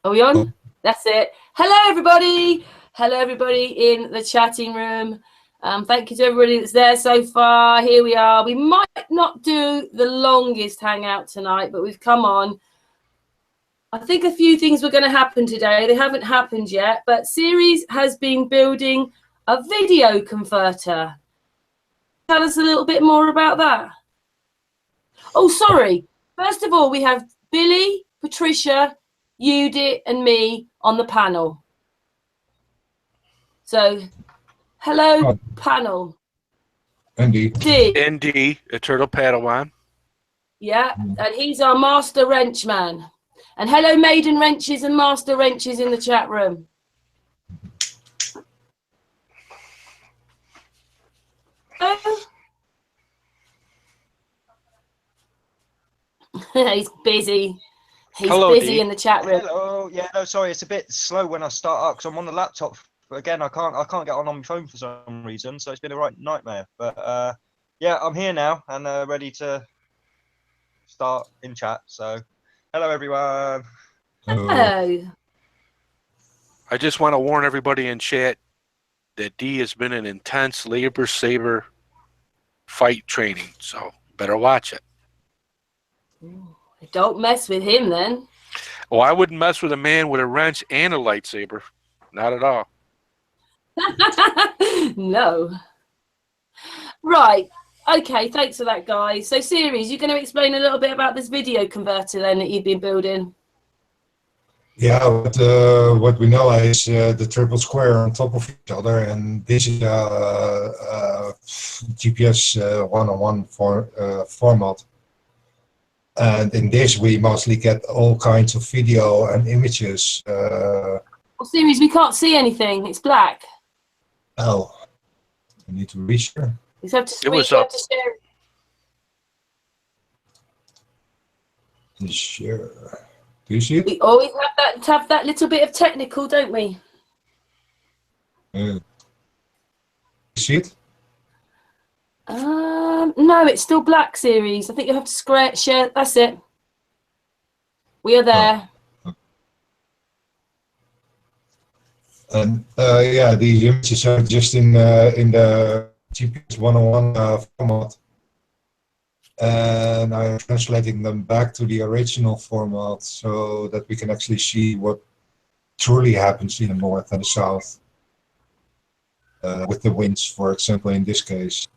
Are we on? That's it. Hello, everybody. Hello, everybody in the chatting room. Thank you to everybody that's there so far. Here we are. We might not do the longest hangout tonight, but we've come on. I think a few things were going to happen today. They haven't happened yet, but Ceres has been building a video converter. Tell us a little bit more about that. Oh, sorry. First of all, we have Billy, Patricia, Judith and me on the panel. So, hello, panel. Andy. ND, Eternal Padawan. Yeah, and he's our master wrench man. And hello, maiden wrenches and master wrenches in the chat room. He's busy. He's busy in the chat room. Hello. Yeah, no, sorry, it's a bit slow when I start up because I'm on the laptop. But again, I can't get on my phone for some reason, so it's been a right nightmare. But yeah, I'm here now and ready to start in chat. So, hello everyone. Hello. I just want to warn everybody in chat that D has been in intense labor saber fight training, so better watch it. Don't mess with him then. Oh, I wouldn't mess with a man with a wrench and a lightsaber. Not at all. No. Right. Okay, thanks for that, guys. So, Ceres, you're going to explain a little bit about this video converter then that you've been building? Yeah, what we know is the triple square on top of each other, and this is GPS one-on-one format. And in this, we mostly get all kinds of video and images. Well, Ceres, we can't see anything. It's black. Oh, I need to reshare. You have to, It was have up. to share. Share. Do you see it? We always have that little bit of technical, don't we? You see it? No, it's still black, Ceres. I think you have to share. That's it. We are there. And yeah, these images are just in the GPS one-on-one format, and I'm translating them back to the original format so that we can actually see what truly happens in the north and the south with the winds, for example. In this case,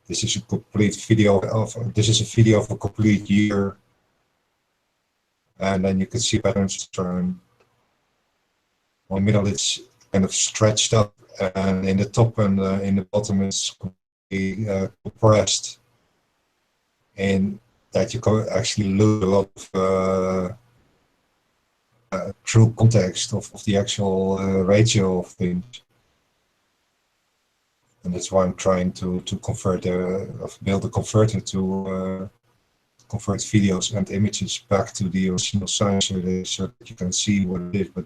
this is a complete video of a complete year, and then you can see patterns turn. In the middle, it's kind of stretched up, and in the top and in the bottom, it's completely compressed, and that you can actually lose a lot of true context of the actual ratio of things. And that's why I'm trying to build a converter to convert videos and images back to the original size so that you can see what it is. But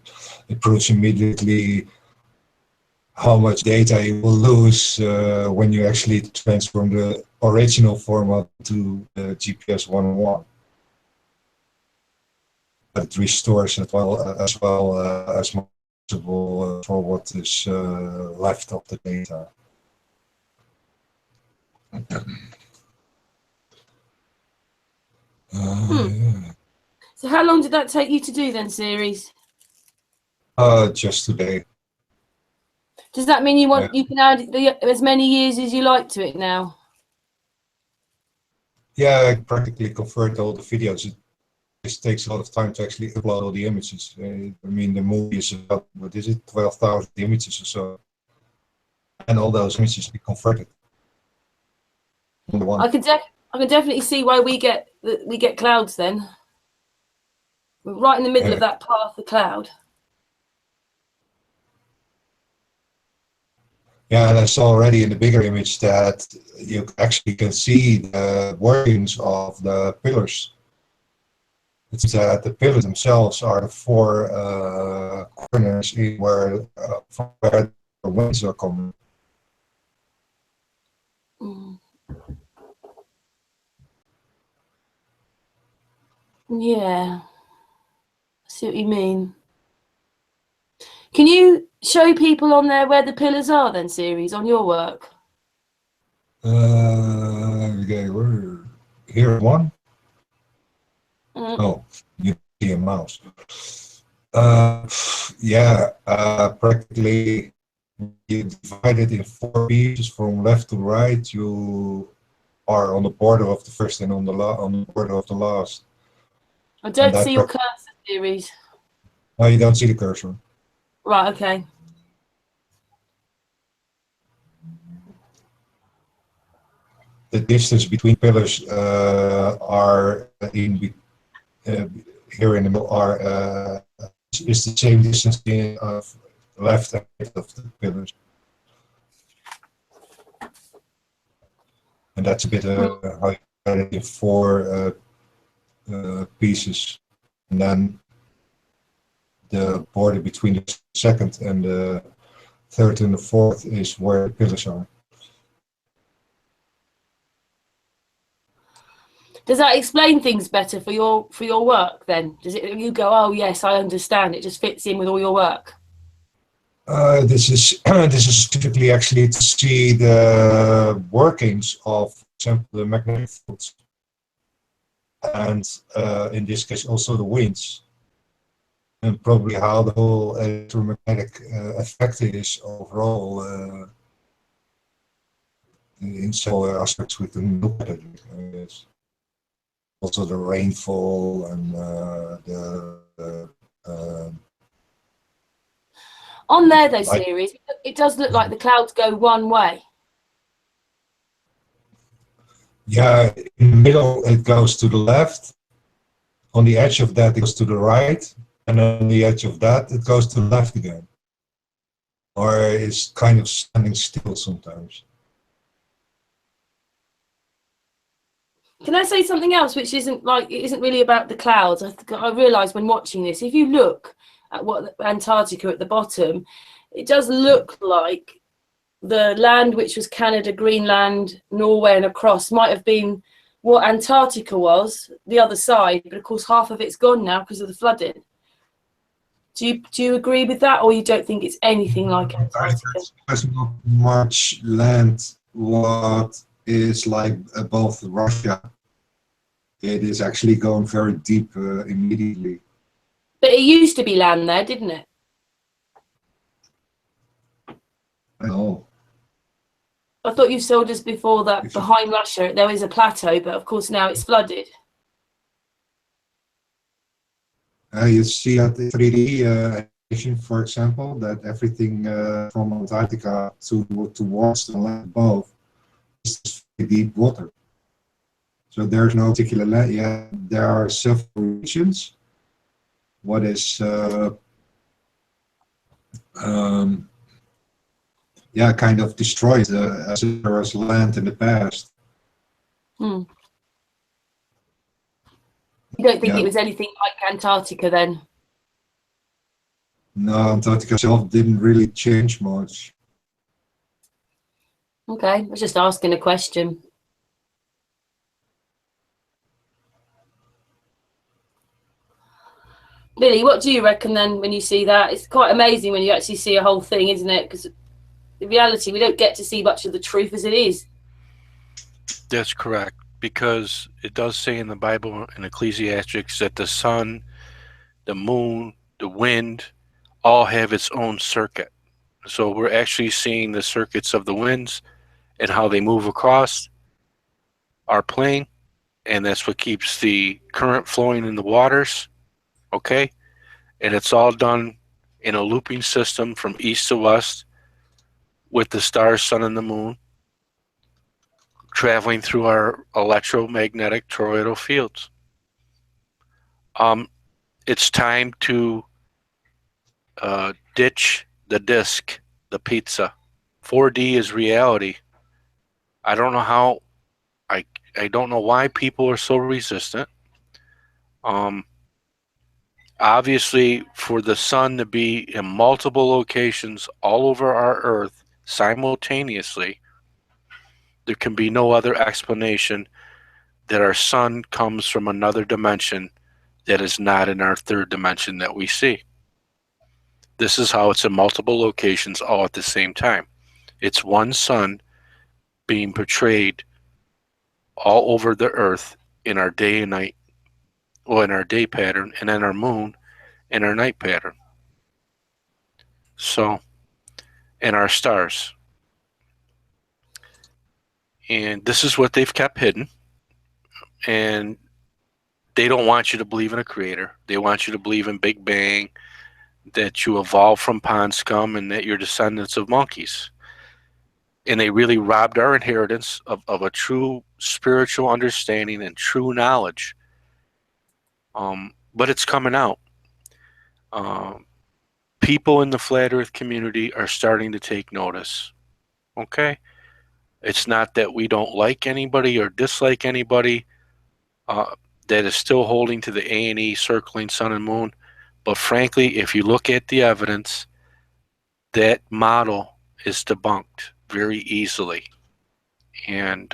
it proves immediately how much data you will lose when you actually transform the original format to the GPS one-on-one. But it restores as well as much as possible for what is left of the data. Yeah. So how long did that take you to do then, Ceres? Just today. Does that mean you can add as many years as you like to it now? Yeah, I practically convert all the videos. It just takes a lot of time to actually upload all the images. I mean, the movie is about, what is it, 12,000 images or so, and all those images be converted. I can definitely see why we get clouds then. We're right in the middle of that path of cloud. Yeah, and I saw already in the bigger image that you actually can see the workings of the pillars. It's that the pillars themselves are the four corners where the winds are coming. Yeah. See what you mean. Can you show people on there where the pillars are then, series, on your work? Okay, here one. Oh, you see a mouse. Yeah, practically you divide it in 4 pieces from left to right. You are on the border of the first and on the border of the last. I don't see your cursor, series. Oh, you don't see the cursor. Right, okay. The distance between pillars are here in the middle is the same distance of left and right of the pillars. And that's a bit how you cut it in 4 pieces. And then the border between the second and the third and the fourth is where the pillars are. Does that explain things better for your work then? Does it, you go, oh yes, I understand, it just fits in with all your work? This is typically actually to see the workings of, for example, the magnetic fields, and in this case also the winds, and probably how the whole electromagnetic effect is overall in several aspects we can look at it. Also the rainfall and on there though, series, it does look like the clouds go one way. Yeah, in the middle it goes to the left, on the edge of that it goes to the right, and on the edge of that it goes to the left again. Or it's kind of standing still sometimes. Can I say something else which isn't really about the clouds? I realised when watching this, if you look at what Antarctica at the bottom, it does look like the land which was Canada, Greenland, Norway and across might have been what Antarctica was, the other side, but of course half of it's gone now because of the flooding. Do you agree with that, or you don't think it's anything like Antarctica? There's not much land what is like above Russia. It is actually going very deep immediately. But it used to be land there, didn't it? No. I thought you told us before that behind Russia there is a plateau, but of course now it's flooded. You see that in 3D animation, for example, that everything from Antarctica towards the land above is deep water. So there's no particular land. Yeah, there are several regions. What is kind of destroyed as there was land in the past. You don't think it was anything like Antarctica then? No, Antarctica itself didn't really change much. Okay, I was just asking a question. Billy, what do you reckon then when you see that? It's quite amazing when you actually see a whole thing, isn't it? Because in reality, we don't get to see much of the truth as it is. That's correct, because it does say in the Bible in Ecclesiastes that the sun, the moon, the wind all have its own circuit. So we're actually seeing the circuits of the winds and how they move across our plane, and that's what keeps the current flowing in the waters. Okay, and it's all done in a looping system from east to west with the stars, sun, and the moon traveling through our electromagnetic toroidal fields. It's time to ditch the disc, the pizza. 4D is reality. I don't know how. I don't know why people are so resistant. Obviously, for the sun to be in multiple locations all over our Earth simultaneously, there can be no other explanation that our sun comes from another dimension that is not in our third dimension that we see. This is how it's in multiple locations all at the same time. It's one sun being portrayed all over the earth in our day and night, well, in our day pattern, and then our moon in our night pattern. So, and our stars. And this is what they've kept hidden. And they don't want you to believe in a creator. They want you to believe in Big Bang, that you evolved from pond scum, and that you're descendants of monkeys. And they really robbed our inheritance of a true spiritual understanding and true knowledge. But it's coming out. People in the flat earth community are starting to take notice. Okay? It's not that we don't like anybody or dislike anybody that is still holding to the A&E circling sun and moon. But frankly, if you look at the evidence, that model is debunked very easily. And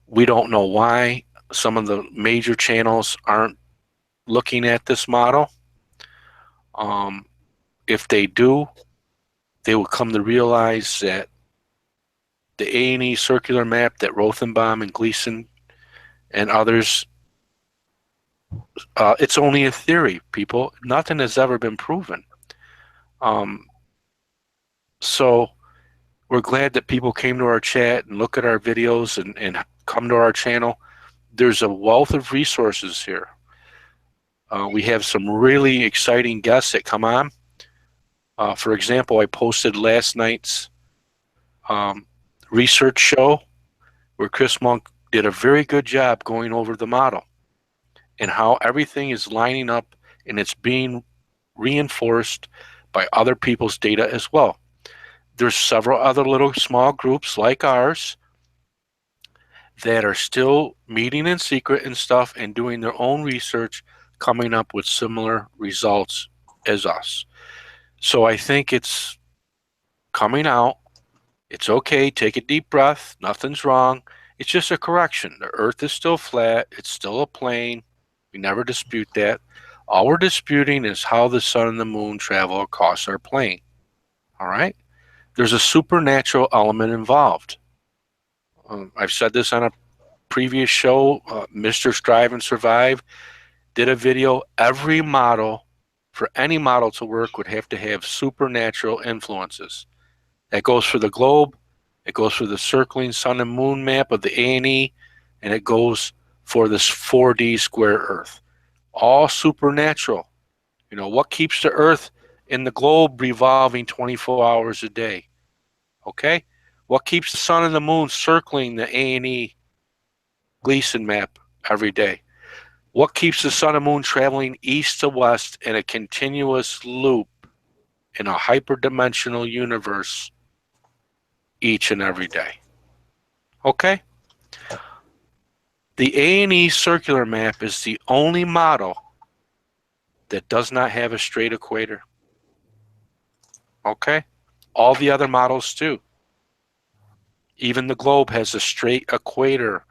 we don't know why some of the major channels aren't looking at this model. If they do, they will come to realize that the A&E circular map that Rothenbaum and Gleason and others, it's only a theory, people. Nothing has ever been proven. So we're glad that people came to our chat and look at our videos and come to our channel. There's a wealth of resources here. We have some really exciting guests that come on. For example, I posted last night's research show where Chris Monk did a very good job going over the model and how everything is lining up and it's being reinforced by other people's data as well. There's several other little small groups like ours that are still meeting in secret and stuff and doing their own research, coming up with similar results as us. So I think it's coming out. It's okay. Take a deep breath. Nothing's wrong. It's just a correction. The earth is still flat. It's still a plane. We never dispute that. All we're disputing is how the sun and the moon travel across our plane. All right? There's a supernatural element involved. I've said this on a previous show. Mr. Strive and Survive did a video. Every model, for any model to work, would have to have supernatural influences. That goes for the globe, it goes for the circling sun and moon map of the A&E, and it goes for this 4D square Earth. All supernatural. You know, what keeps the Earth and the globe revolving 24 hours a day? Okay? What keeps the sun and the moon circling the A&E Gleason map every day? What keeps the sun and moon traveling east to west in a continuous loop in a hyperdimensional universe each and every day? Okay? The A&E circular map is the only model that does not have a straight equator. Okay? All the other models do. Even the globe has a straight equator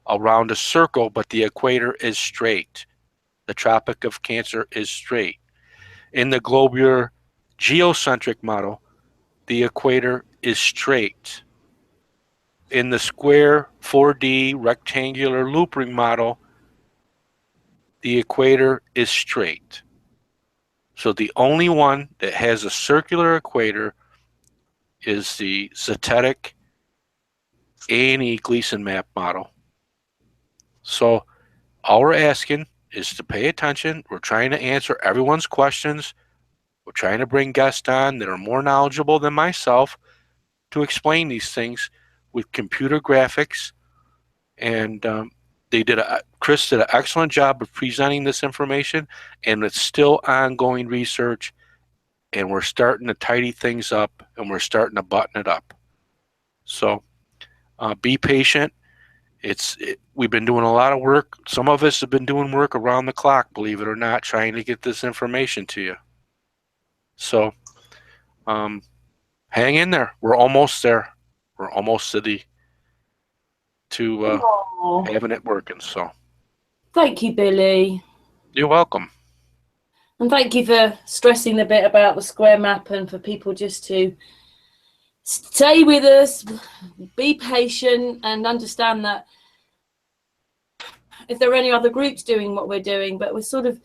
around a circle, but the equator is straight. The Tropic of Cancer is straight. In the globular geocentric model, the equator is straight. In the square 4D rectangular loop ring model, the equator is straight. So the only one that has a circular equator is the Zetetic A&E Gleason map model. So all we're asking is to pay attention. We're trying to answer everyone's questions. We're trying to bring guests on that are more knowledgeable than myself to explain these things with computer graphics. And Chris did an excellent job of presenting this information, and it's still ongoing research, and we're starting to tidy things up, and we're starting to button it up. So be patient. We've been doing a lot of work. Some of us have been doing work around the clock, believe it or not, trying to get this information to you. So hang in there. We're almost there. We're almost to having it working. So Thank you, Billy. You're welcome. And thank you for stressing the bit about the square map and for people just to stay with us, be patient, and understand that if there are any other groups doing what we're doing, but we're sort of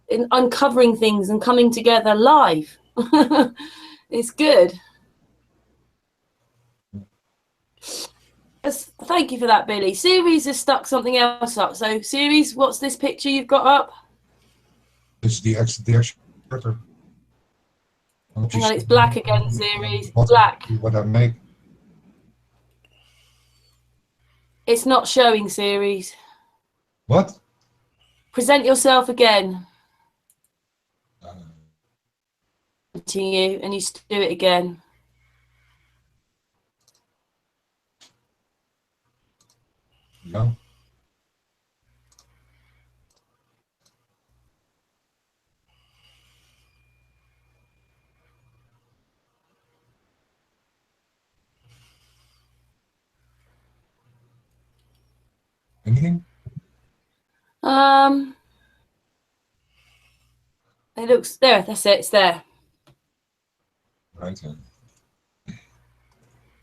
uncovering things and coming together live. It's good. Thank you for that, Billy. Series has stuck something else up. So, Series, what's this picture you've got up? It's the actual character. Hang on, it's black again, Series. What, Black. What I make. It's not showing, Series. What? Present yourself again. Continue, and you do it again. Yeah. Anything? It looks there. That's it. It's there. Right.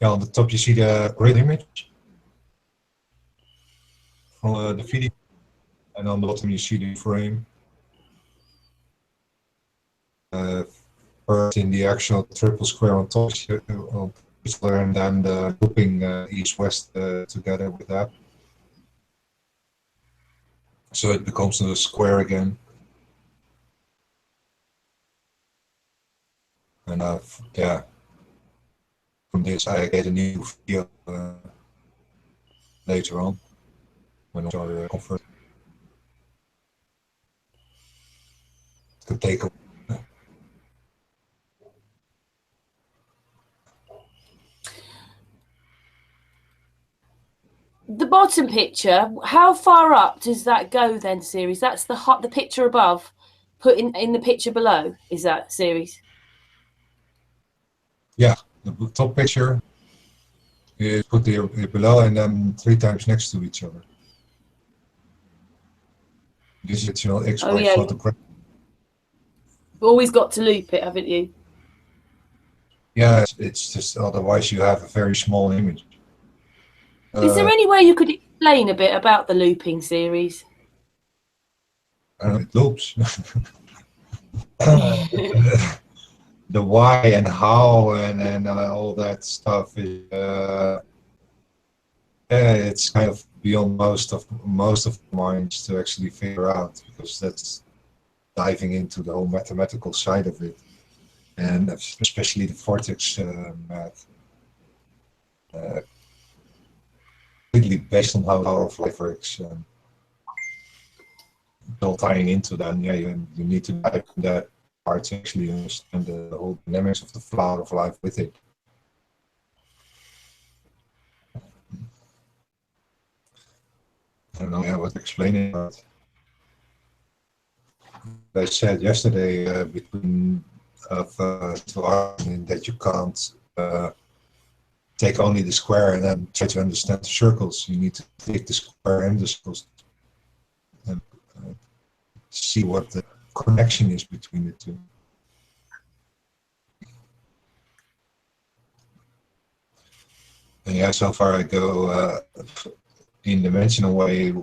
Yeah, on the top you see the grid image from the video, and on the bottom you see the frame. First in the actual triple square on top, and then the looping east-west together with that. So it becomes a square again. And yeah, from this I get a new video later on when I convert. It could take a The bottom picture, how far up does that go then, Series? That's the picture above, put in the picture below, is that, Series? Yeah, the top picture is put here below and then 3 times next to each other. This is X-ray photograph. You've always got to loop it, haven't you? Yeah, it's just otherwise you have a very small image. Is there any way you could explain a bit about the looping, Series? It loops. The why and how and all that stuff is it's kind of beyond most of the minds to actually figure out, because that's diving into the whole mathematical side of it, and especially the vortex math. Completely based on how power of light works. All tying into that, yeah, you need to dive into that part to actually understand the whole dynamics of the flower of life with it. I don't know what to explain it, but I said yesterday between two arguments that you can't take only the square and then try to understand the circles. You need to take the square and the circles and see what the connection is between the two. And yeah, so far I go in dimensional way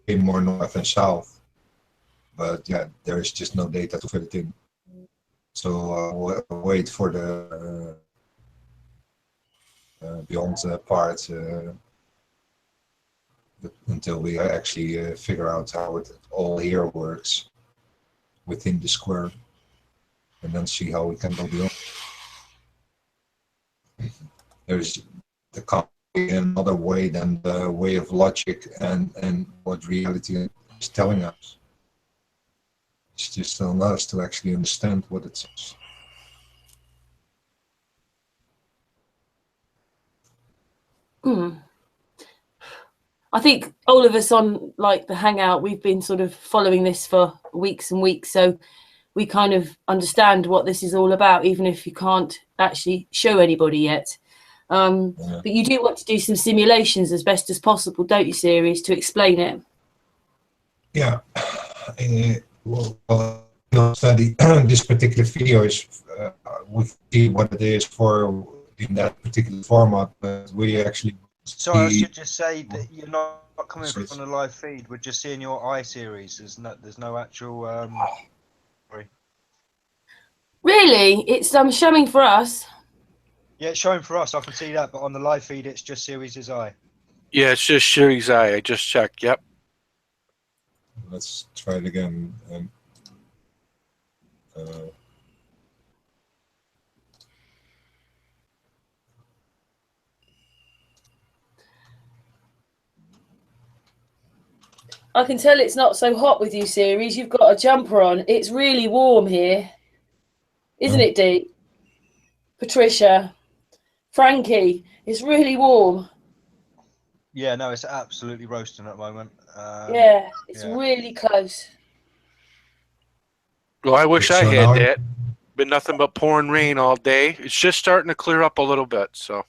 in more north and south, but yeah, there is just no data to fit it in. So I'll wait for the beyond part until we actually figure out how it all here works within the square, and then see how we can go beyond. There's another way than the way of logic and what reality is telling us. It's just on us to actually understand what it says. I think all of us on like the Hangout, we've been sort of following this for weeks and weeks, so we kind of understand what this is all about, even if you can't actually show anybody yet. But you do want to do some simulations as best as possible, don't you, Series, to explain it? Yeah, Well, study this particular video is we see what it is for in that particular format, but we actually So I see. should just say that you're not coming So from the live feed. We're just seeing your iSeries. There's no actual. Really? It's showing for us. Yeah, it's showing for us. I can see that, but on the live feed, it's just Series' I. Yeah, it's just Sherry's eye. I just checked. Yep. Let's try it again. I can tell it's not so hot with you, series. You've got a jumper on. It's really warm here. Isn't it, Dee? Patricia, Frankie, it's really warm. Yeah, no, it's absolutely roasting at the moment. Yeah, it's really close. Well, I wish I So had now- that. Been nothing but pouring rain all day. It's just starting to clear up a little bit. So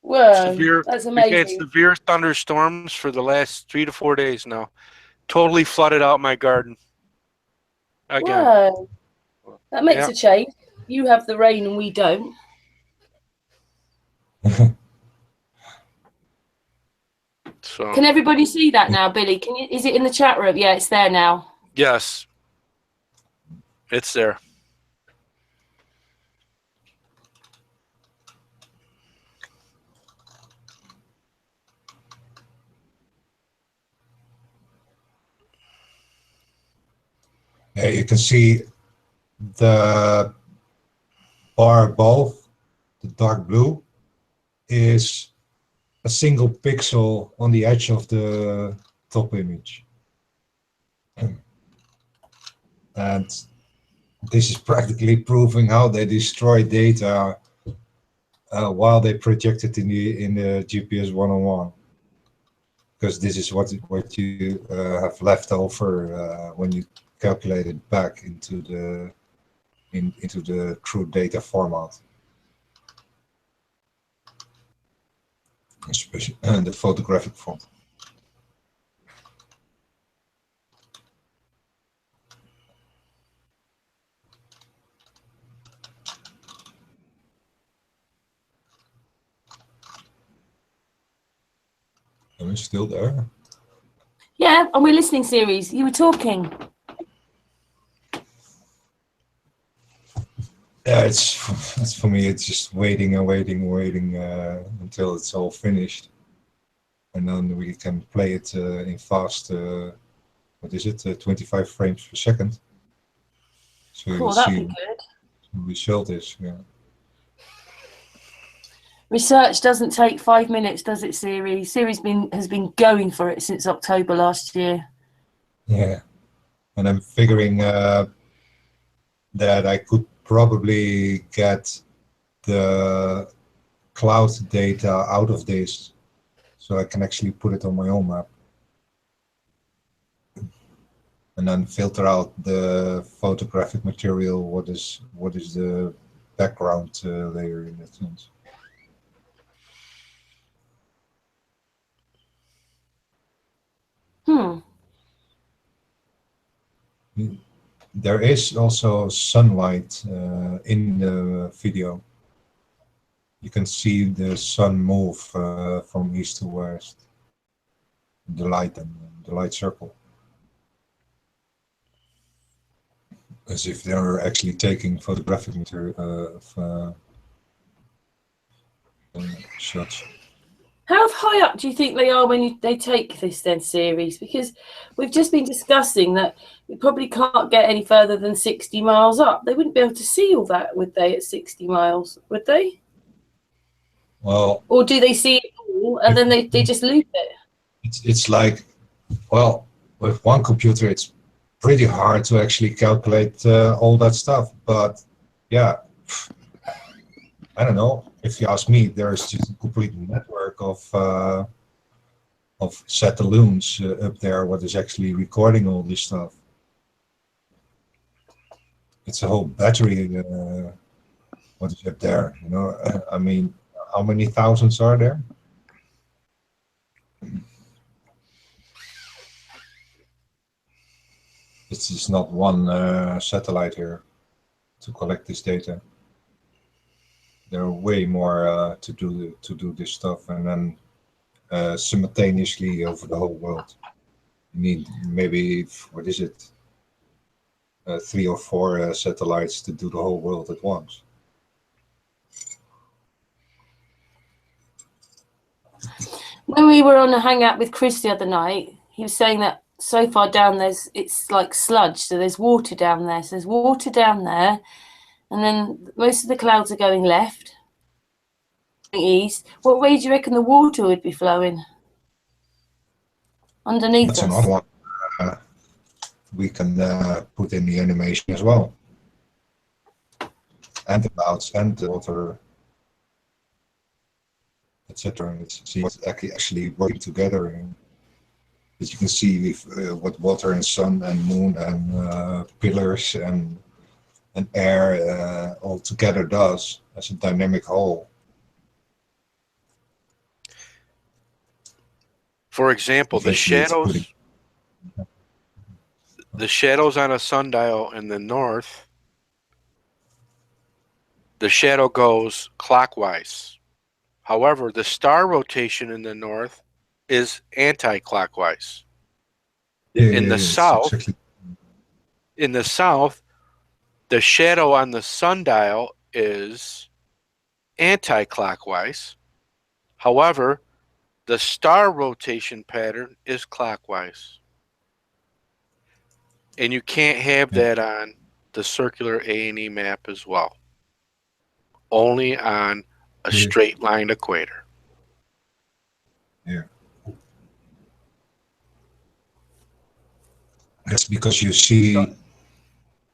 Whoa, we've that's had amazing. severe thunderstorms for the last 3 to 4 days now. Totally flooded out my garden. Again. Whoa, that makes Yeah. a change. You have the rain and we don't. So Can everybody see that now, Billy? Is it in the chat room? Yeah, it's there now. yes, it's there. Yeah, you can see the bar above, the dark blue, is a single pixel on the edge of the top image. And this is practically proving how they destroy data while they project it in the GPS 101. Because this is what you have left over when you calculate it back into the true data format. Especially the photographic font. Am I still there? Yeah, and we're listening, series. You were talking. Yeah, it's for me. It's just waiting and waiting until it's all finished, and then we can play it in fast. What is it? 25 frames per second. So Cool, you'll that'd see be what good. the result is. Yeah. Research doesn't take 5 minutes, does it, series? Series has been going for it since October last year. Yeah, and I'm figuring that I could probably get the cloud data out of this, so I can actually put it on my own map, and then filter out the photographic material. What is the background layer in that sense? There is also sunlight in the video. You can see the sun move from east to west. The light circle, as if they're actually taking photographic material shots. How high up do you think they are when they take this then, series? Because we've just been discussing that we probably can't get any further than 60 miles up. They wouldn't be able to see all that, would they, at 60 miles, would they? Well, or do they see it all and then they just loop it? It's like, well, with one computer, it's pretty hard to actually calculate all that stuff. But yeah, I don't know. If you ask me, there's just a complete network of satelloons up there. What is actually recording all this stuff? It's a whole battery. What is up there? You know, I mean, how many thousands are there? It's just not one satellite here to collect this data. There are way more to do this stuff, and then simultaneously over the whole world. You need maybe, what is it, 3 or 4 satellites to do the whole world at once. When we were on a hangout with Chris the other night, he was saying that so far down it's like sludge, so there's water down there. So there's water down there, and then most of the clouds are going left, east. What way do you reckon the water would be flowing? Underneath That's us. another one we can put in the animation as well. And the clouds and the water, etc. See what's actually working together. And as you can see what water and sun and moon and pillars and air all together does as a dynamic whole. For example, the shadows on a sundial in the north, the shadow goes clockwise. However, the star rotation in the north is anti-clockwise. In the south, the shadow on the sundial is anti-clockwise. However, the star rotation pattern is clockwise. And you can't have that on the circular A&E map as well. Only on a straight line equator. Yeah. That's because you see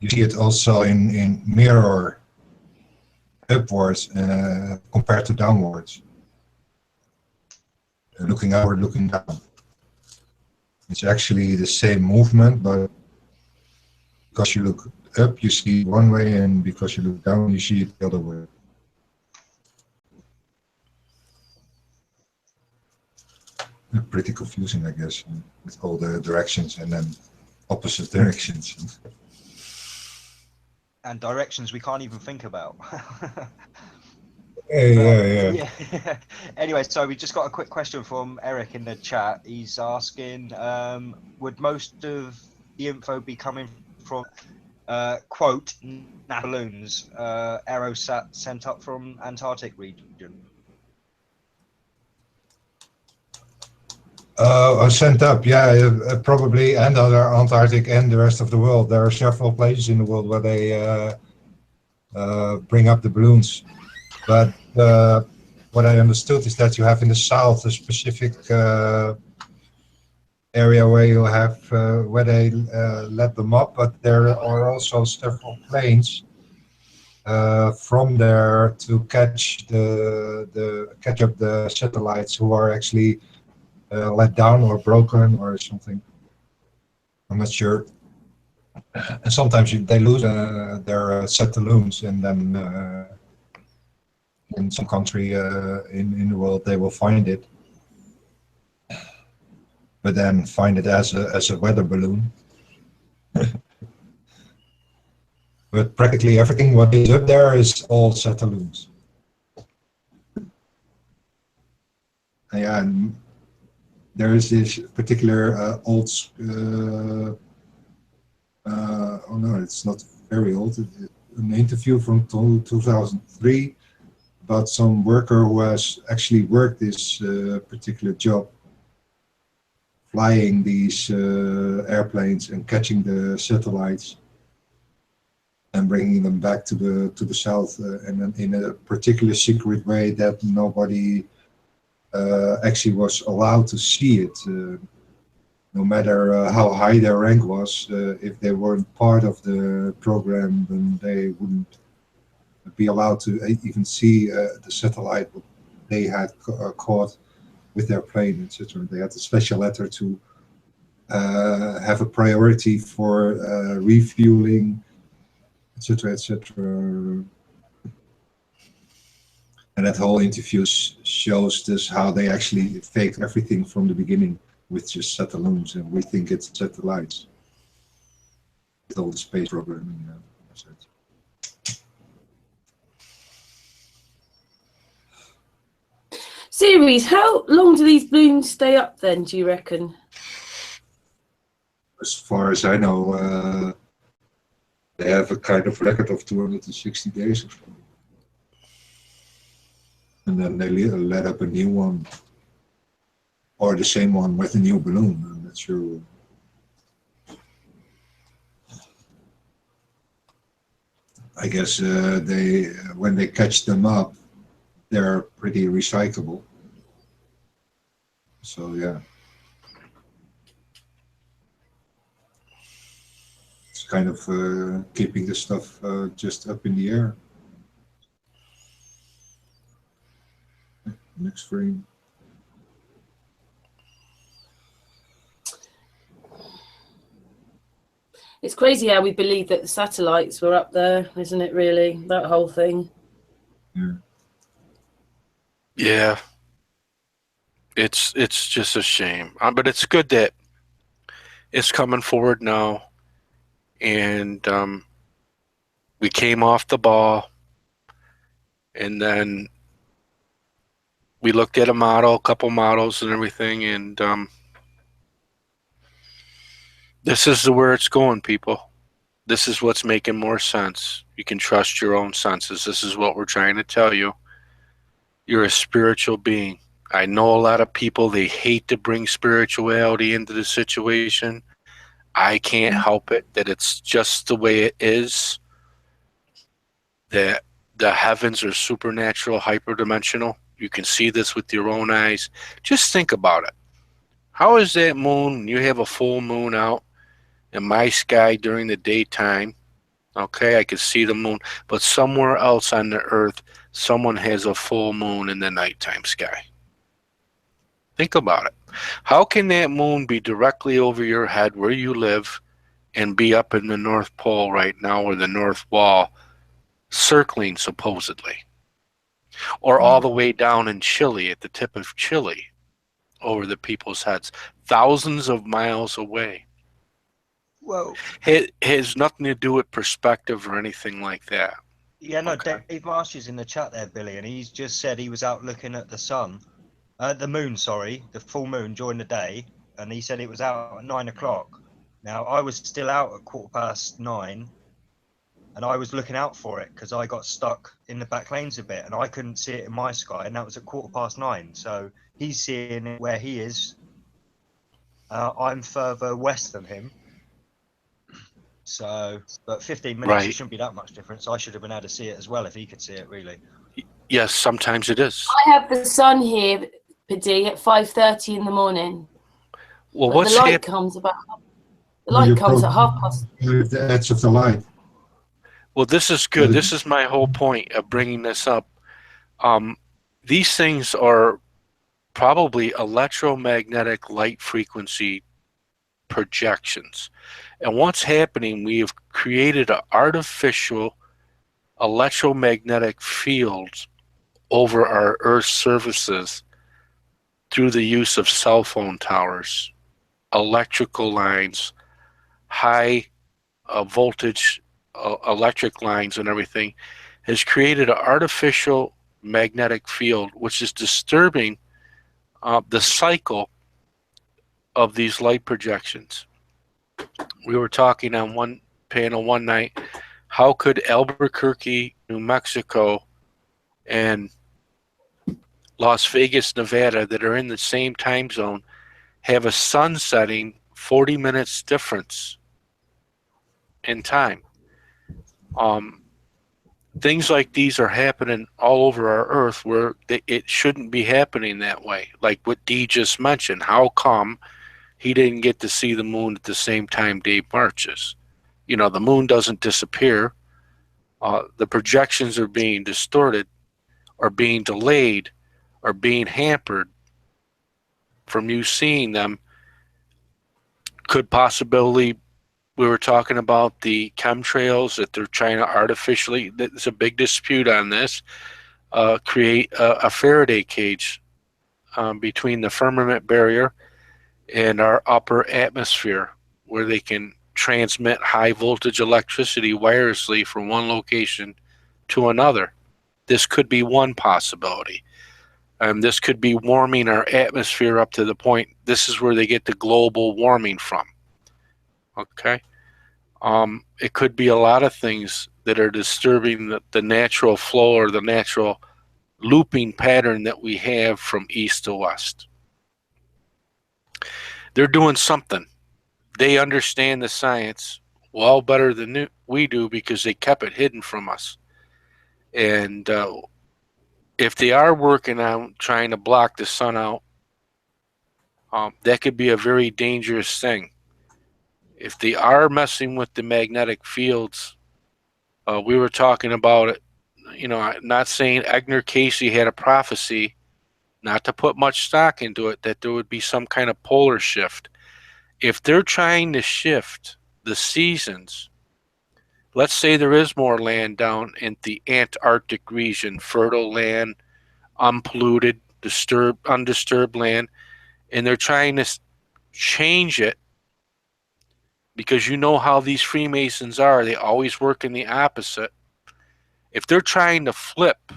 it also in mirror upwards compared to downwards. Looking upward, looking down. It's actually the same movement, but because you look up, you see it one way, and because you look down, you see it the other way. Pretty confusing, I guess, with all the directions and then opposite directions. And directions we can't even think about. Yeah. Anyway, so we just got a quick question from Eric in the chat. He's asking, would most of the info be coming from, quote, balloons, Aerosat sent up from Antarctic region? Sent up, yeah, probably, and other Antarctic and the rest of the world. There are several places in the world where they bring up the balloons. But what I understood is that you have in the south a specific area where you have where they let them up, but there are also several planes from there to catch up the satellites who are actually let down or broken or something. I'm not sure. And sometimes they lose their satelloons, and then in some country in the world they will find it, but then find it as a weather balloon. But practically everything what is up there is all satelloons. Yeah, and there is this particular old, oh no, it's not very old, an interview from 2003 about some worker who has actually worked this particular job, flying these airplanes and catching the satellites and bringing them back to the south, and in a particular secret way that nobody actually was allowed to see it. No matter how high their rank was, if they weren't part of the program, then they wouldn't be allowed to even see the satellite they had caught with their plane, etc. They had a special letter to have a priority for refueling, etc., etc. And that whole interview shows us how they actually faked everything from the beginning with just satelloons, and we think it's satellites. all the space programming. That's it. Series, how long do these balloons stay up then, do you reckon? As far as I know, they have a kind of record of 260 days or so. And then they let up a new one, or the same one with a new balloon. I'm not sure. I guess when they catch them up, they're pretty recyclable. So yeah, it's kind of keeping the stuff just up in the air. Next frame. It's crazy how we believe that the satellites were up there, isn't it, really? That whole thing. Yeah. Yeah. It's just a shame. But it's good that it's coming forward now. And we came off the ball. And then we looked at a couple models and everything. And this is where it's going, people. This is what's making more sense. You can trust your own senses. This is what we're trying to tell you. You're a spiritual being. I know a lot of people, they hate to bring spirituality into the situation. I can't help it, that it's just the way it is. That the heavens are supernatural, hyperdimensional. You can see this with your own eyes. Just think about it. How is that moon, you have a full moon out in my sky during the daytime? Okay, I can see the moon. But somewhere else on the earth, someone has a full moon in the nighttime sky. Think about it. How can that moon be directly over your head where you live and be up in the North Pole right now, or the North Wall, circling supposedly? Or all the way down in Chile, at the tip of Chile, over the people's heads, thousands of miles away. Well, It has nothing to do with perspective or anything like that. yeah, no, Okay. Dave Marsh is in the chat there, Billy, and he's just said he was out looking at the sun, the moon, sorry, the full moon during the day, and he said it was out at 9 o'clock. Now, I was still out at 9:15, and I was looking out for it because I got stuck in the back lanes a bit, and I couldn't see it in my sky, and that was at 9:15. So he's seeing it where he is. I'm further west than him. So, but 15 minutes, Right. it shouldn't be that much difference. I should have been able to see it as well if he could see it, really. Yes, sometimes it is. I have the sun here, Paddy, at 5:30 in the morning. Well, But what's the light happening? comes about. The light comes at 5:30. With the edge of the light. Well, this is good. This is my whole point of bringing this up. These things are probably electromagnetic light frequency projections. And what's happening, we have created an artificial electromagnetic field over our Earth's surfaces through the use of cell phone towers, electrical lines, high voltage electric lines and everything, has created an artificial magnetic field which is disturbing the cycle of these light projections. We were talking on one panel one night, how could Albuquerque, New Mexico, and Las Vegas, Nevada, that are in the same time zone, have a sun setting 40 minutes difference in time? Things like these are happening all over our Earth where it shouldn't be happening that way. Like what Dee just mentioned, how come he didn't get to see the moon at the same time Dave marches? You know, the moon doesn't disappear. The projections are being distorted, or being delayed, or being hampered from you seeing them. Could possibly, we were talking about the chemtrails that they're trying to artificially, there's a big dispute on this, create a Faraday cage between the firmament barrier and our upper atmosphere, where they can transmit high voltage electricity wirelessly from one location to another. This could be one possibility. This could be warming our atmosphere up to the point, this is where they get the global warming from. Okay? It could be a lot of things that are disturbing the natural flow or the natural looping pattern that we have from east to west. They're doing something. They understand the science well better than we do because they kept it hidden from us. And if they are working on trying to block the sun out, that could be a very dangerous thing. If they are messing with the magnetic fields, we were talking about it, you know, not saying Edgar Cayce had a prophecy, not to put much stock into it, that there would be some kind of polar shift. If they're trying to shift the seasons, let's say there is more land down in the Antarctic region, fertile land, unpolluted, undisturbed land, and they're trying to change it, because you know how these Freemasons are, they always work in the opposite. If they're trying to flip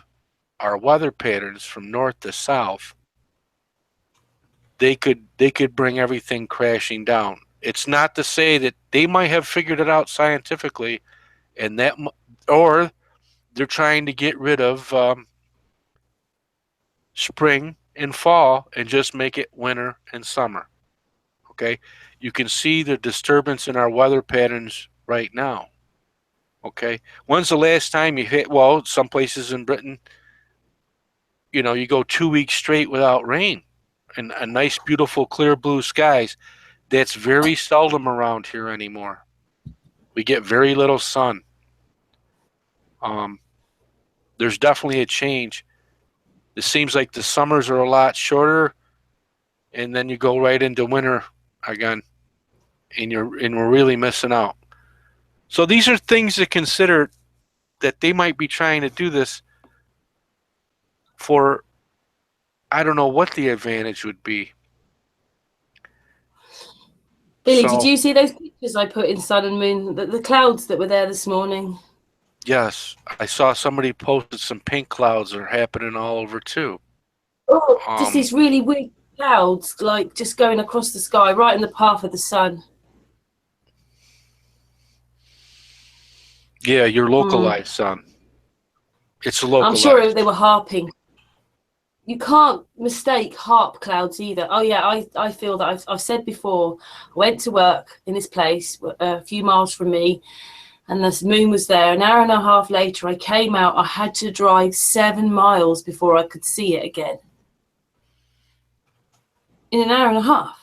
our weather patterns from north to south, they could bring everything crashing down. It's not to say that they might have figured it out scientifically, and that, or they're trying to get rid of spring and fall and just make it winter and summer. Okay, you can see the disturbance in our weather patterns right now. Okay, when's the last time you hit? Well, some places in Britain, you know, you go 2 weeks straight without rain and a nice, beautiful, clear blue skies. That's very seldom around here anymore. We get very little sun. There's definitely a change. It seems like the summers are a lot shorter, and then you go right into winter again, and we're really missing out. So these are things to consider, that they might be trying to do this for, I don't know what the advantage would be. Billy, did you see those pictures I put in Sun and Moon, the clouds that were there this morning? Yes, I saw somebody posted some pink clouds that are happening all over too. Oh, just these really weird clouds, like just going across the sky, right in the path of the sun. Yeah, your localized sun. It's a localized. I'm sure they were harping. You can't mistake harp clouds either. Oh yeah, I feel that I've said before, I went to work in this place a few miles from me, and the moon was there. An hour and a half later, I came out. I had to drive 7 miles before I could see it again. In an hour and a half.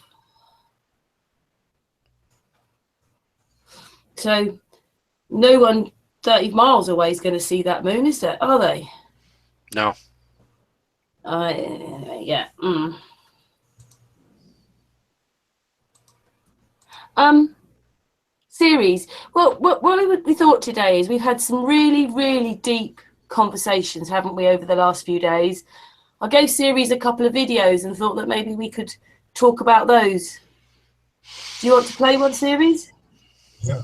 So no one 30 miles away is going to see that moon, is there? Are they? No. Yeah. Series. Well, what we thought today is we've had some really, really deep conversations, haven't we, over the last few days? I gave Series a couple of videos and thought that maybe we could talk about those. Do you want to play one, Series? Yeah.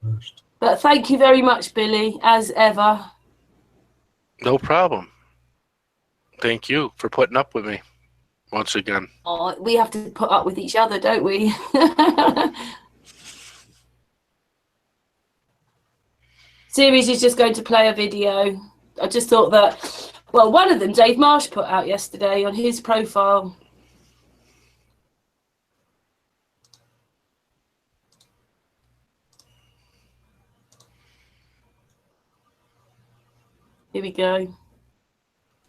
First. But thank you very much, Billy, as ever. No problem. Thank you for putting up with me once again. Oh, we have to put up with each other, don't we? Series is just going to play a video. I just thought that, well, one of them Dave Marsh put out yesterday on his profile. Here we go.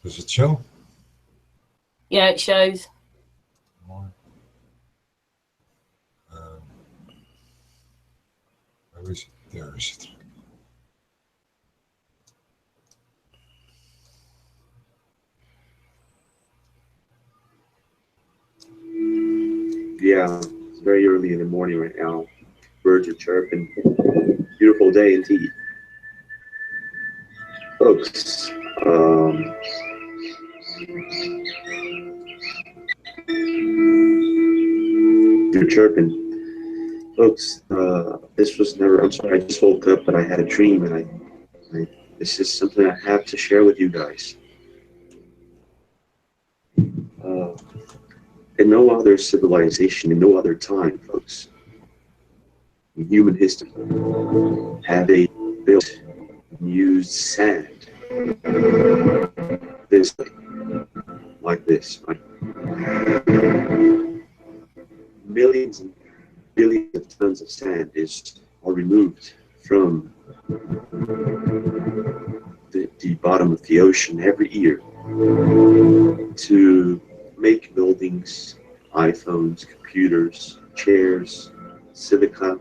Does it show? Yeah, it shows. Where is it? There is it. Yeah, it's very early in the morning right now. Birds are chirping. Beautiful day indeed. Folks, You're chirping. Folks, this was never, I'm sorry, I just woke up, but I had a dream, and this is something I have to share with you guys. In no other civilization, in no other time, folks, in human history, have they built and used sand this way, like this, right? Millions and billions of tons of sand are removed from the bottom of the ocean every year to make buildings, iPhones, computers, chairs, silica,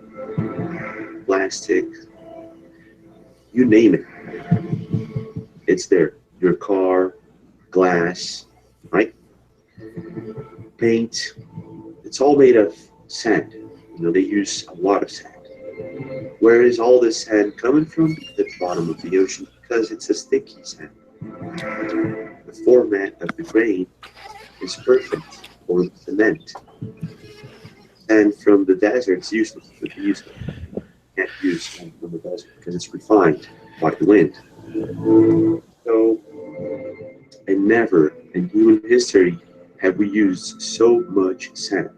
plastic, you name it. It's there. Your car, glass, right? Paint. It's all made of sand. You know, they use a lot of sand. Where is all this sand coming from? The bottom of the ocean, because it's a sticky sand. The format of the grain is perfect for cement. And from the desert, it's useless. You can't use sand from the desert because it's refined by the wind. So, and never in human history have we used so much sand.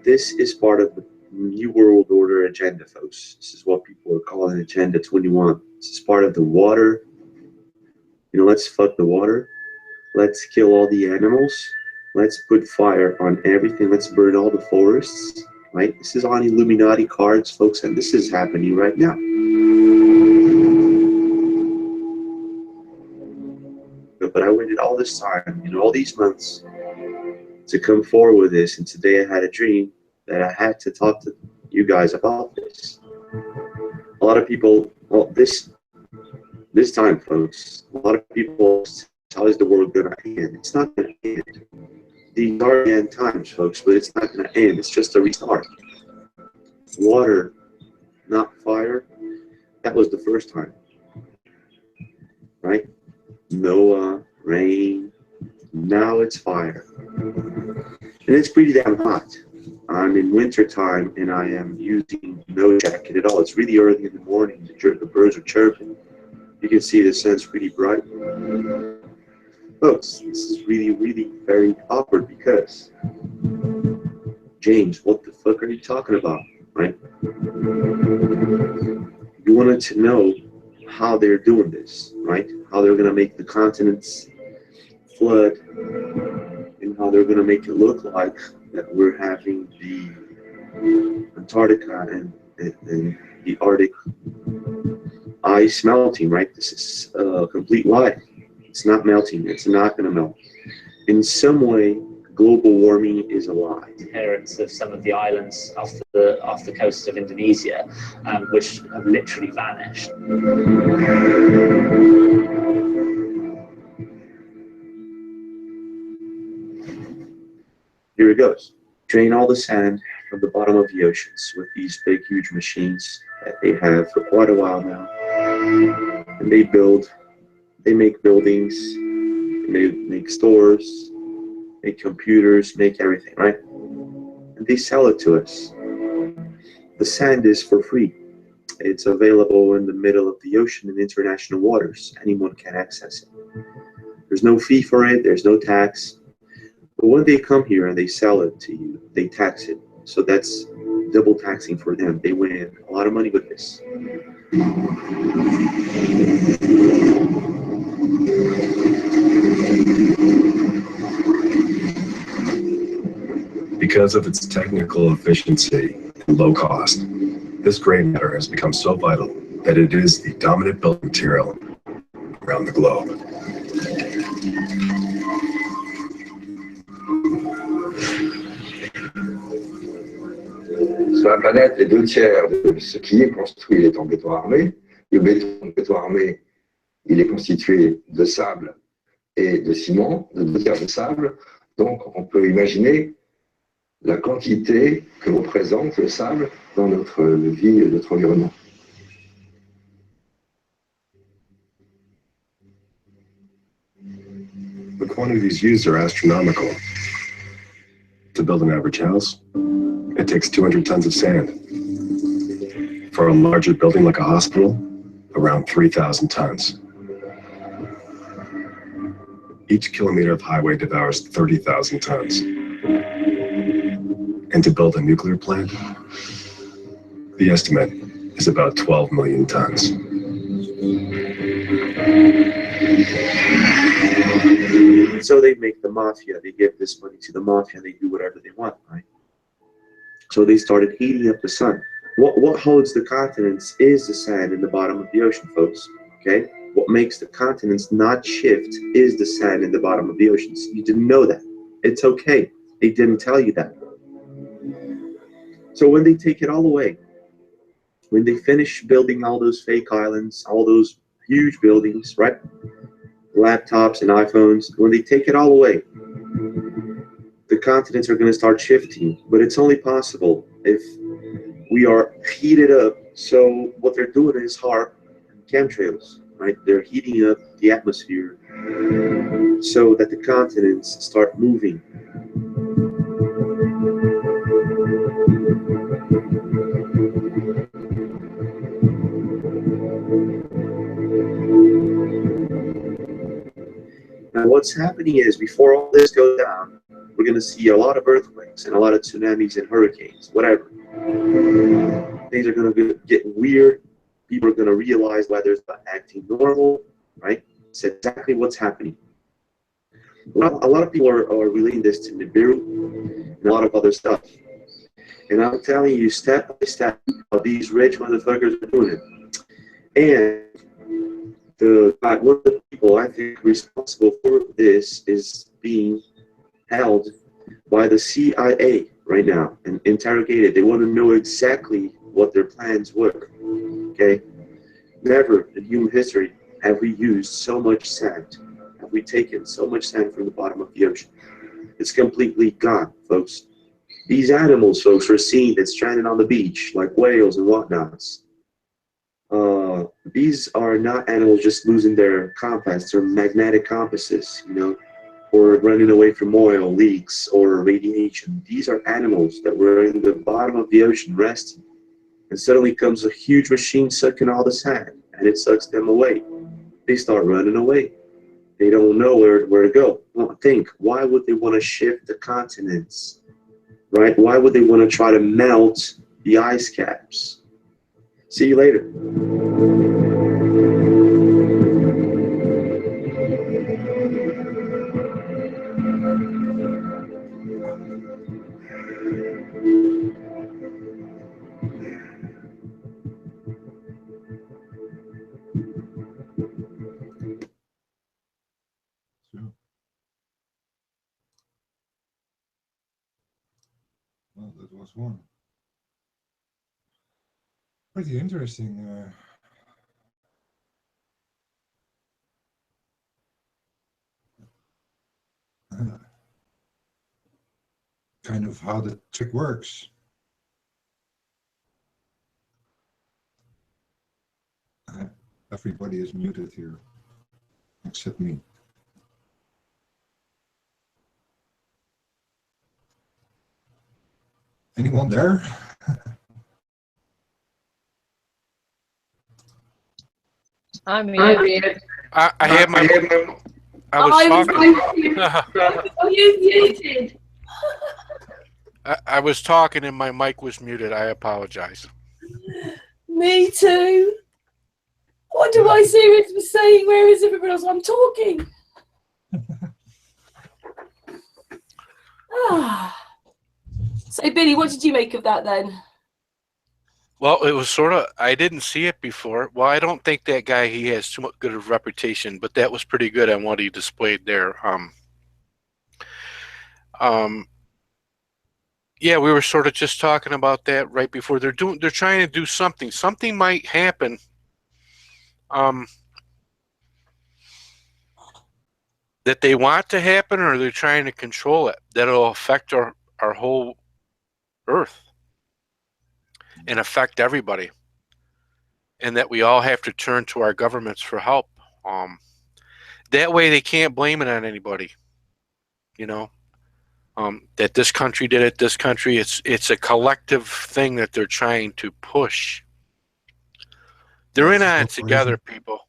This is part of the New World Order agenda, folks. This is what people are calling Agenda 21. This is part of the water. You know, let's fuck the water. Let's kill all the animals. Let's put fire on everything. Let's burn all the forests. Right? This is on Illuminati cards, folks, and this is happening right now. But I waited all this time, you know, all these months to come forward with this, and today I had a dream that I had to talk to you guys about this. A lot of people, well, this time, folks, a lot of people, how is the world gonna end? It's not gonna end. These are the end times, folks, but it's not gonna end. It's just a restart. Water, not fire. That was the first time, right? Noah, rain. Now it's fire, and it's pretty damn hot. I'm in winter time, and I am using no jacket at all. It's really early in the morning. The birds are chirping. You can see the sun's pretty bright. Folks, this is really, really very awkward because, James, what the fuck are you talking about, right? You wanted to know how they're doing this, right? How they're going to make the continents flood, and how they're going to make it look like that we're having the Antarctica and the Arctic ice melting, right? This is a complete lie. It's not melting. It's not going to melt. In some way, global warming is a lie. Appearance of some of the islands off the coast of Indonesia, which have literally vanished. Here it goes. Drain all the sand from the bottom of the oceans with these big, huge machines that they have for quite a while now. And they make buildings, and they make stores, make computers, make everything, right? And they sell it to us. The sand is for free. It's available in the middle of the ocean in international waters. Anyone can access it. There's no fee for it. There's no tax. But when they come here and they sell it to you, they tax it. So that's double taxing for them. They win a lot of money with this. Because of its technical efficiency and low cost, this gray matter has become so vital that it is the dominant building material around the globe. Sur la planète, les 2/3 de ce qui est construit est en béton armé. Le béton armé, il est constitué de sable et de ciment, de 2/3 de sable. Donc, on peut imaginer la quantité que représente le sable dans notre vie et notre environnement. The quantities used are astronomical. To build an average house, it takes 200 tons of sand. For a larger building like a hospital, around 3,000 tons. Each kilometer of highway devours 30,000 tons. And to build a nuclear plant, the estimate is about 12 million tons. So they make the mafia, they give this money to the mafia, they do whatever they want, right? So they started heating up the sun. What holds the continents is the sand in the bottom of the ocean, folks, okay? What makes the continents not shift is the sand in the bottom of the oceans. You didn't know that. It's okay. They didn't tell you that. So when they take it all away, when they finish building all those fake islands, all those huge buildings, right? Laptops and iPhones, when they take it all away, the continents are going to start shifting. But it's only possible if we are heated up. So what they're doing is HAARP chemtrails, right? They're heating up the atmosphere so that the continents start moving. Now what's happening is, before all this goes down, we're going to see a lot of earthquakes and a lot of tsunamis and hurricanes, whatever. Things are going to get weird. People are going to realize why they're not acting normal, right? It's exactly what's happening. Well, a lot of people are relating this to Nibiru and a lot of other stuff. And I'm telling you, step by step, how these rich motherfuckers are doing it. And one of the people I think responsible for this is being held by the CIA right now and interrogated. They want to know exactly what their plans were. Okay? Never in human history have we used so much sand. Have we taken so much sand from the bottom of the ocean? It's completely gone, folks. These animals, folks, are seen that's stranded on the beach, like whales and whatnots. These are not animals just losing their compass. They're magnetic compasses, you know, or running away from oil leaks or radiation. These are animals that were in the bottom of the ocean resting. And suddenly comes a huge machine sucking all the sand, and it sucks them away. They start running away. They don't know where to go. Well, think, why would they want to shift the continents? Right? Why would they want to try to melt the ice caps? See you later. Well, that was one. Pretty interesting. Kind of how the trick works. Everybody is muted here, except me. Anyone there? I'm here. I had my. I was talking. You muted. I was talking and my mic was muted. I apologize. Me too. What do I see was saying? Where is everybody else? I'm talking. So Billy, what did you make of that then? Well, it was sort of, I didn't see it before. Well, I don't think that guy, he has too much good of a reputation, but that was pretty good on what he displayed there. Yeah, we were sort of just talking about that right before. They're trying to do something. Something might happen. That they want to happen, or they're trying to control it. That'll affect our whole Earth and affect everybody, and that we all have to turn to our governments for help. That way they can't blame it on anybody, you know. that this country did it, this country. It's a collective thing that they're trying to push. They're in on it together, people.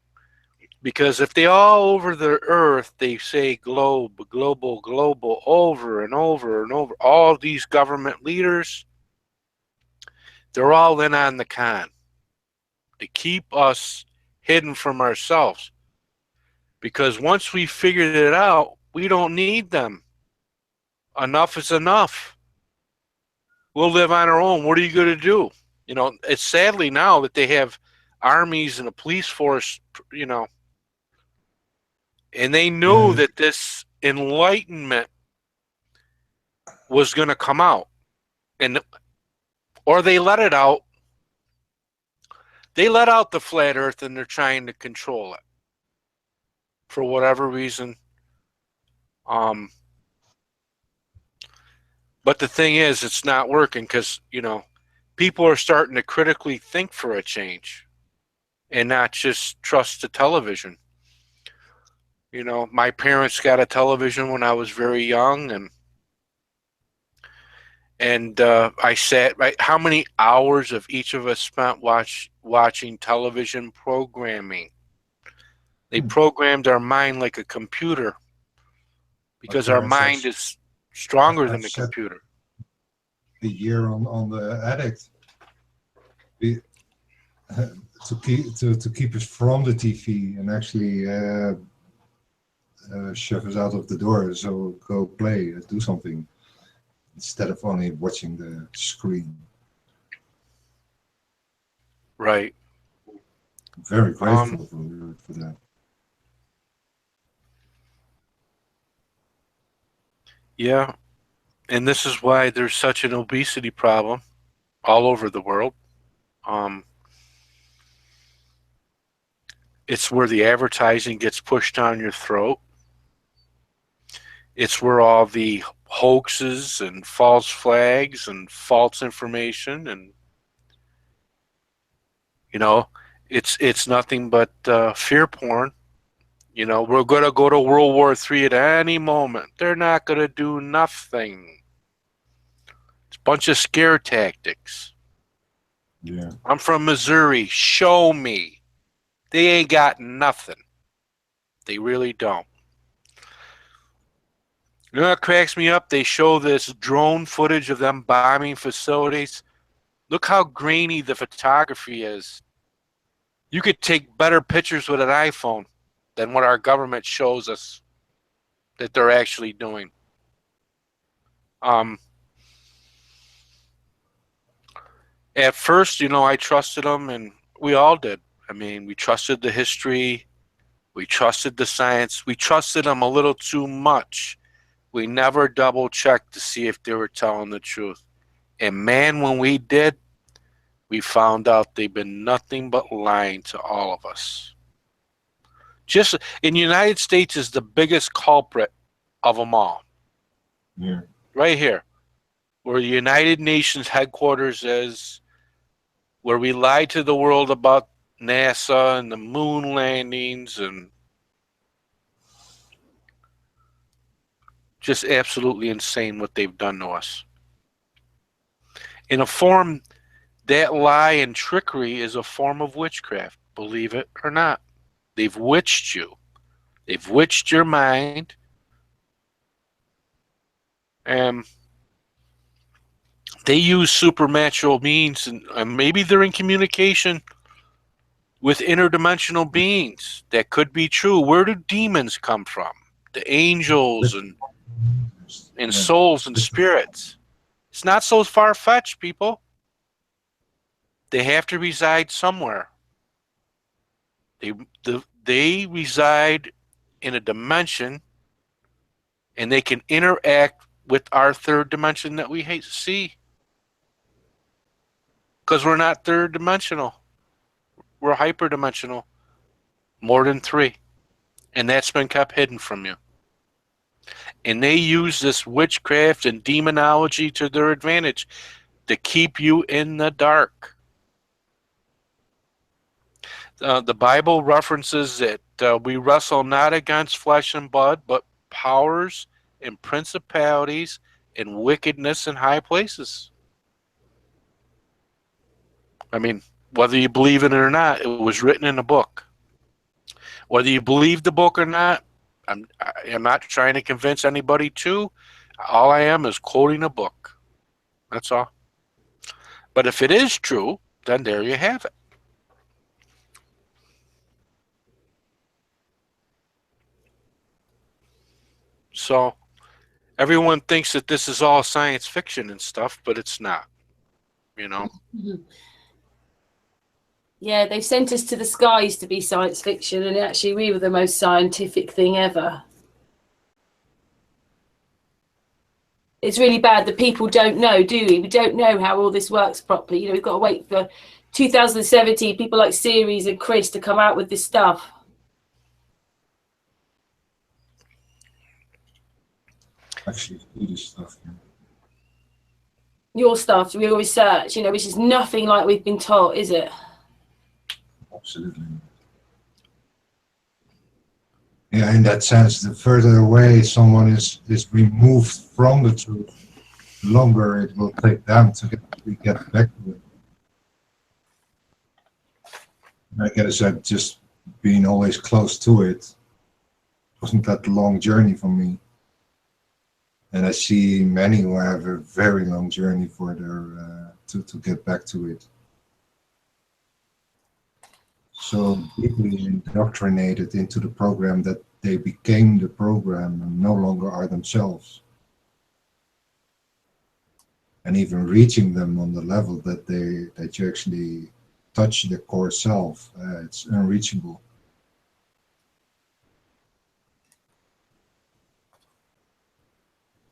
Because if they all over the earth, they say globe, global, global, over and over and over, all these government leaders, they're all in on the con to keep us hidden from ourselves. Because once we figured it out, we don't need them. Enough is enough. We'll live on our own. What are you going to do? You know, it's sadly now that they have armies and a police force, you know, and they knew that this enlightenment was going to come out, and or they let it out. They let out the flat earth, and they're trying to control it for whatever reason. But the thing is, it's not working because, you know, people are starting to critically think for a change and not just trust the television. You know, my parents got a television when I was very young, and I sat. How many hours of each of us spent watching television programming? They programmed our mind like a computer because our mind is stronger than the computer. The year on the addict. To keep us from the TV and actually shove us out of the door, so go play, do something, instead of only watching the screen. Right. Very grateful for that. Yeah, and this is why there's such an obesity problem all over the world. It's where the advertising gets pushed down your throat. It's where all the hoaxes and false flags and false information, and you know, it's nothing but fear porn. You know, we're going to go to World War III at any moment. They're not going to do nothing. It's a bunch of scare tactics. Yeah. I'm from Missouri. Show me. They ain't got nothing. They really don't. You know what cracks me up? They show this drone footage of them bombing facilities. Look how grainy the photography is. You could take better pictures with an iPhone than what our government shows us that they're actually doing. At first, you know, I trusted them, and we all did. I mean, we trusted the history. We trusted the science. We trusted them a little too much. We never double-checked to see if they were telling the truth. And man, when we did, we found out they've been nothing but lying to all of us. Just in the United States is the biggest culprit of them all. Yeah. Right here, where the United Nations headquarters is, where we lied to the world about NASA and the moon landings, and just absolutely insane what they've done to us. In a form, that lie and trickery is a form of witchcraft, believe it or not. They've witched you. They've witched your mind. And they use supernatural means, and maybe they're in communication with interdimensional beings. That could be true. Where do demons come from? The angels and souls and spirits. It's not so far-fetched, people. They have to reside somewhere. They reside in a dimension, and they can interact with our third dimension that we see. Because we're not third dimensional. We're hyperdimensional. More than 3. And that's been kept hidden from you. And they use this witchcraft and demonology to their advantage to keep you in the dark. The Bible references that we wrestle not against flesh and blood, but powers and principalities and wickedness in high places. I mean, whether you believe in it or not, it was written in a book. Whether you believe the book or not, I'm not trying to convince anybody to. All I am is quoting a book. That's all. But if it is true, then there you have it. So everyone thinks that this is all science fiction and stuff, but it's not, you know. Yeah, they sent us to the skies to be science fiction, and actually we were the most scientific thing ever. It's really bad that people don't know, do we? We don't know how all this works properly. You know, we've got to wait for 2017, people like Ceres and Chris to come out with this stuff. Actually do this stuff. Yeah. Your stuff, your research, you know, which is nothing like we've been taught, is it? Absolutely. Yeah, in that sense, the further away someone is removed from the truth, the longer it will take them to get back to it. And I guess that just being always close to it wasn't that long journey for me. And I see many who have a very long journey for their to get back to it. So deeply indoctrinated into the program that they became the program and no longer are themselves. And even reaching them on the level that you actually touch the core self, it's unreachable.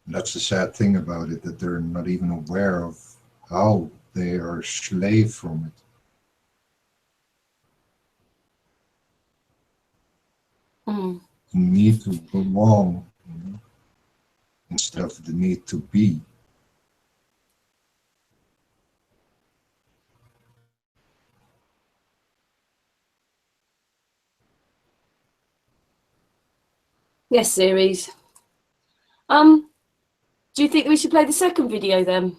And that's the sad thing about it, that they're not even aware of how they are slave from it. Mm. The need to belong, you know, instead of the need to be. Yes, Ceres. Do you think we should play the second video then?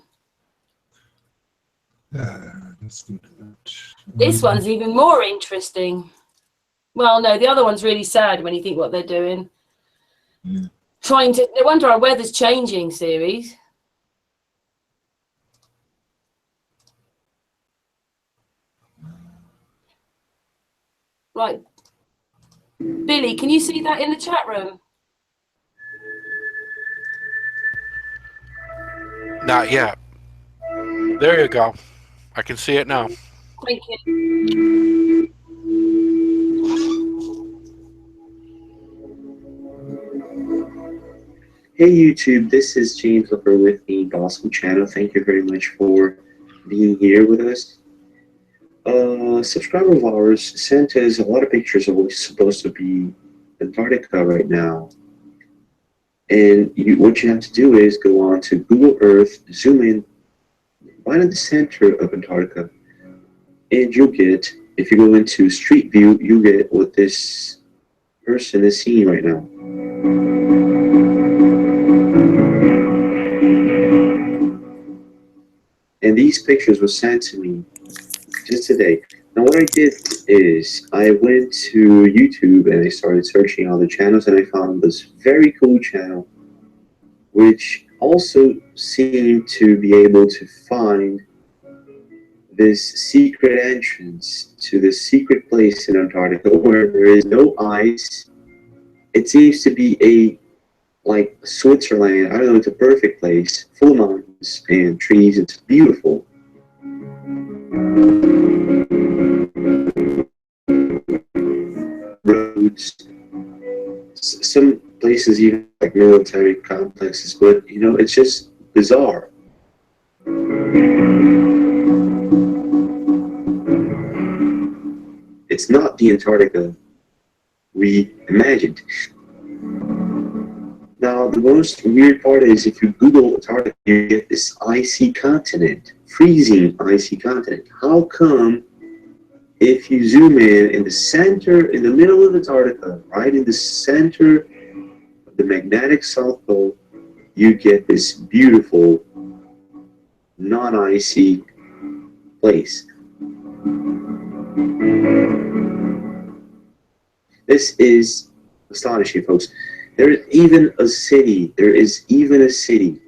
Let's do that. This one's even more interesting. Well, no, the other one's really sad when you think what they're doing. Yeah. No wonder our weather's changing, Ceres. Right. Billy, can you see that in the chat room? Not yet. There you go. I can see it now. Thank you. Hey YouTube, this is James Looper with the Gospel Channel. Thank you very much for being here with us. A subscriber of ours sent us a lot of pictures of what's supposed to be Antarctica right now. And what you have to do is go on to Google Earth, zoom in, right in the center of Antarctica, and you'll get, if you go into Street View, you get what this person is seeing right now. And these pictures were sent to me just today. Now what I did is I went to YouTube and I started searching other channels, and I found this very cool channel which also seemed to be able to find this secret entrance to the secret place in Antarctica where there is no ice. It seems to be like Switzerland. I don't know, it's a perfect place, full of mountains and trees. It's beautiful. Roads, some places even like military complexes, but you know, it's just bizarre. It's not the Antarctica we imagined. Now, the most weird part is if you Google Antarctica, you get this icy continent, freezing icy continent. How come if you zoom in the center, in the middle of Antarctica, right in the center of the magnetic South Pole, you get this beautiful, non-icy place. This is astonishing, folks. There is even a city. There is even a city.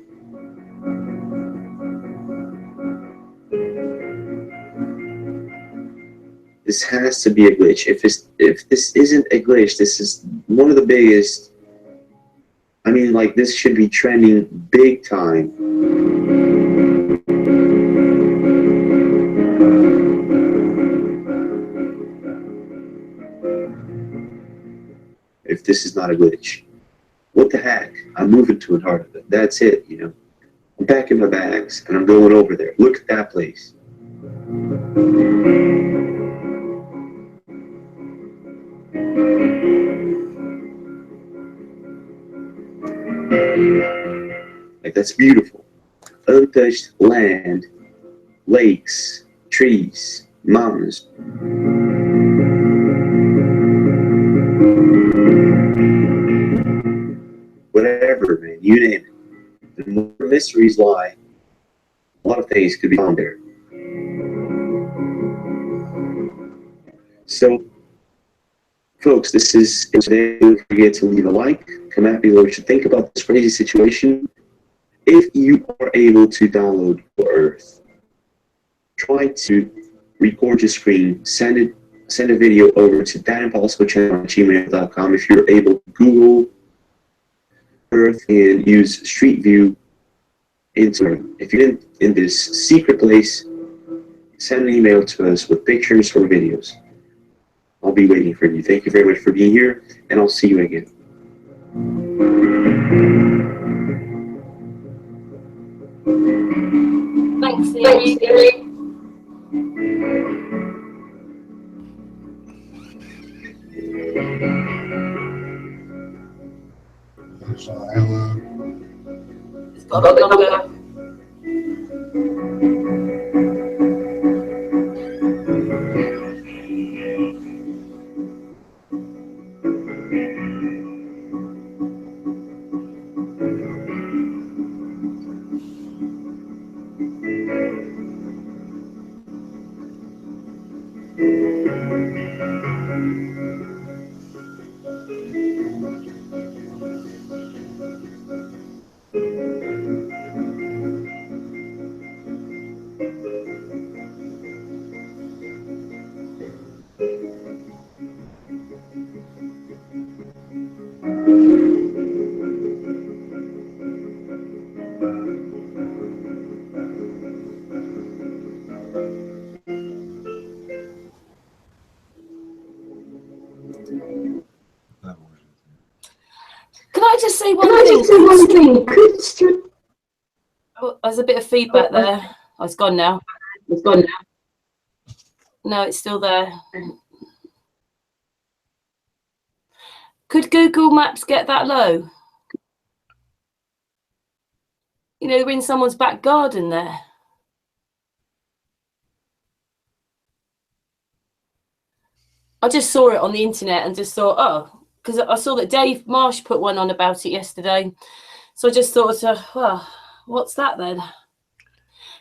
This has to be a glitch. If this isn't a glitch, this is one of the biggest. I mean, like, this should be trending big time. If this is not a glitch. What the heck? I'm moving to Antarctica. That's it, you know. I'm packing my bags and I'm going over there. Look at that place. Like, that's beautiful. Untouched land, lakes, trees, mountains. Whatever, man, you name it. The more mysteries lie, a lot of things could be found there. So, folks, this is today. Don't forget to leave a like, comment below what you think about this crazy situation. If you are able to download Earth, try to record your screen, send a video over to thatimpossiblechannel@gmail.com. If you're able to Google Earth and use Street View Instagram. If you're in this secret place, send an email to us with pictures or videos. I'll be waiting for you. Thank you very much for being here, and I'll see you again. Thanks, Siri. Dus een hele... It's got a bit longer. Can I just say one thing? Oh, there's a bit of feedback there. Oh, it's gone now. It's gone now. No, it's still there. Could Google Maps get that low? You know, we're in someone's back garden there. I just saw it on the internet and just thought, oh, because I saw that Dave Marsh put one on about it yesterday. So I just thought, well, what's that then?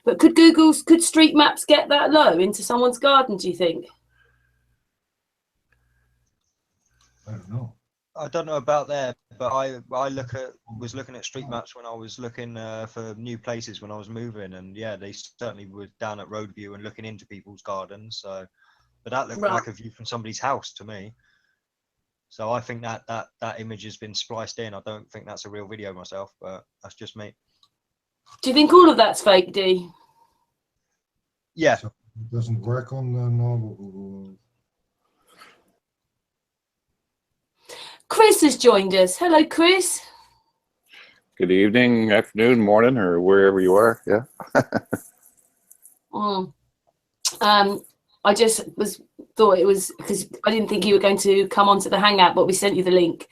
But could Street Maps get that low into someone's garden, do you think? I don't know. I don't know about there, but I was looking at Street Maps when I was looking for new places when I was moving, and yeah, they certainly were down at Roadview and looking into people's gardens. So, but that looked like a view from somebody's house to me. So I think that image has been spliced in. I don't think that's a real video myself, but that's just me. Do you think all of that's fake, D? Yeah. So it doesn't work on normal Google. Chris has joined us. Hello, Chris. Good evening, afternoon, morning, or wherever you are. Yeah. I just thought it was because I didn't think you were going to come onto the Hangout, but we sent you the link.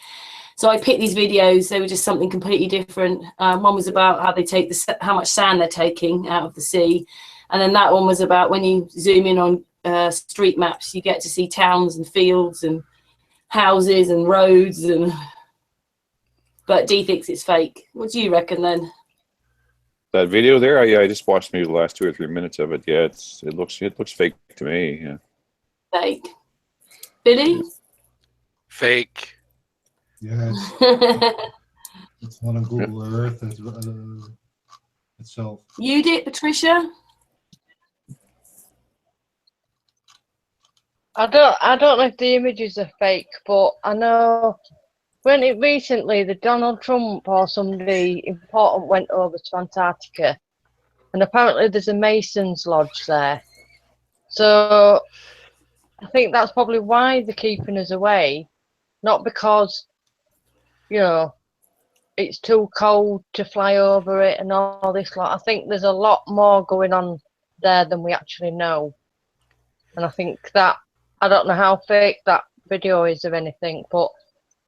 So I picked these videos. They were just something completely different. One was about how they take how much sand they're taking out of the sea, and then that one was about when you zoom in on street maps, you get to see towns and fields and houses and roads and but Dee thinks it's fake. What do you reckon then? That video there, yeah, I just watched maybe the last 2 or 3 minutes of it. Yeah, it looks fake to me. Yeah. Fake. Billy? Fake. Yes, it's not on Google Earth itself. You did, Patricia? I don't know if the images are fake, but I know when it recently the Donald Trump or somebody important went over to Antarctica, and apparently there's a Masons lodge there. So I think that's probably why they're keeping us away, not because, you know, it's too cold to fly over it and all this lot. I think there's a lot more going on there than we actually know. And I think that, I don't know how fake that video is or anything, but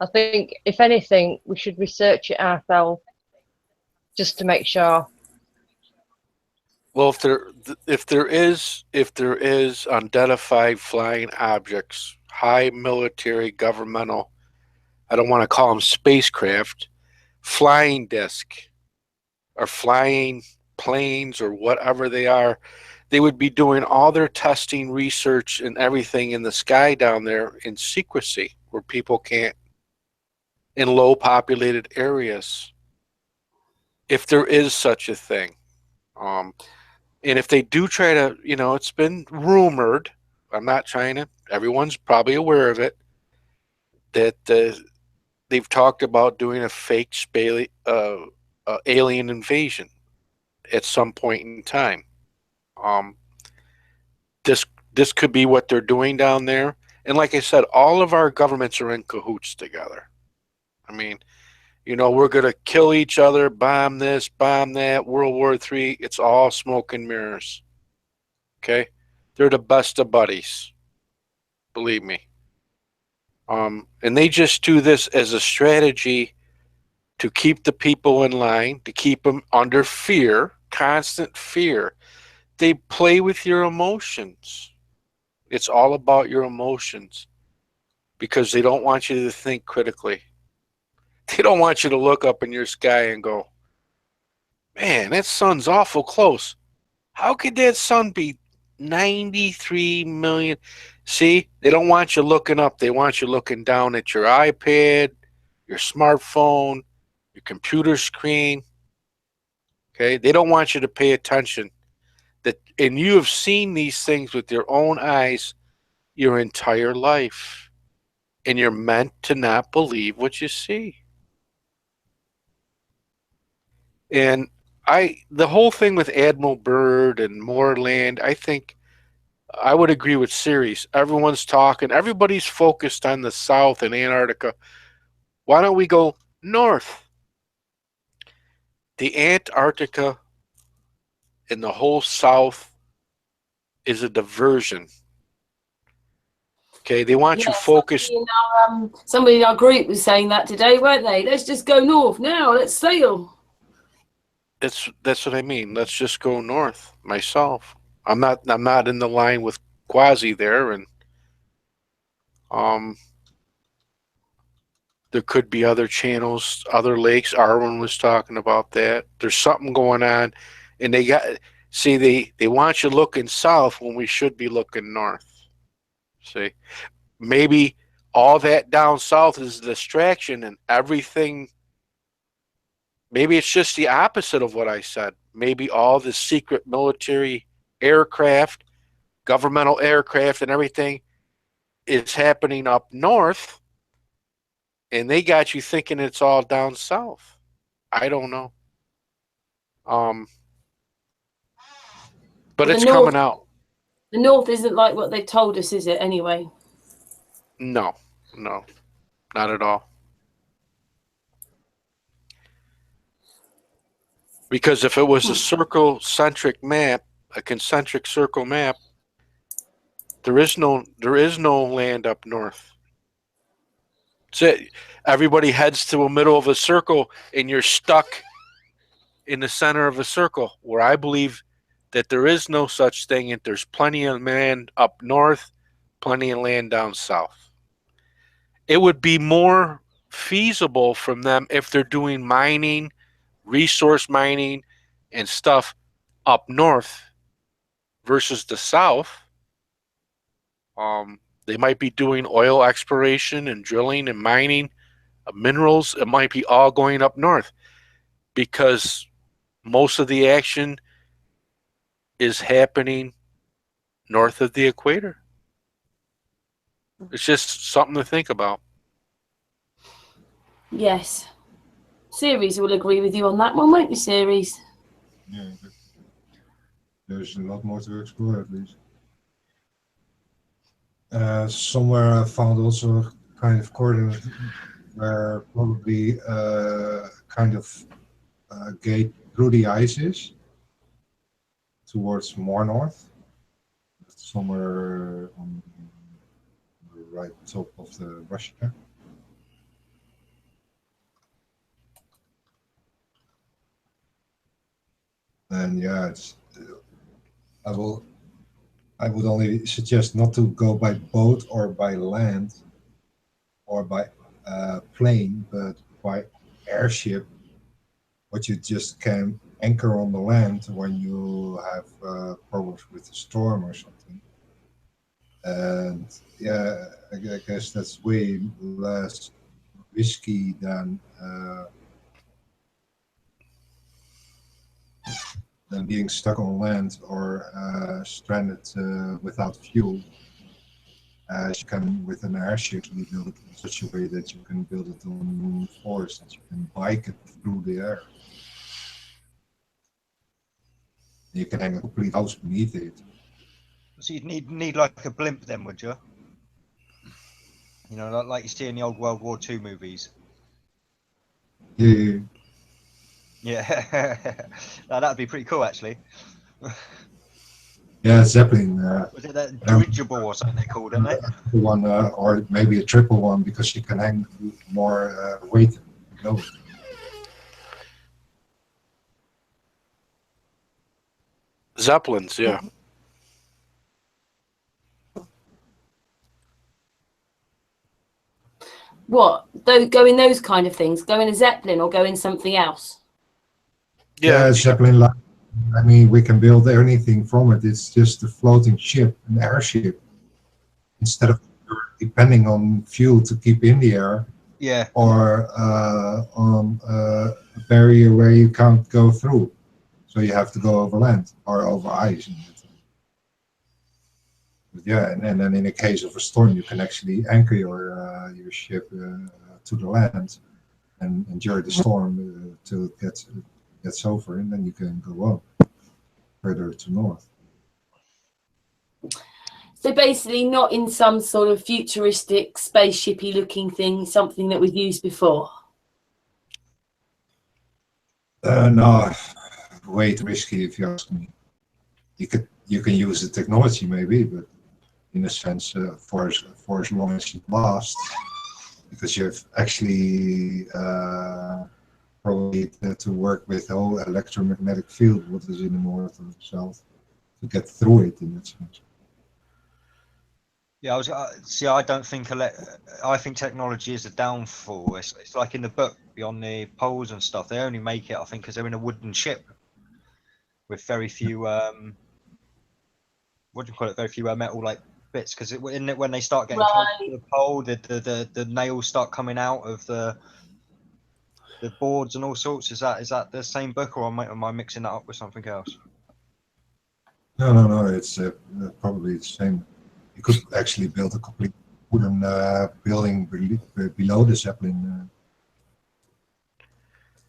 I think if anything, we should research it ourselves just to make sure. Well, if there is unidentified flying objects, high military, governmental, I don't want to call them spacecraft, flying disc, or flying planes, or whatever they are, they would be doing all their testing, research, and everything in the sky down there in secrecy, where people can't, in low populated areas, if there is such a thing. And if they do try to, you know, it's been rumored, I'm not trying to, everyone's probably aware of it, that they've talked about doing a fake alien invasion at some point in time. This could be what they're doing down there. And like I said, all of our governments are in cahoots together. I mean, you know, we're going to kill each other, bomb this, bomb that, World War III. It's all smoke and mirrors. Okay? They're the best of buddies. Believe me. And they just do this as a strategy to keep the people in line, to keep them under fear, constant fear. They play with your emotions. It's all about your emotions because they don't want you to think critically. They don't want you to look up in your sky and go, man, that sun's awful close. How could that sun be 93 million? See, they don't want you looking up. They want you looking down at your iPad, your smartphone, your computer screen. Okay, they don't want you to pay attention. And you have seen these things with your own eyes your entire life. And you're meant to not believe what you see. And the whole thing with Admiral Byrd and Moreland, I think I would agree with Ceres. Everyone's talking. Everybody's focused on the South and Antarctica. Why don't we go north? The Antarctica and the whole South is a diversion. Okay, they want you focused. Somebody in our group was saying that today, weren't they? Let's just go north now. Let's sail. That's what I mean. Let's just go north. Myself, I'm not in the line with Quasi there, and there could be other channels, other lakes. Arwen was talking about that. There's something going on, and they want you looking south when we should be looking north. See, maybe all that down south is a distraction, and everything. Maybe it's just the opposite of what I said. Maybe all the secret military aircraft, governmental aircraft, and everything is happening up north, and they got you thinking it's all down south. I don't know. But it's coming out. The north isn't like what they told us, is it, anyway? No, not at all. Because if it was a circle-centric map, a concentric circle map, there is no land up north. That's it. Everybody heads to the middle of a circle, and you're stuck in the center of a circle. Where I believe that there is no such thing, and there's plenty of land up north, plenty of land down south. It would be more feasible from them if they're doing mining, resource mining, and stuff up north versus the south. They might be doing oil exploration and drilling and mining of minerals. It might be all going up north because most of the action is happening north of the equator. It's just something to think about. Yes. Series will agree with you on that one, won't you, Series? Yeah, there's a lot more to explore at least. Somewhere I found also kind of coordinate where probably kind of gate through the ice is towards more north. Somewhere on the right top of the Russia. And yeah, I would only suggest not to go by boat or by land or by plane, but by airship. What you just can anchor on the land when you have problems with a storm or something. And yeah, I guess that's way less risky than being stuck on land or stranded without fuel. As you can, with an airship, you build it in such a way that you can build it on force, that you can bike it through the air. You can hang a complete house beneath it. So you'd need like a blimp then, would you? You know, like you see in the old World War II movies. Yeah. Yeah, that'd be pretty cool actually. Yeah, Zeppelin. Was it that dirigible or something they called it? One or maybe a triple one because you can hang more weight. No. Zeppelins, yeah. What? Go in those kind of things? Go in a Zeppelin or go in something else? Yeah, Zeppelin. I mean, we can build anything from it. It's just a floating ship, an airship. Instead of depending on fuel to keep in the air, yeah, or on a barrier where you can't go through, so you have to go over land or over ice. But yeah, and then in the case of a storm, you can actually anchor your ship to the land and endure the storm till it gets over, and then you can go on further to north. So basically not in some sort of futuristic spaceshipy looking thing, something that we've used before. No, way too risky if you ask me. You can use the technology maybe, but in a sense for as long as it lasts, because you have actually probably to work with the whole electromagnetic field, what is in the north or the south, to get through it in that sense. Yeah, I don't think I think technology is a downfall. It's like in the book Beyond the Poles and stuff. They only make it, I think, because they're in a wooden ship with very few what do you call it? Very few metal like bits. Because when they start getting close to the pole, the nails start coming out of the boards and all sorts. Is that the same book, or am I mixing that up with something else? No. It's probably the same. You could actually build a complete wooden building below the Zeppelin.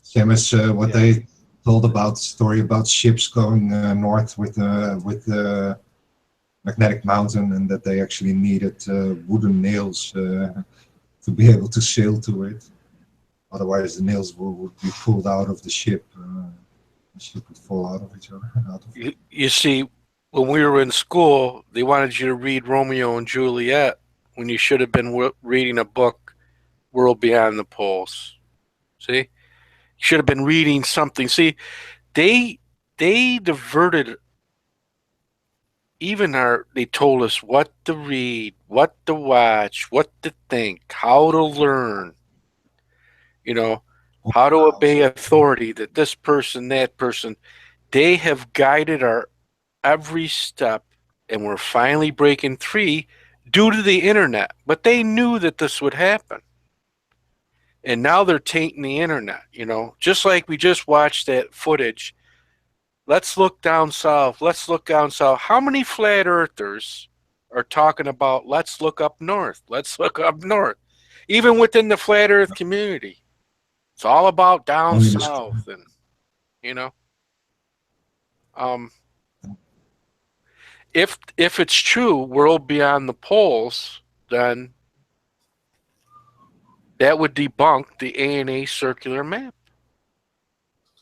Same as what they told about the story about ships going north with the magnetic mountain, and that they actually needed wooden nails to be able to sail to it. Otherwise, the nails would be pulled out of the ship. The ship would fall out of each other. You see, when we were in school, they wanted you to read Romeo and Juliet when you should have been reading a book, World Beyond the Poles. See? You should have been reading something. See, they diverted they told us what to read, what to watch, what to think, how to learn. You know, how to obey authority, that this person, that person, they have guided our every step, and we're finally breaking free due to the internet. But they knew that this would happen. And now they're tainting the internet, you know, just like we just watched that footage. Let's look down south. Let's look down south. How many flat earthers are talking about let's look up north? Let's look up north. Even within the flat earth community. It's all about down south, and you know. If it's true, world beyond the poles, then that would debunk the ANA circular map.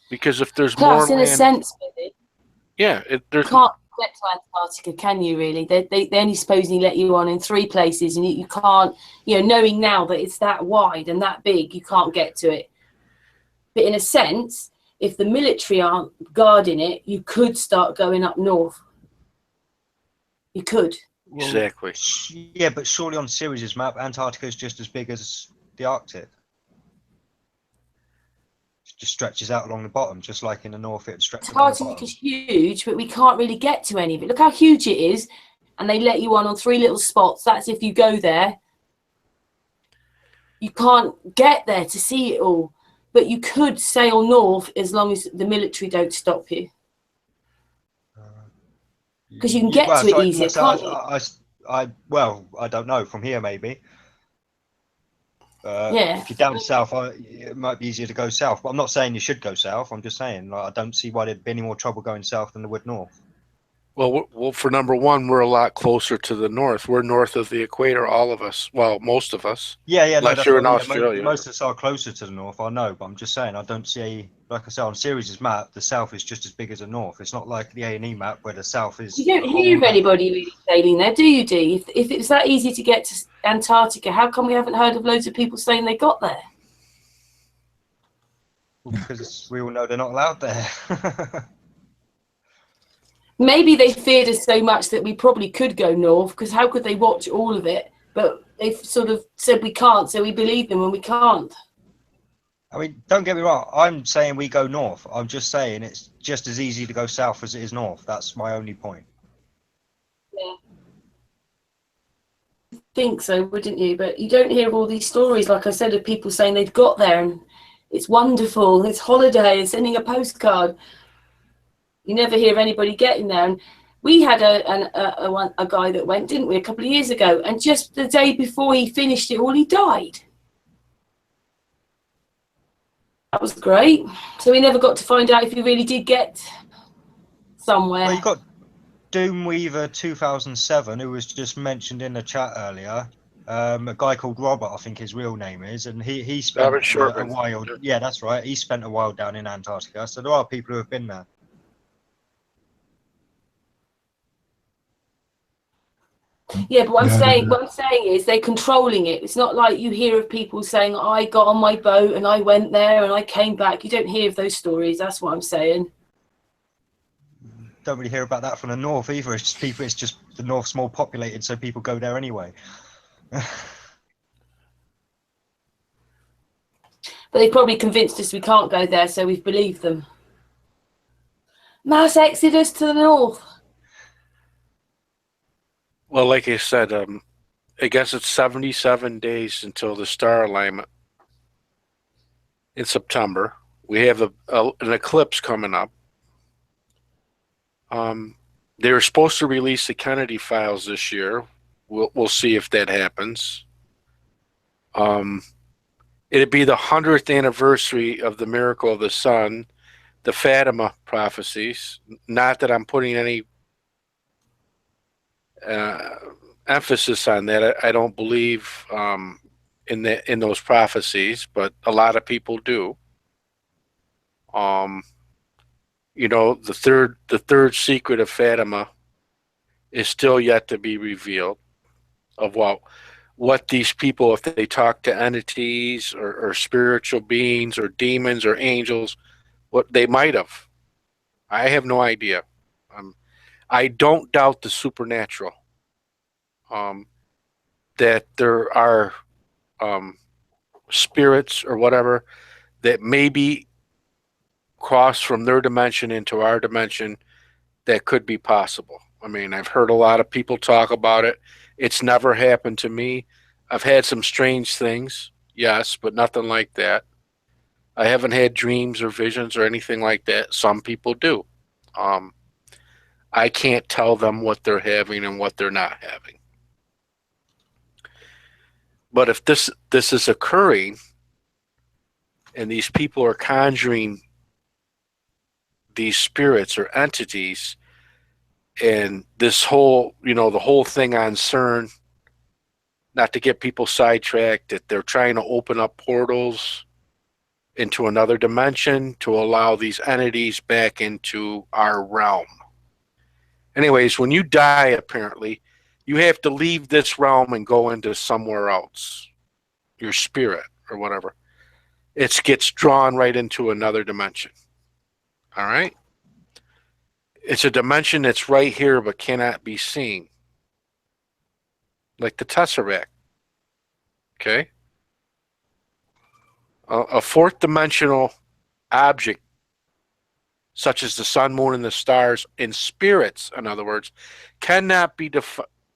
Because if there's Plus, more in a land, sense, Billy, yeah, there's you can't get to Antarctica, can you? Really, they only supposedly let you on in 3 places, and you can't. You know, knowing now that it's that wide and that big, you can't get to it. But in a sense, if the military aren't guarding it, you could start going up north. You could. exactly. Yeah, but surely on Sirius's map, Antarctica is just as big as the Arctic. It just stretches out along the bottom, just like in the north it stretches along the bottom. Antarctica's huge, but we can't really get to any of it. Look how huge it is, and they let you on 3 little spots. That's if you go there. You can't get there to see it all, but you could sail north as long as the military don't stop you. Because you can get to it easier, can't you? Well, I don't know. From here, maybe. Yeah. If you're down south, it might be easier to go south. But I'm not saying you should go south. I'm just saying, like, I don't see why there'd be any more trouble going south than there would north. Well, for number one, we're a lot closer to the north. We're north of the equator, all of us. Well, most of us. Yeah, no, unless that's you're in what I mean. Australia. Most of us are closer to the north, I know, but I'm just saying, I don't see, like I said, on Sirius's map, the south is just as big as the north. It's not like the A&E map where the south is. You don't hear of anybody really sailing there, do you, Dee? If it's that easy to get to Antarctica, how come we haven't heard of loads of people saying they got there? Because we all know they're not allowed there. Maybe they feared us so much that we probably could go north, because how could they watch all of it? But they've sort of said we can't, so we believe them when we can't. I mean, don't get me wrong. I'm saying we go north. I'm just saying it's just as easy to go south as it is north. That's my only point. Yeah. I think so, wouldn't you? But you don't hear all these stories, like I said, of people saying they've got there and it's wonderful, it's holiday, it's sending a postcard. You never hear of anybody getting there. And we had a guy that went, didn't we, a couple of years ago, and just the day before he finished it all, he died. That was great. So we never got to find out if he really did get somewhere. Well, you got Doomweaver 2007, who was just mentioned in the chat earlier. A guy called Robert, I think his real name is, and he spent a while. Yeah, that's right. He spent a while down in Antarctica. So there are people who have been there. Yeah, but what I'm saying is they're controlling it. It's not like you hear of people saying, I got on my boat and I went there and I came back. You don't hear of those stories. That's what I'm saying. Don't really hear about that from the north either. It's just people. It's just the north's more populated, so people go there anyway. But they probably convinced us we can't go there, so we've believed them. Mass exodus to the north. Well, like I said, I guess it's 77 days until the star alignment in September. We have an eclipse coming up. They were supposed to release the Kennedy files this year. We'll see if that happens. It'd be the 100th anniversary of the miracle of the sun, the Fatima prophecies. Not that I'm putting any emphasis on that. I don't believe in those prophecies, but a lot of people do. You know, the third secret of Fatima is still yet to be revealed, of what these people, if they talk to entities or spiritual beings or demons or angels, what they might have. I have no idea. I don't doubt the supernatural. That there are spirits or whatever that maybe cross from their dimension into our dimension, that could be possible. I mean, I've heard a lot of people talk about it. It's never happened to me. I've had some strange things, yes, but nothing like that. I haven't had dreams or visions or anything like that. Some people do. I can't tell them what they're having and what they're not having. But if this is occurring and these people are conjuring these spirits or entities, and this whole, the whole thing on CERN, not to get people sidetracked, that they're trying to open up portals into another dimension to allow these entities back into our realm. Anyways, when you die, apparently, you have to leave this realm and go into somewhere else. Your spirit or whatever. It gets drawn right into another dimension. All right? It's a dimension that's right here but cannot be seen. Like the Tesseract. Okay? A fourth dimensional object, such as the sun, moon, and the stars, in spirits, in other words, cannot be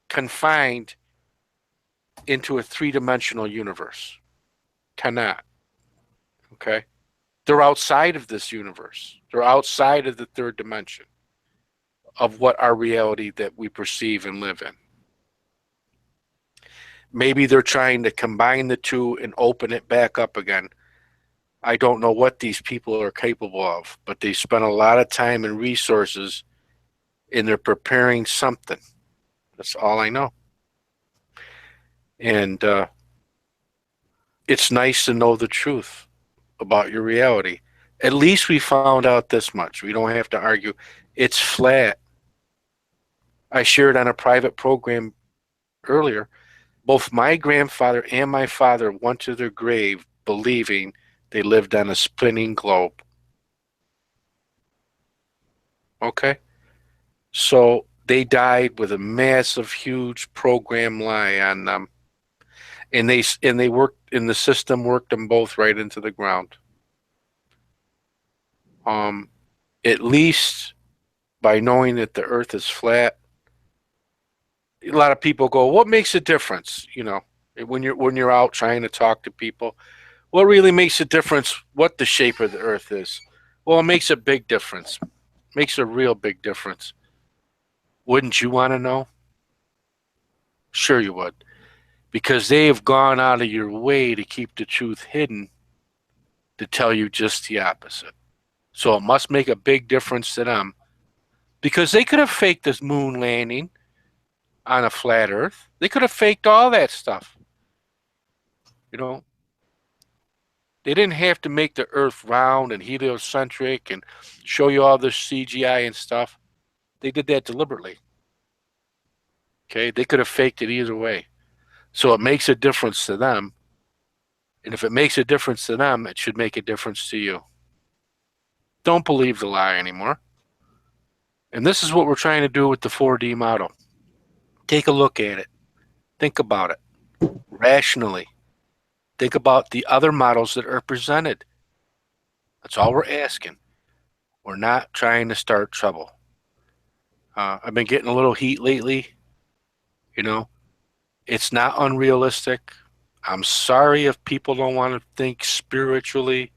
confined into a three-dimensional universe. Cannot. Okay? They're outside of this universe. They're outside of the third dimension of what our reality that we perceive and live in. Maybe they're trying to combine the two and open it back up again. I don't know what these people are capable of, but they spend a lot of time and resources and they're preparing something. That's all I know. And it's nice to know the truth about your reality. At least we found out this much. We don't have to argue. It's flat. I shared on a private program earlier, both my grandfather and my father went to their grave believing they lived on a spinning globe. Okay? So they died with a massive, huge program lie on them. And they worked, and the system worked them both right into the ground. At least by knowing that the earth is flat, a lot of people go, what makes a difference? When you're out trying to talk to people, what really makes a difference what the shape of the earth is? Well, it makes a big difference. Makes a real big difference. Wouldn't you want to know? Sure you would. Because they have gone out of your way to keep the truth hidden, to tell you just the opposite. So it must make a big difference to them. Because they could have faked this moon landing on a flat earth. They could have faked all that stuff. They didn't have to make the earth round and heliocentric and show you all this CGI and stuff. They did that deliberately. Okay? They could have faked it either way. So it makes a difference to them. And if it makes a difference to them, it should make a difference to you. Don't believe the lie anymore. And this is what we're trying to do with the 4D model. Take a look at it. Think about it. Rationally. Think about the other models that are presented. That's all we're asking. We're not trying to start trouble. I've been getting a little heat lately. It's not unrealistic. I'm sorry if people don't want to think spiritually,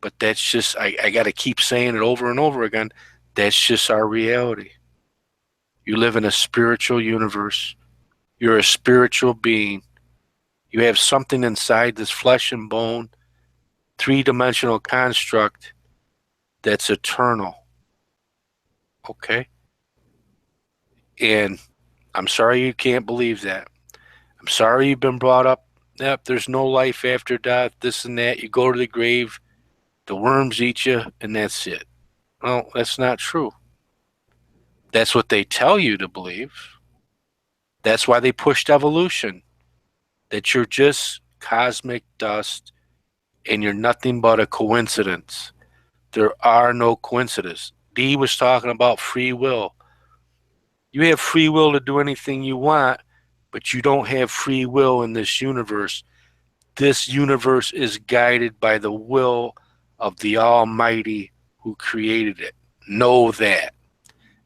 but that's just, I got to keep saying it over and over again. That's just our reality. You live in a spiritual universe. You're a spiritual being. You have something inside this flesh and bone, three-dimensional construct that's eternal. Okay? And I'm sorry you can't believe that. I'm sorry you've been brought up, yep, there's no life after death, this and that. You go to the grave, the worms eat you, and that's it. Well, that's not true. That's what they tell you to believe. That's why they pushed evolution. That you're just cosmic dust and you're nothing but a coincidence. There are no coincidences. Dee was talking about free will. You have free will to do anything you want, but you don't have free will in this universe this universe is guided by the will of the Almighty who created it. Know that.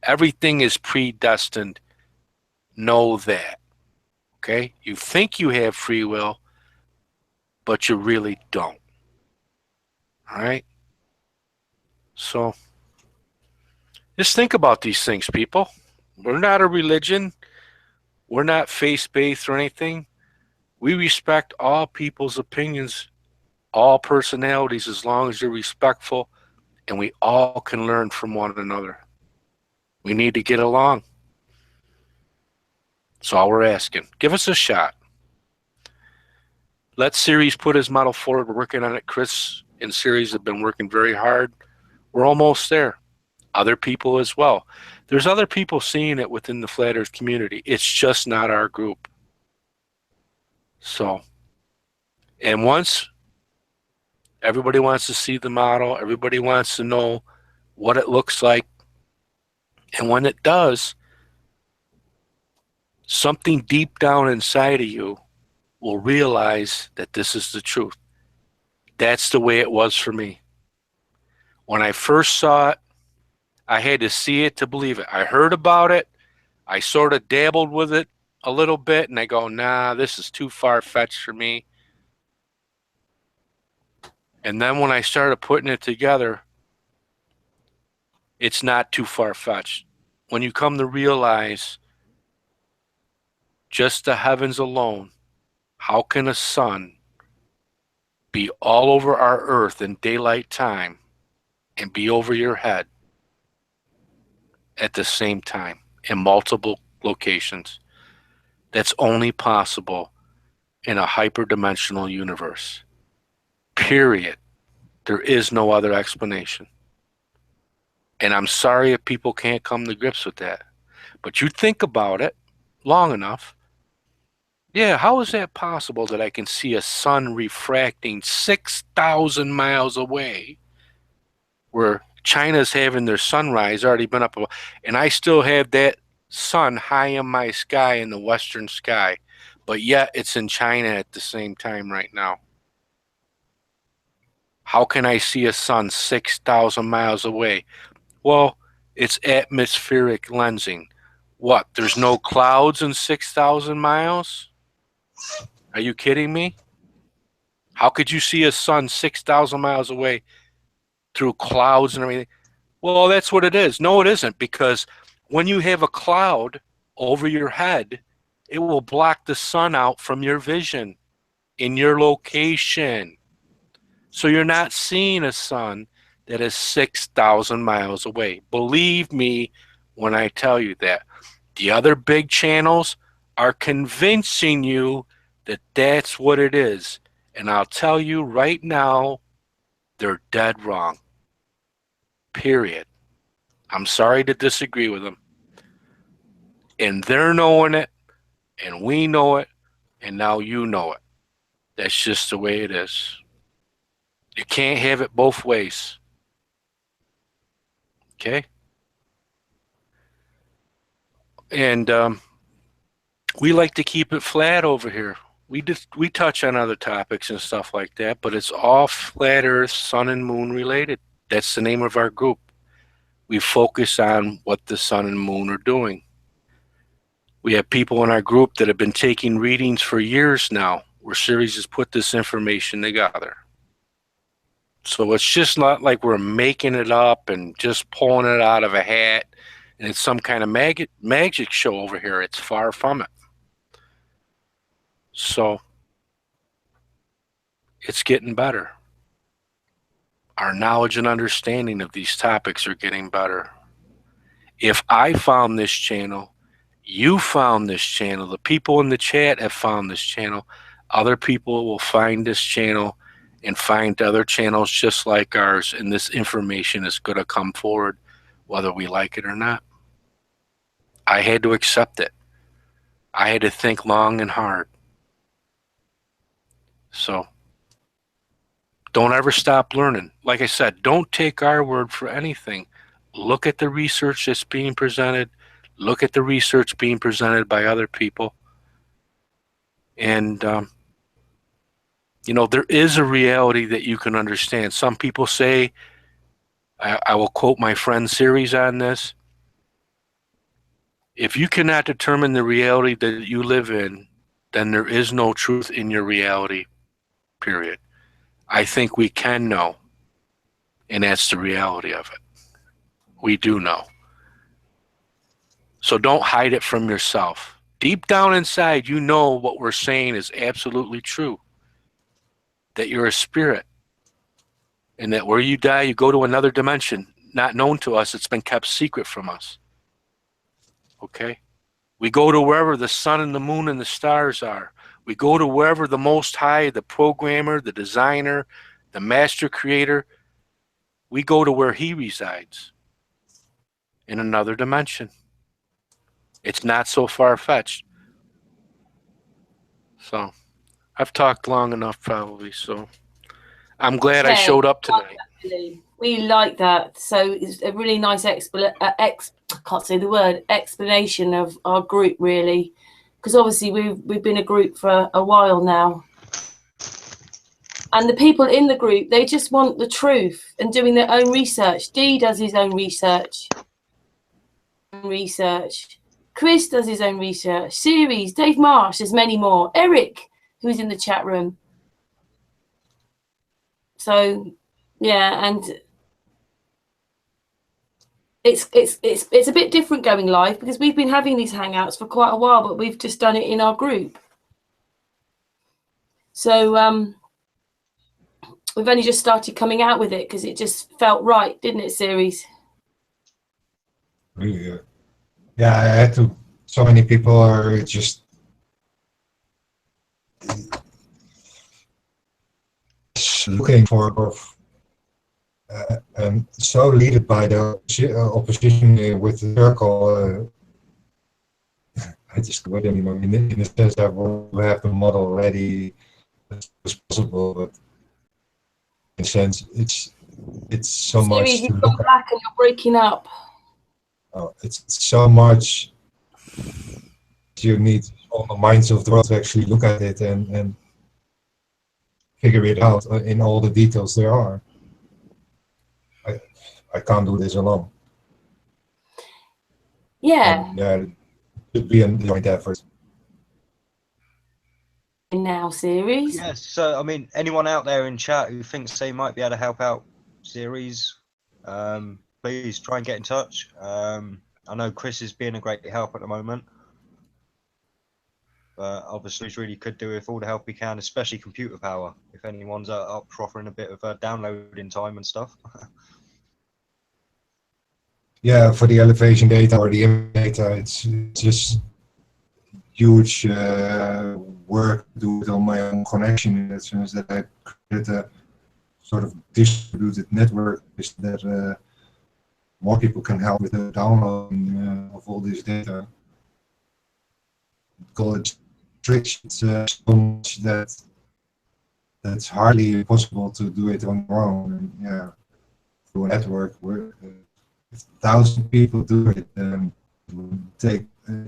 Everything is predestined. Know that. Okay? You think you have free will, but you really don't. All right? So, just think about these things, people. We're not a religion. We're not faith-based or anything. We respect all people's opinions, all personalities, as long as they're respectful, and we all can learn from one another. We need to get along. That's all we're asking. Give us a shot. Let Series put his model forward. We're working on it. Chris and Series have been working very hard. We're almost there. Other people as well. There's other people seeing it within the Flat Earth community. It's just not our group. So, and once everybody wants to see the model, everybody wants to know what it looks like, and when it does, something deep down inside of you will realize that this is the truth. That's the way it was for me. When I first saw it, I had to see it to believe it. I heard about it. I sort of dabbled with it a little bit, and I go, nah, this is too far-fetched for me. And then when I started putting it together, it's not too far-fetched. When you come to realize just the heavens alone, how can a sun be all over our earth in daylight time and be over your head at the same time in multiple locations? That's only possible in a hyperdimensional universe. Period. There is no other explanation. And I'm sorry if people can't come to grips with that. But you think about it long enough. Yeah, how is that possible that I can see a sun refracting 6,000 miles away where China's having their sunrise already been up, and I still have that sun high in my sky in the western sky, but yet it's in China at the same time right now? How can I see a sun 6,000 miles away? Well, it's atmospheric lensing. What, there's no clouds in 6,000 miles? Are you kidding me? How could you see a sun 6,000 miles away through clouds and everything? Well, that's what it is. No, it isn't, because when you have a cloud over your head, it will block the sun out from your vision in your location. So you're not seeing a sun that is 6,000 miles away. Believe me when I tell you that. The other big channels are convincing you that that's what it is. And I'll tell you right now, they're dead wrong. Period. I'm sorry to disagree with them. And they're knowing it, and we know it, and now you know it. That's just the way it is. You can't have it both ways. Okay? And we like to keep it flat over here. We touch on other topics and stuff like that, but it's all flat Earth, sun and moon related. That's the name of our group. We focus on what the sun and moon are doing. We have people in our group that have been taking readings for years now, where Series has put this information together. So it's just not like we're making it up and just pulling it out of a hat and it's some kind of magic show over here. It's far from it. So it's getting better. Our knowledge and understanding of these topics are getting better. If I found this channel, you found this channel, the people in the chat have found this channel, other people will find this channel and find other channels just like ours, and this information is going to come forward whether we like it or not. I had to accept it. I had to think long and hard. So don't ever stop learning. Like I said, don't take our word for anything. Look at the research that's being presented. Look at the research being presented by other people. And You know, there is a reality that you can understand. Some people say, I will quote my friend Ceres on this. If you cannot determine the reality that you live in, then there is no truth in your reality, period. I think we can know, and that's the reality of it. We do know. So don't hide it from yourself. Deep down inside, you know what we're saying is absolutely true. That you're a spirit. And that where you die, you go to another dimension, not known to us. It's been kept secret from us. Okay? We go to wherever the sun and the moon and the stars are. We go to wherever the Most High, the programmer, the designer, the master creator, we go to where he resides. In another dimension. It's not so far-fetched. So, I've talked long enough probably, so I'm glad I showed up tonight. We like that. So it's a really nice I can't say the word, explanation of our group, really. Because obviously we've been a group for a while now. And the people in the group, they just want the truth and doing their own research. Dee does his own research. Chris does his own research. Ceres, Dave Marsh, there's many more. Eric, who's in the chat room. So, yeah, and it's a bit different going live because we've been having these hangouts for quite a while, but we've just done it in our group. So we've only just started coming out with it because it just felt right, didn't it, Ceres? Really, yeah, I had to. So many people are just looking for, and so led by the opposition with the circle. I just don't anymore. In the sense that we have the model ready as possible, but in a sense, it's so Ceres, much. You've gone back and you're breaking up. It's so much. You need all the minds of the world to actually look at it and figure it out in all the details there are. I can't do this alone. Yeah. And, it should be a joint effort. Now, Ceres. Yes. So, I mean, anyone out there in chat who thinks they might be able to help out Ceres, please try and get in touch. I know Chris is being a great help at the moment. But obviously, he really could do with all the help he can, especially computer power. If anyone's up for offering a bit of downloading time and stuff. Yeah, for the elevation data or the image data, it's just huge work to do it on my own connection, in that sense that I created a sort of distributed network that more people can help with the downloading of all this data. Call it tricks. It's so much that's hardly possible to do it on your own. And, yeah, through a network where if 1,000 people do it, it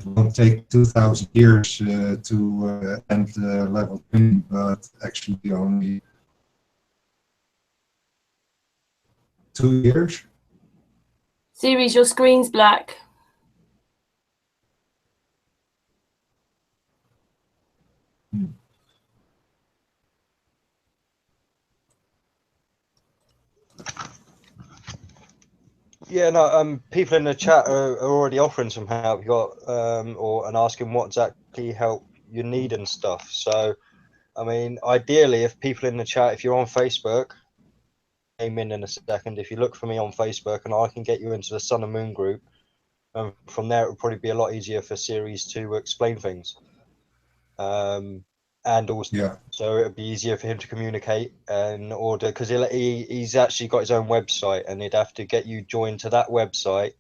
won't take 2,000 years to end level 3, but actually only 2 years. Ceres, your screen's black. Yeah, no. People in the chat are already offering some help. You got and asking what exactly help you need and stuff. So, I mean, ideally, if people in the chat, if you're on Facebook, name in a second. If you look for me on Facebook, and I can get you into the Sun and Moon group, and from there it will probably be a lot easier for Ceres to explain things. And also, so it'd be easier for him to communicate in order, because he's actually got his own website, and he'd have to get you joined to that website.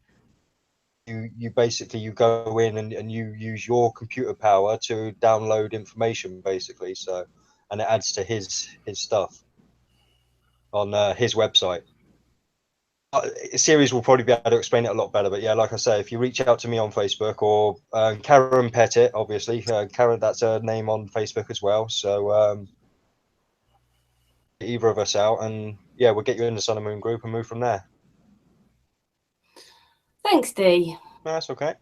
You basically go in and you use your computer power to download information, basically. So, and it adds to his stuff on his website. Ceres will probably be able to explain it a lot better, but yeah, like I say, if you reach out to me on Facebook or Karen Pettit, obviously, Karen, that's her name on Facebook as well. So either of us out, and yeah, we'll get you in the Sun and Moon group and move from there. Thanks, Dee. No, that's okay.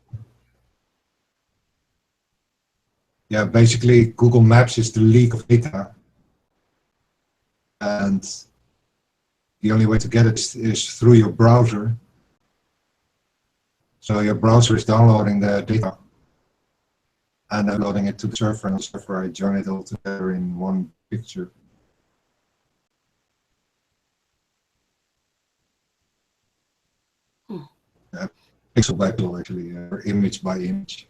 Yeah, basically Google Maps is the leak of data, and the only way to get it is through your browser. So your browser is downloading the data and uploading it to the server, and the server I join it all together in one picture. Pixel by pixel, actually, or image by image.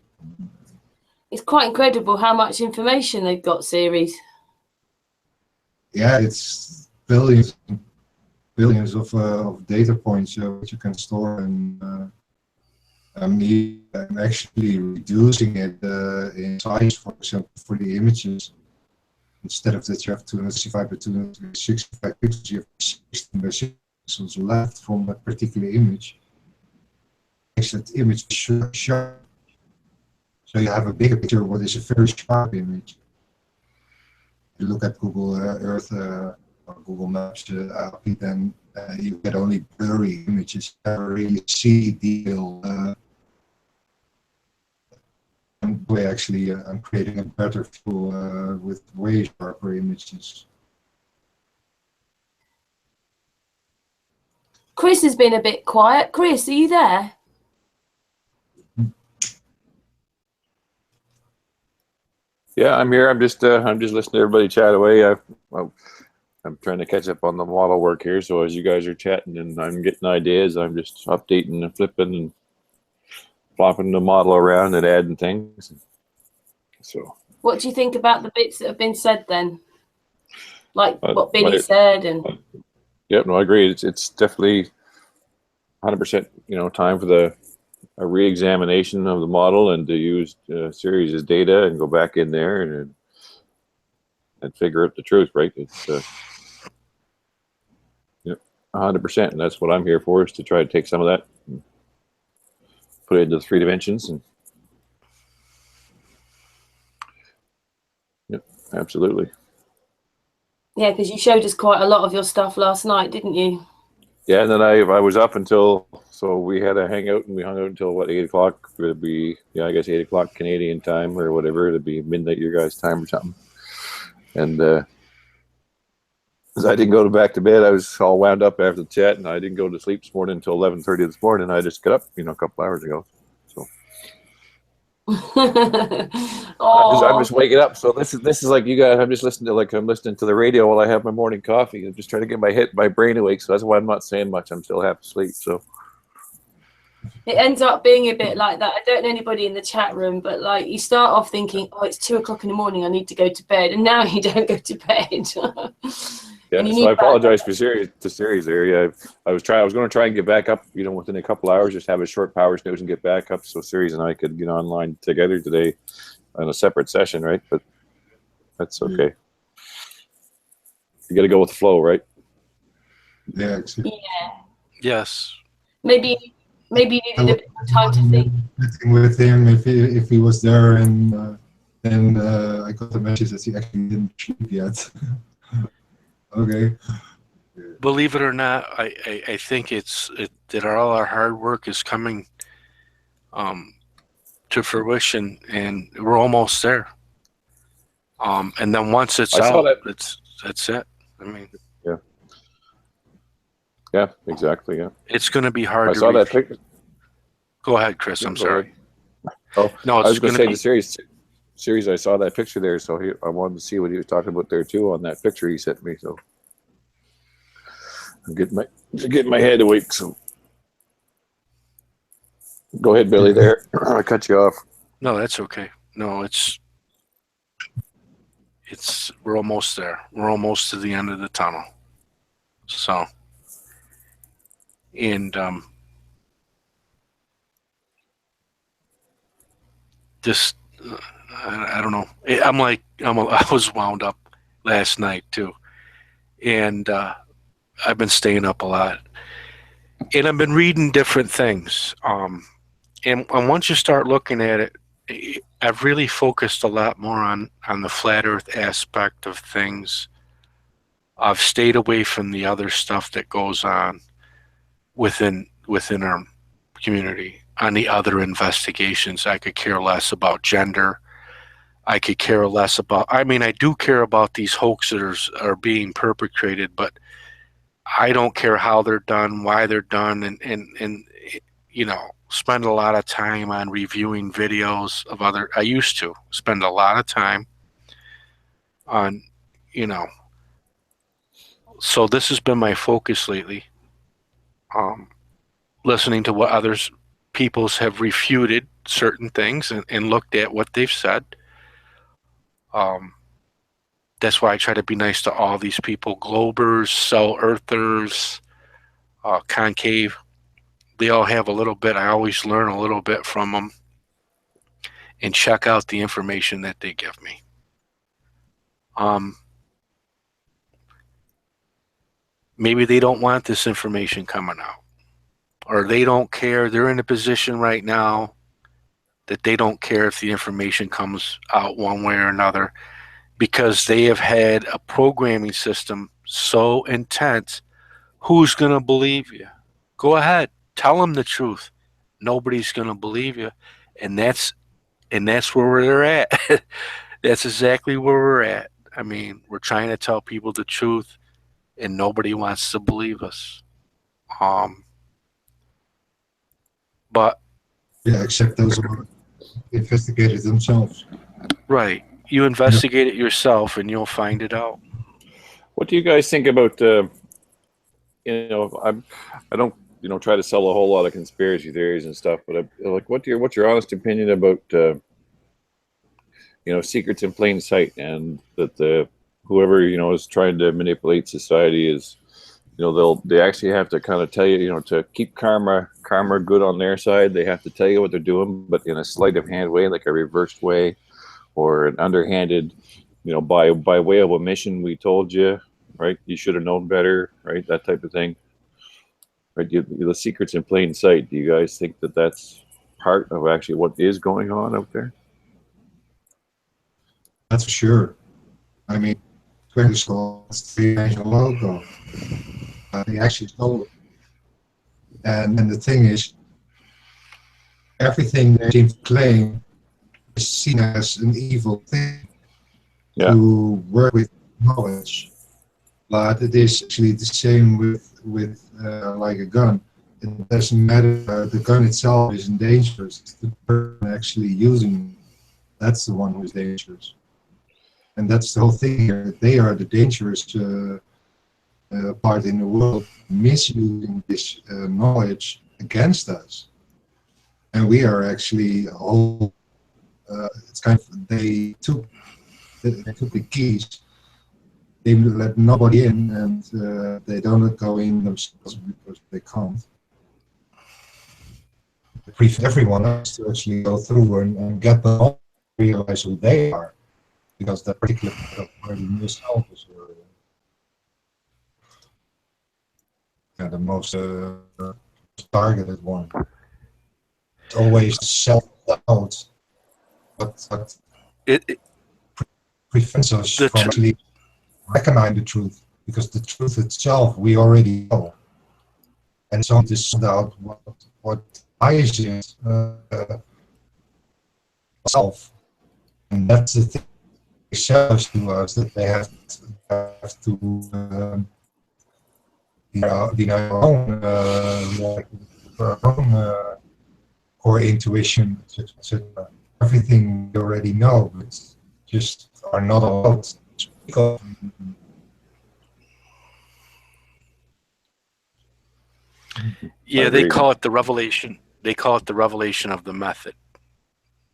It's quite incredible how much information they've got, series. Yeah, it's billions of data points which you can store, and I'm actually reducing it in size, for example, for the images. Instead of that you have 265 by 265 pixels, you have 16 by 6 pixels left from that particular image. Makes that image sharp. So you have a bigger picture of what is a very sharp image. You look at Google Earth or Google Maps API, then you get only blurry images. You never really see detail. And I'm creating a better view with way sharper images. Chris has been a bit quiet. Chris, are you there? Yeah, I'm here. I'm just listening to everybody chat away. I'm trying to catch up on the model work here. So as you guys are chatting and I'm getting ideas, I'm just updating and flipping and flopping the model around and adding things. So. What do you think about the bits that have been said then? Like what Billy said and. Yeah, no, I agree. It's definitely 100%. Time for a re-examination of the model and to use series as data and go back in there and figure out the truth, right? It's 100%, and that's what I'm here for, is to try to take some of that and put it into the 3 dimensions. And yep, absolutely. Yeah, because you showed us quite a lot of your stuff last night, didn't you? Yeah, and then I was up until, so we had a hangout and we hung out until what, 8 o'clock? It would be, I guess 8 o'clock Canadian time or whatever. It'd be midnight your guys' time or something. And because I didn't go back to bed, I was all wound up after the chat, and I didn't go to sleep this morning until 11:30 this morning. I just got up, a couple hours ago. So. I'm just waking up. So this is like you guys. I'm listening to the radio while I have my morning coffee. I'm just trying to get my brain awake. So that's why I'm not saying much. I'm still half asleep. So it ends up being a bit like that. I don't know anybody in the chat room, but like you start off thinking, oh, it's 2 o'clock in the morning, I need to go to bed, and now you don't go to bed. Yeah, so I apologize for series there. Yeah, I was going to try and get back up, within a couple hours, just have a short power snooze and get back up, so series and I could get online together today on a separate session, right? But that's okay. You got to go with the flow, right? Yeah. Yes. Maybe you needed a bit more time to think. With him, if he was there, and then I got the message that he actually didn't sleep yet. Okay. Believe it or not, I think that all our hard work is coming to fruition, and we're almost there. And then once it's out, that's it. I mean. Yeah. Yeah. Exactly. Yeah. It's going to be hard. I saw that picture. Go ahead, Chris. I'm sorry. Oh no, I was going to say be... the series. I saw that picture there, so I wanted to see what he was talking about there too on that picture he sent me. So I'm getting my head awake. So go ahead, Billy. There, I cut you off. No, that's okay. No, we're almost there. We're almost to the end of the tunnel. So, and just. I don't know. I was wound up last night too, and I've been staying up a lot, and I've been reading different things. And once you start looking at it, I've really focused a lot more on the flat Earth aspect of things, I've stayed away from the other stuff that goes on within our community. On the other investigations, I could care less about gender. I could care less about, I mean, I do care about these hoaxes that are being perpetrated, but I don't care how they're done, why they're done, and you know, spend a lot of time on reviewing videos of other, I used to spend a lot of time on, you know, so this has been my focus lately. Listening to what others peoples have refuted certain things and looked at what they've said. That's why I try to be nice to all these people, Globers, Cell Earthers, Concave. They all have a little bit. I always learn a little bit from them and check out the information that they give me. Maybe they don't want this information coming out, or they don't care. They're in a position right now that they don't care if the information comes out one way or another, because they have had a programming system so intense. Who's going to believe you? Go ahead. Tell them the truth. Nobody's going to believe you. And that's where they're at. That's exactly where we're at. I mean, we're trying to tell people the truth, and nobody wants to believe us. But yeah, except those who investigated themselves. Right. You investigate it yourself, and you'll find it out. What do you guys think about? You know, I don't, you know, try to sell a whole lot of conspiracy theories and stuff, but like, what's your honest opinion about, you know, secrets in plain sight, and that whoever, you know, is trying to manipulate society is, you know, they actually have to kind of tell you, you know, to keep karma good on their side. They have to tell you what they're doing, but in a sleight of hand way, like a reversed way, or an underhanded, you know, by way of omission. We told you, right? You should have known better, right? That type of thing, right? The secrets in plain sight. Do you guys think that that's part of actually what is going on out there? That's for sure. I mean, Twitter stole the three-dimensional logo. They actually stole it. And the thing is, everything they seem to claim is seen as an evil thing to work with knowledge. But it is actually the same with like a gun. It doesn't matter, the gun itself isn't dangerous. It's the person actually using it. That's the one who's dangerous. And that's the whole thing here. They are the dangerous part in the world, misusing this knowledge against us. And we are actually all, it's kind of, they took the keys, they let nobody in, and they don't go in themselves because they can't. They prevent everyone else to actually go through and get them all, realize who they are, because that particular person yourself is the most targeted one. It's always self-doubt, but it prevents us from actually recognizing the truth, because the truth itself we already know, and so to sort out what lies in self, and that's the thing they show to us, that they have to our own core intuition, etc. Everything we already know, but just are not allowed to speak of. Yeah, they call it the revelation. They call it the revelation of the method.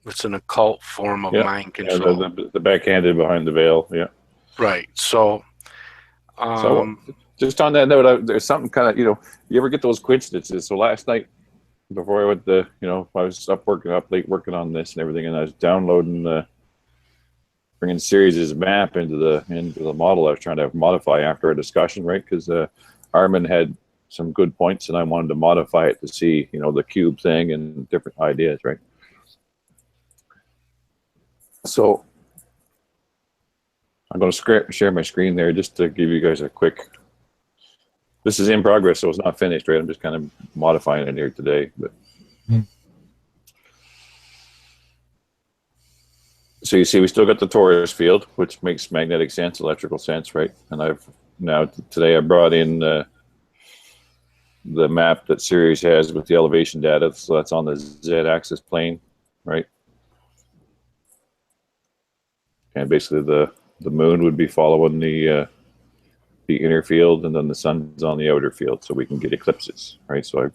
It's an occult form of mind control. Yeah, the backhanded behind the veil. Yeah. Right. So just on that note, there's something kind of, you know, you ever get those coincidences? So last night, before I went I was up late working on this and everything, and I was downloading bringing Sirius's map into the model I was trying to modify after a discussion, right? Because Armin had some good points, and I wanted to modify it to see, you know, the cube thing and different ideas, right? So I'm going going to share my screen there just to give you guys a quick. This is in progress, so it's not finished, right? I'm just kind of modifying it here today. But so you see, we still got the torus field, which makes magnetic sense, electrical sense, right? And today I brought in the map that Ceres has with the elevation data. So that's on the z-axis plane, right? And basically the moon would be following the inner field, and then the sun's on the outer field, so we can get eclipses, right? So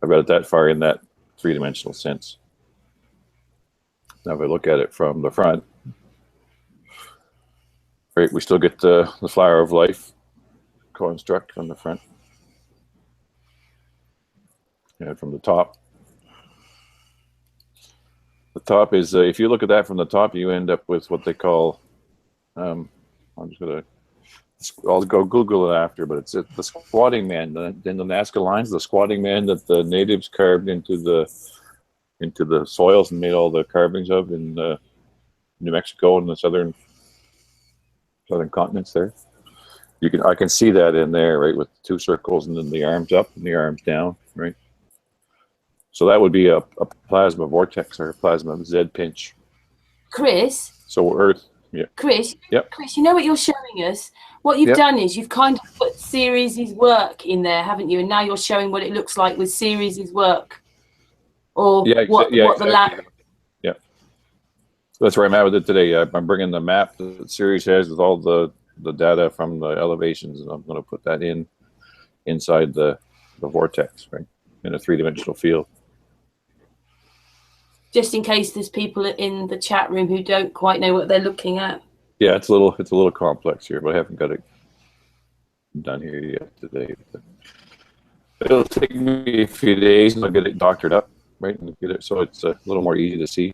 I've got it that far in that three-dimensional sense. Now if I look at it from the front, right, we still get the flower of life construct from the front. And from the top is, if you look at that from the top, you end up with what they call, I'll go Google it after, but it's the squatting man. In the Nazca lines, the squatting man that the natives carved into the soils and made all the carvings of in New Mexico and the southern continents there. I can see that in there, right, with two circles and then the arms up and the arms down, right? So that would be a plasma vortex or a plasma Z pinch. Chris. So Earth, yeah. Chris. Yep. Chris, you know what you're showing us? What you've done is you've kind of put Ceres' work in there, haven't you? And now you're showing what it looks like with Ceres' work. Or what the lab. Yeah. So that's where I'm at with it today. I'm bringing the map that Ceres has with all the data from the elevations, and I'm going to put that inside the vortex, right, in a three-dimensional field. Just in case there's people in the chat room who don't quite know what they're looking at. Yeah, it's a little complex here, but I haven't got it done here yet today. But it'll take me a few days, and I'll get it doctored up, right, and get it so it's a little more easy to see.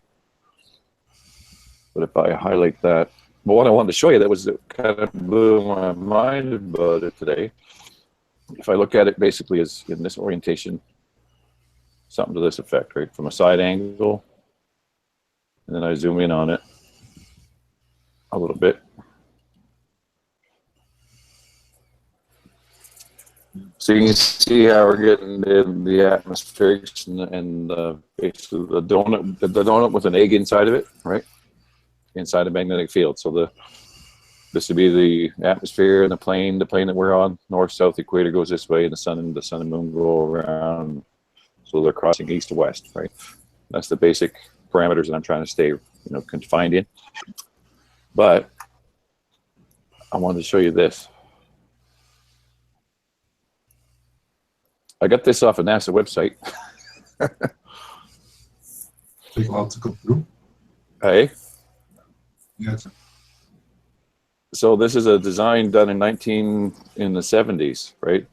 But if I highlight that, but what I wanted to show you that was that kind of blew my mind about it today. If I look at it basically as in this orientation, something to this effect, right, from a side angle, and then I zoom in on it a little bit. So you can see how we're getting the atmospherics and basically the donut with an egg inside of it, right? Inside a magnetic field. So this would be the atmosphere and the plane that we're on. North-south equator goes this way, and the sun and moon go around. So they're crossing east to west, right? That's the basic parameters that I'm trying to stay, confined in. But I wanted to show you this. I got this off a NASA website. Take a while to go through. Hey. Yes. So this is a design done in the 70s, right?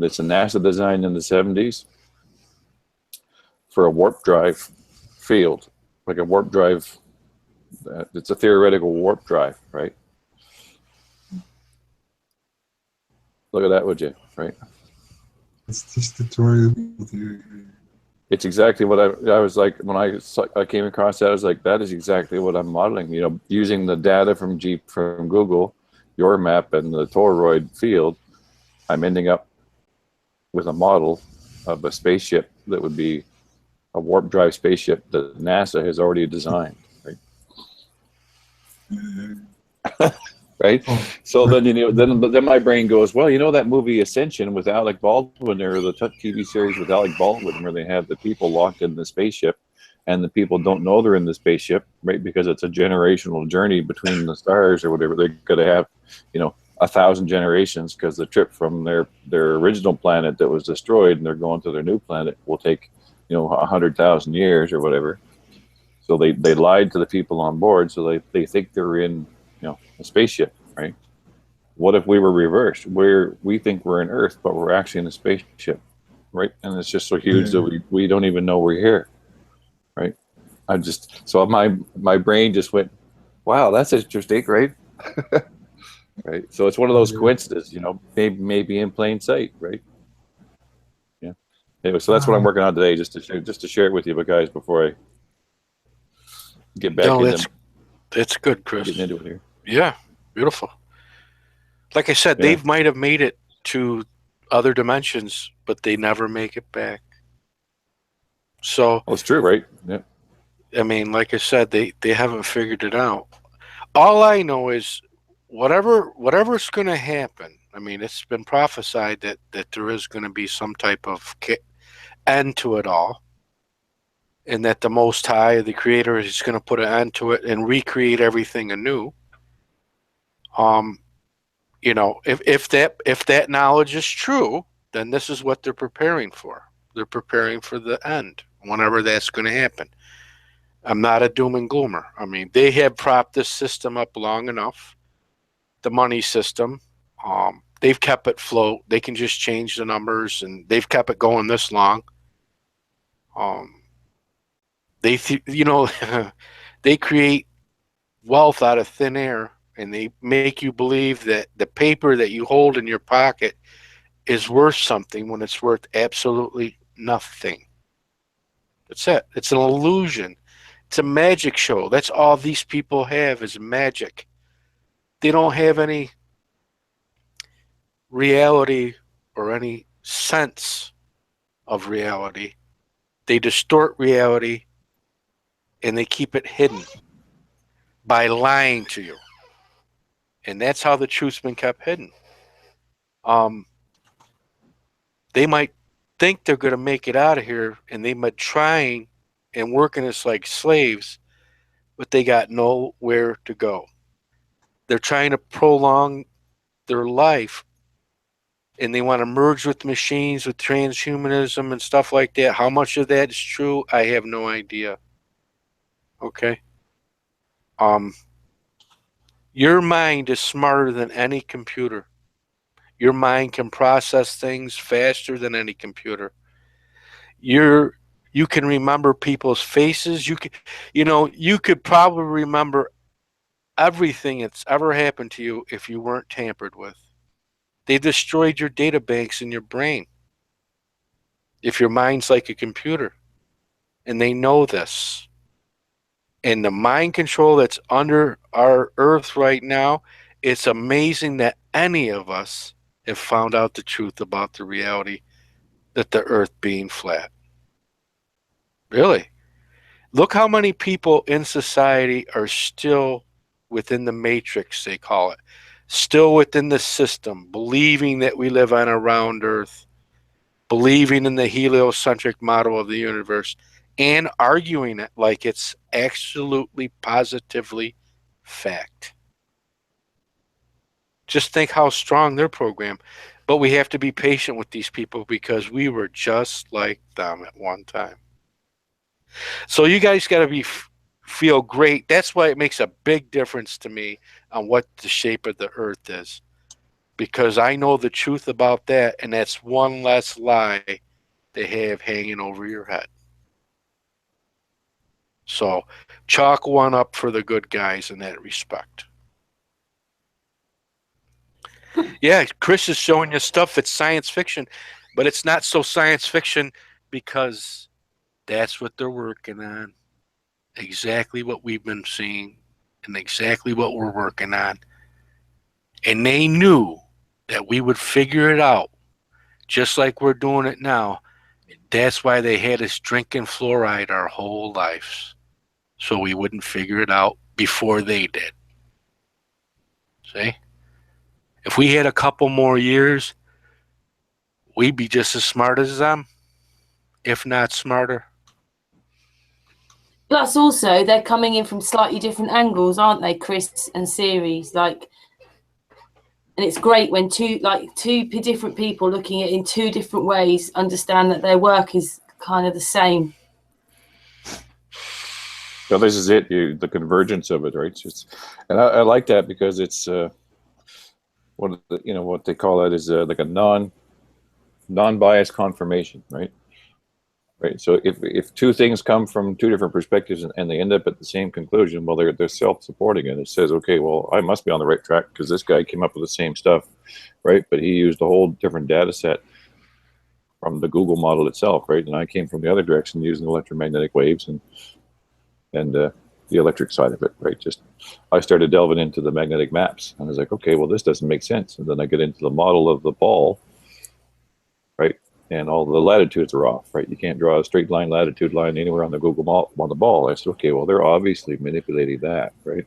It's a NASA design in the 70s for a warp drive field, like a warp drive. It's a theoretical warp drive, right? Look at that, would you? Right? It's this tutorial. It's exactly what I was like when I came across that. I was like, that is exactly what I'm modeling. Using the data from Google, your map, and the toroid field, I'm ending up with a model of a spaceship that would be a warp drive spaceship that NASA has already designed. Right? Right? So then then my brain goes, well, that movie Ascension with Alec Baldwin, or the TV series with Alec Baldwin, where they have the people locked in the spaceship, and the people don't know they're in the spaceship, right? Because it's a generational journey between the stars or whatever. They're going to have, 1,000 generations, because the trip from their original planet that was destroyed and they're going to their new planet will take, 100,000 years or whatever. So they lied to the people on board, so they think they're in a spaceship, right? What if we were reversed? We think we're in Earth, but we're actually in a spaceship, right? And it's just so huge that we don't even know we're here, right? So my brain just went, wow, that's interesting, right? Right. So it's one of those coincidences, maybe in plain sight, right? Yeah. Anyway, so that's what I'm working on today, just to share it with you, guys, before I get back into That's good, Chris. getting into it here. Yeah, beautiful. Like I said, Yeah. they might have made it to other dimensions, but they never make it back. So, Well, it's true, right? Yeah. I mean, like I said, they haven't figured it out. All I know is whatever's going to happen. I mean, it's been prophesied that there is going to be some type of end to it all, and that the Most High, the Creator, is going to put an end to it and recreate everything anew. You know, if that knowledge is true, then this is what they're preparing for. They're preparing for the end, whenever that's going to happen. I'm not a doom and gloomer. I mean, they have propped this system up long enough, the money system. They've kept it float. They can just change the numbers, and they've kept it going this long. You know, they create wealth out of thin air, and they make you believe that the paper that you hold in your pocket is worth something when it's worth absolutely nothing. That's it. It's an illusion. It's a magic show. That's all these people have is magic. They don't have any reality or any sense of reality. They distort reality, and they keep it hidden by lying to you. And that's how the truth's been kept hidden. They might think they're going to make it out of here, and they might trying and working us like slaves, but they got nowhere to go. They're trying to prolong their life, and they want to merge with machines, with transhumanism and stuff like that. How much of that is true, I have no idea. Okay? Your mind is smarter than any computer. Your mind can process things faster than any computer. You can remember people's faces. You could probably remember everything that's ever happened to you if you weren't tampered with. They destroyed your data banks in your brain if your mind's like a computer. And they know this. And the mind control that's under our earth right now, it's amazing that any of us have found out the truth about the reality that the earth being flat. Really. Look how many people in society are still within the matrix, they call it. Still within the system, believing that we live on a round earth, believing in the heliocentric model of the universe, and arguing it like it's absolutely positively fact. Just think how strong they're programmed. But we have to be patient with these people because we were just like them at one time. So you guys got to feel great. That's why it makes a big difference to me on what the shape of the earth is. Because I know the truth about that, and that's one less lie they have hanging over your head. So chalk one up for the good guys in that respect. Yeah, Chris is showing you stuff that's science fiction, but it's not so science fiction because that's what they're working on. Exactly what we've been seeing and exactly what we're working on. And they knew that we would figure it out just like we're doing it now. That's why they had us drinking fluoride our whole lives, so we wouldn't figure it out before they did. See? If we had a couple more years, we'd be just as smart as them, if not smarter. Plus, also, they're coming in from slightly different angles, aren't they, Chris and Ceres? Like, and it's great when two different people looking at it in two different ways understand that their work is kind of the same. Well, this is it. The convergence of it, right? And I like that because it's what they call that is like a non-biased confirmation, right? Right. So if two things come from two different perspectives and they end up at the same conclusion, well, they're self-supporting, and it says, okay, well, I must be on the right track because this guy came up with the same stuff, right? But he used a whole different data set from the Google model itself, right? And I came from the other direction using electromagnetic waves and the electric side of it, right? Just I started delving into the magnetic maps, and I was like, okay, well, this doesn't make sense. And then I get into the model of the ball, right? And all the latitudes are off, right? You can't draw a straight line latitude line anywhere on the Google map on the ball. I said, okay, well, they're obviously manipulating that, right?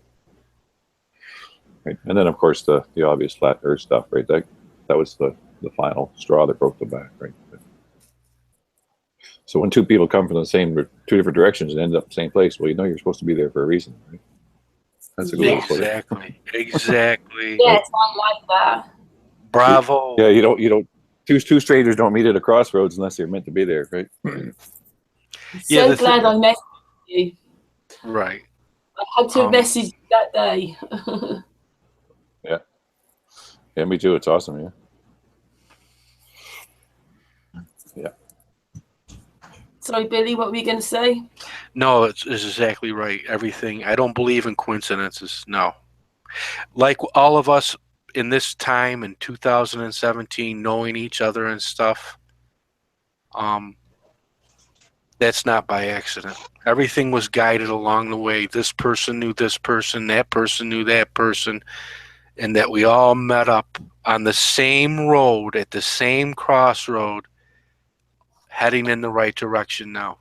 Right. And then, of course, the obvious flat Earth stuff, right? That was the final straw that broke the back, right? So when two people come from the two different directions and end up in the same place, well, you know you're supposed to be there for a reason, right? That's a good way to put it. Exactly. Exactly. Yes, I like that. Bravo. Yeah, you don't. Two strangers don't meet at a crossroads unless they're meant to be there, right? So glad I messaged you. Right. I had to message you that day. Yeah, me too. It's awesome, yeah. Yeah. Sorry, Billy, what were you going to say? No, it's exactly right. Everything. I don't believe in coincidences. No. Like all of us in this time in 2017, knowing each other and stuff, that's not by accident. Everything was guided along the way. This person knew this person, that person knew that person, and that we all met up on the same road at the same crossroad, heading in the right direction now.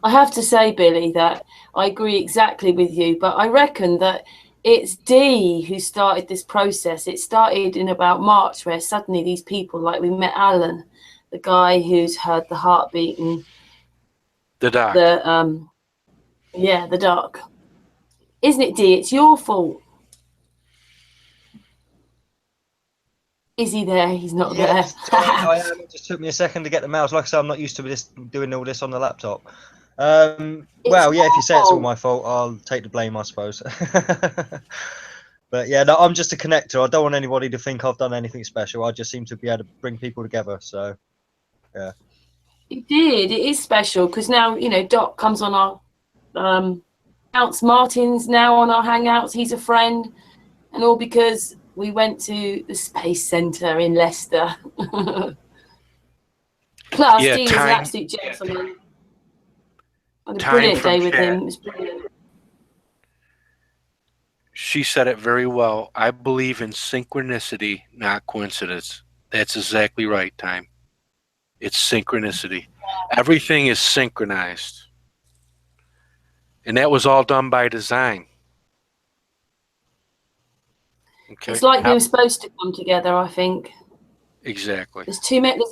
I have to say, Billy, that I agree exactly with you, but I reckon that it's Dee who started this process. It started in about March, where suddenly these people, like we met Alan, the guy who's heard the heartbeat and the doc. The doc. Isn't it, Dee? It's your fault. Is he there? He's not there. I am. It just took me a second to get the mouse. Like I said, I'm not used to doing all this on the laptop. Well, yeah, if you say it's all my fault, I'll take the blame, I suppose. But yeah, no, I'm just a connector. I don't want anybody to think I've done anything special. I just seem to be able to bring people together. So, yeah. You did. It is special because now, you know, Doc comes on our Hangouts. Martin's now on our Hangouts. He's a friend. And all because we went to the Space Centre in Leicester. Plus, Yeah, Dean was an absolute gentleman. I had a brilliant day with him. It was brilliant. She said it very well. I believe in synchronicity, not coincidence. That's exactly right, Time. It's synchronicity. Everything is synchronized. And that was all done by design. Okay. It's like they were supposed to come together, I think. Exactly. There's too many.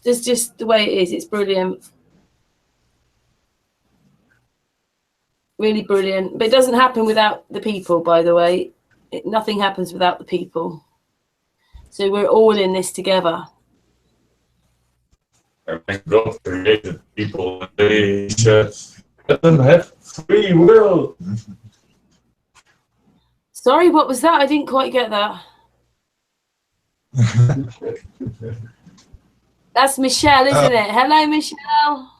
There's just the way it is. It's brilliant. Really brilliant. But it doesn't happen without the people, by the way. Nothing happens without the people. So we're all in this together. God created people. They said, let them have free will. Sorry, what was that? I didn't quite get that. That's Michelle, isn't it? Hello, Michelle.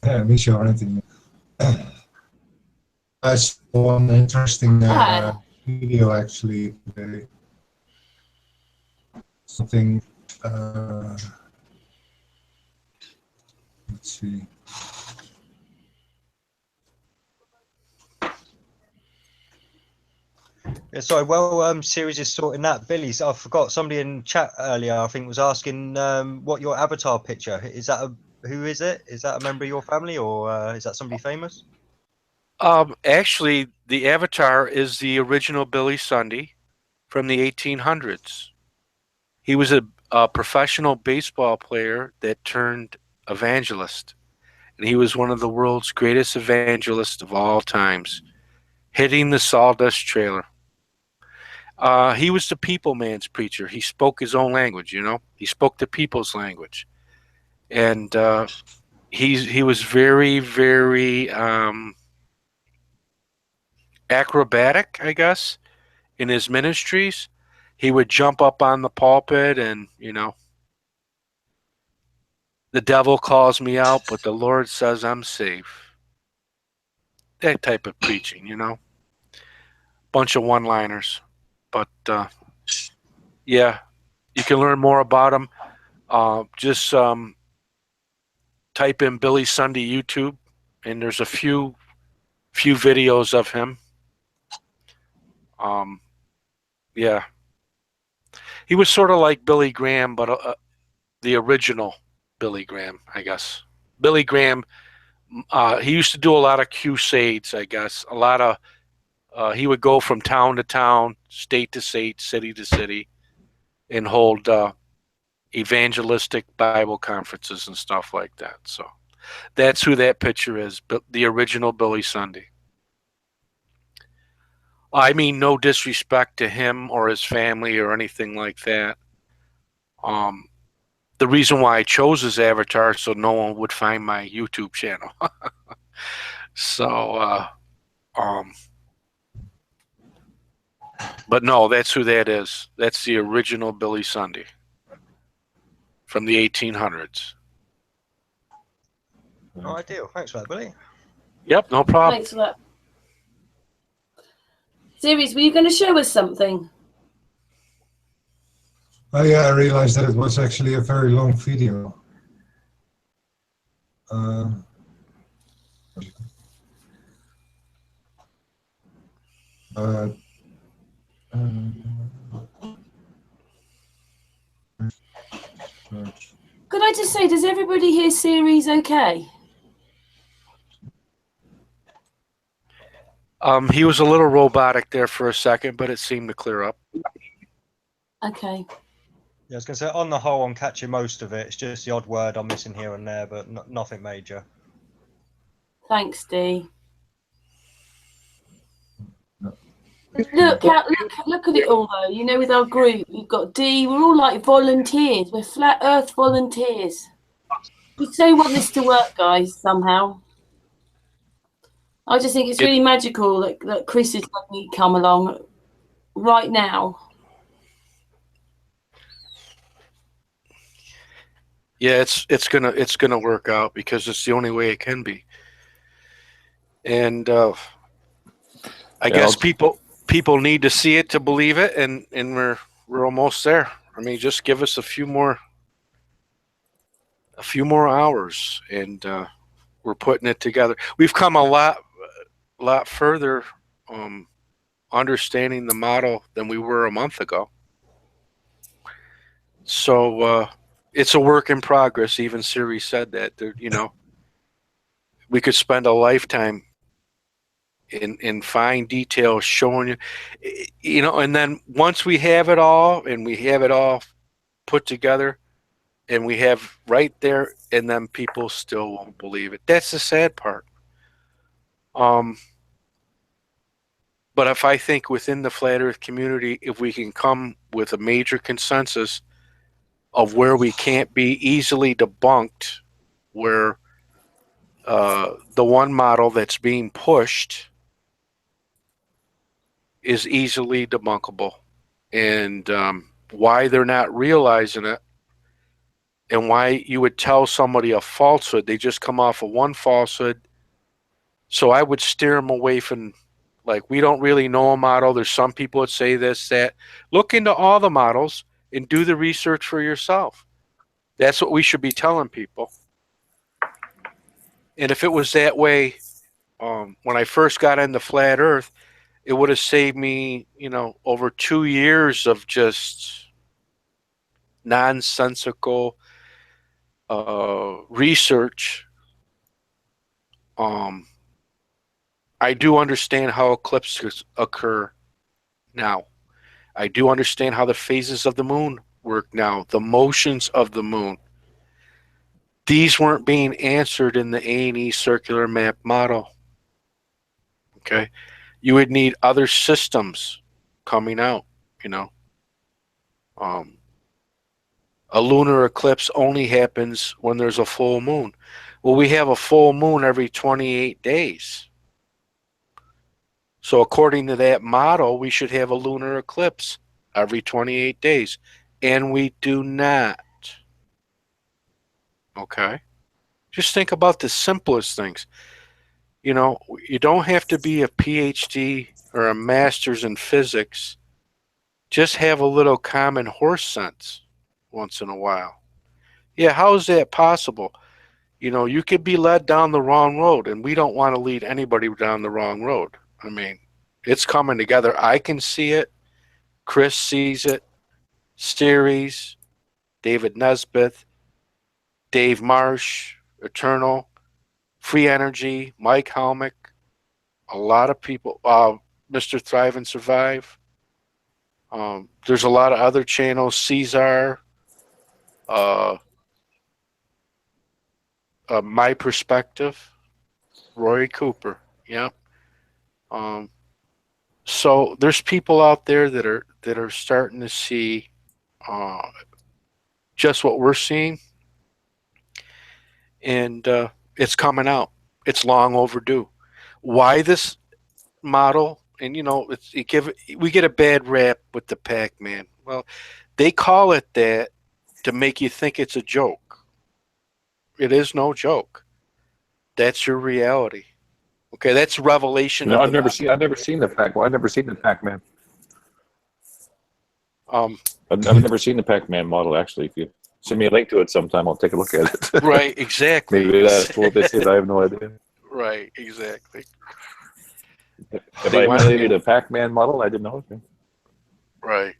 Yeah, Michelle, Anthony. I saw one interesting video actually today. Something. Let's see. Yeah, sorry. Well, series is sorting that. Billy's. I forgot somebody in chat earlier. I think was asking what your avatar picture is. Who is it? Is that a member of your family, or is that somebody famous? Actually, the avatar is the original Billy Sunday from the 1800s. He was a professional baseball player that turned evangelist, and he was one of the world's greatest evangelists of all times, hitting the sawdust trailer. He was the people man's preacher. He spoke his own language, you know. He spoke the people's language, and he was very, very acrobatic, I guess, in his ministries. He would jump up on the pulpit and, you know, the devil calls me out, but the Lord says I'm safe. That type of preaching, you know. Bunch of one-liners. But, yeah, you can learn more about him. Just type in Billy Sunday YouTube, and there's a few few videos of him. Yeah, he was sort of like Billy Graham, but the original Billy Graham, I guess. Billy Graham, he used to do a lot of crusades, I guess. A lot of he would go from town to town, state to state, city to city, and hold evangelistic Bible conferences and stuff like that. So that's who that picture is, the original Billy Sunday. I mean, no disrespect to him or his family or anything like that. The reason why I chose his avatar so no one would find my YouTube channel. So, but no, that's who that is. That's the original Billy Sunday from the 1800s. Oh, ideal. Thanks for that, Billy. Yep, no problem. Thanks for that. Series, were you going to show us something? Oh yeah, I realized that it was actually a very long video. Could I just say, does everybody hear Series okay? He was a little robotic there for a second, but it seemed to clear up. Okay. Yeah, I was going to say, on the whole, I'm catching most of it. It's just the odd word I'm missing here and there, but nothing major. Thanks, Dee. Look at it all, though. You know, with our group, we've got Dee. We're all like volunteers. We're Flat Earth volunteers. We so want this to work, guys, somehow. I just think it's really magical that Chris is letting me come along right now. Yeah, it's gonna work out because it's the only way it can be. And I guess people need to see it to believe it, and we're almost there. I mean, just give us a few more hours, and we're putting it together. We've come a lot further understanding the model than we were a month ago. So it's a work in progress. Even Siri said that. You know, we could spend a lifetime in fine detail showing you, you know, and then once we have it all and we have it all put together and we have right there, and then people still won't believe it. That's the sad part. But if I think within the Flat Earth community, if we can come with a major consensus of where we can't be easily debunked, where the one model that's being pushed is easily debunkable, and why they're not realizing it, and why you would tell somebody a falsehood. They just come off of one falsehood. So I would steer them away from, like, we don't really know a model. There's some people that say this, that. Look into all the models and do the research for yourself. That's what we should be telling people. And if it was that way, when I first got into Flat Earth, it would have saved me, you know, over 2 years of just nonsensical research. I do understand how eclipses occur now. I do understand how the phases of the moon work now, the motions of the moon. These weren't being answered in the A&E circular map model. Okay? You would need other systems coming out, you know. A lunar eclipse only happens when there's a full moon. Well, we have a full moon every 28 days. So according to that model, we should have a lunar eclipse every 28 days. And we do not. Okay? Just think about the simplest things. You know, you don't have to be a PhD or a master's in physics. Just have a little common horse sense once in a while. Yeah, how is that possible? You know, you could be led down the wrong road, and we don't want to lead anybody down the wrong road. I mean, it's coming together. I can see it. Chris sees it. Series, David Nesbitt, Dave Marsh, Eternal, Free Energy, Mike Helmick, a lot of people, Mr. Thrive and Survive. There's a lot of other channels, Caesar, My Perspective, Rory Cooper. Yeah. So there's people out there that are starting to see just what we're seeing, and it's coming out. It's long overdue. Why this model? And you know, we get a bad rap with the Pac-Man. Well, they call it that to make you think it's a joke. It is no joke. That's your reality. Okay, that's revelation. No, I've never seen the Pac. Well, I've never seen the Pac-Man. I've never seen the Pac-Man model actually. If you send me a link to it sometime, I'll take a look at it. Right, exactly. Maybe that's what this is. I have no idea. Right, exactly. If I emulated a Pac-Man model, I didn't know it. Right.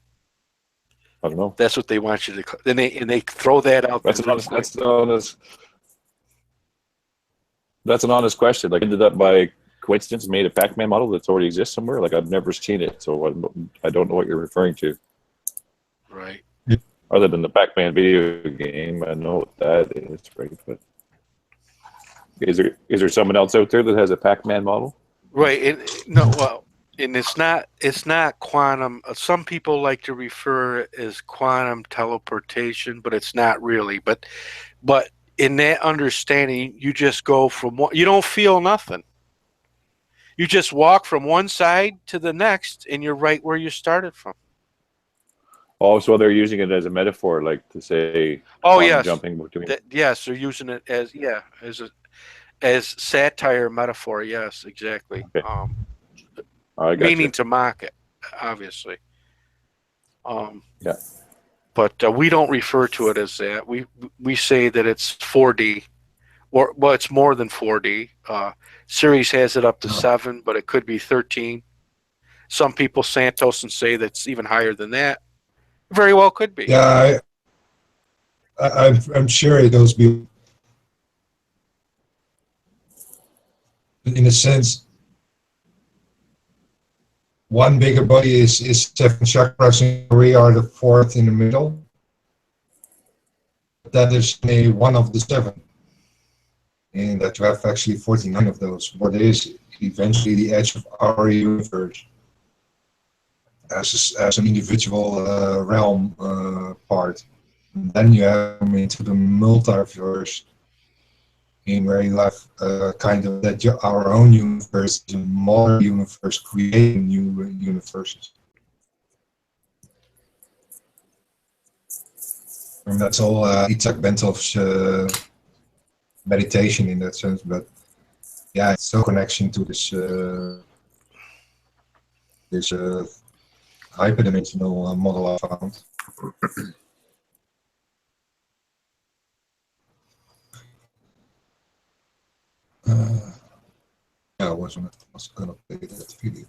I don't know. That's what they want you to. And they throw that out. That's an honest question. Like, ended up by coincidence made a Pac-Man model that's already exists somewhere. Like, I've never seen it, so I don't know what you're referring to. Right. Other than the Pac-Man video game, I know what that is, right? But is there someone else out there that has a Pac-Man model? Right. And it's not quantum. Some people like to refer it as quantum teleportation, but it's not really. But in that understanding, you just go from one. You don't feel nothing. You just walk from one side to the next, and you're right where you started from. Oh, so they're using it as a metaphor, like to say. Oh yes. Jumping between. Yes, they're using it as satire metaphor. Yes, exactly. Okay. Meaning to mock it, obviously. Yeah. But we don't refer to it as that. We say that it's 4D, or well, it's more than 4D. Series has it up to 7, but it could be 13. Some people Santos and say that's even higher than that. Very well could be. Yeah, I'm sure it goes beyond. In a sense, one bigger body is 7 chakras, and we are the 4th in the middle. That is only one of the 7. And that you have actually 49 of those. What is eventually the edge of our universe as an individual realm part. And then you have into the multiverse, in where you have kind of that our own universe, the modern universe, creating new universes. And that's all Itzhak Bentov's meditation in that sense, but yeah, it's no connection to this hyperdimensional model I found. Yeah, I was gonna play that video.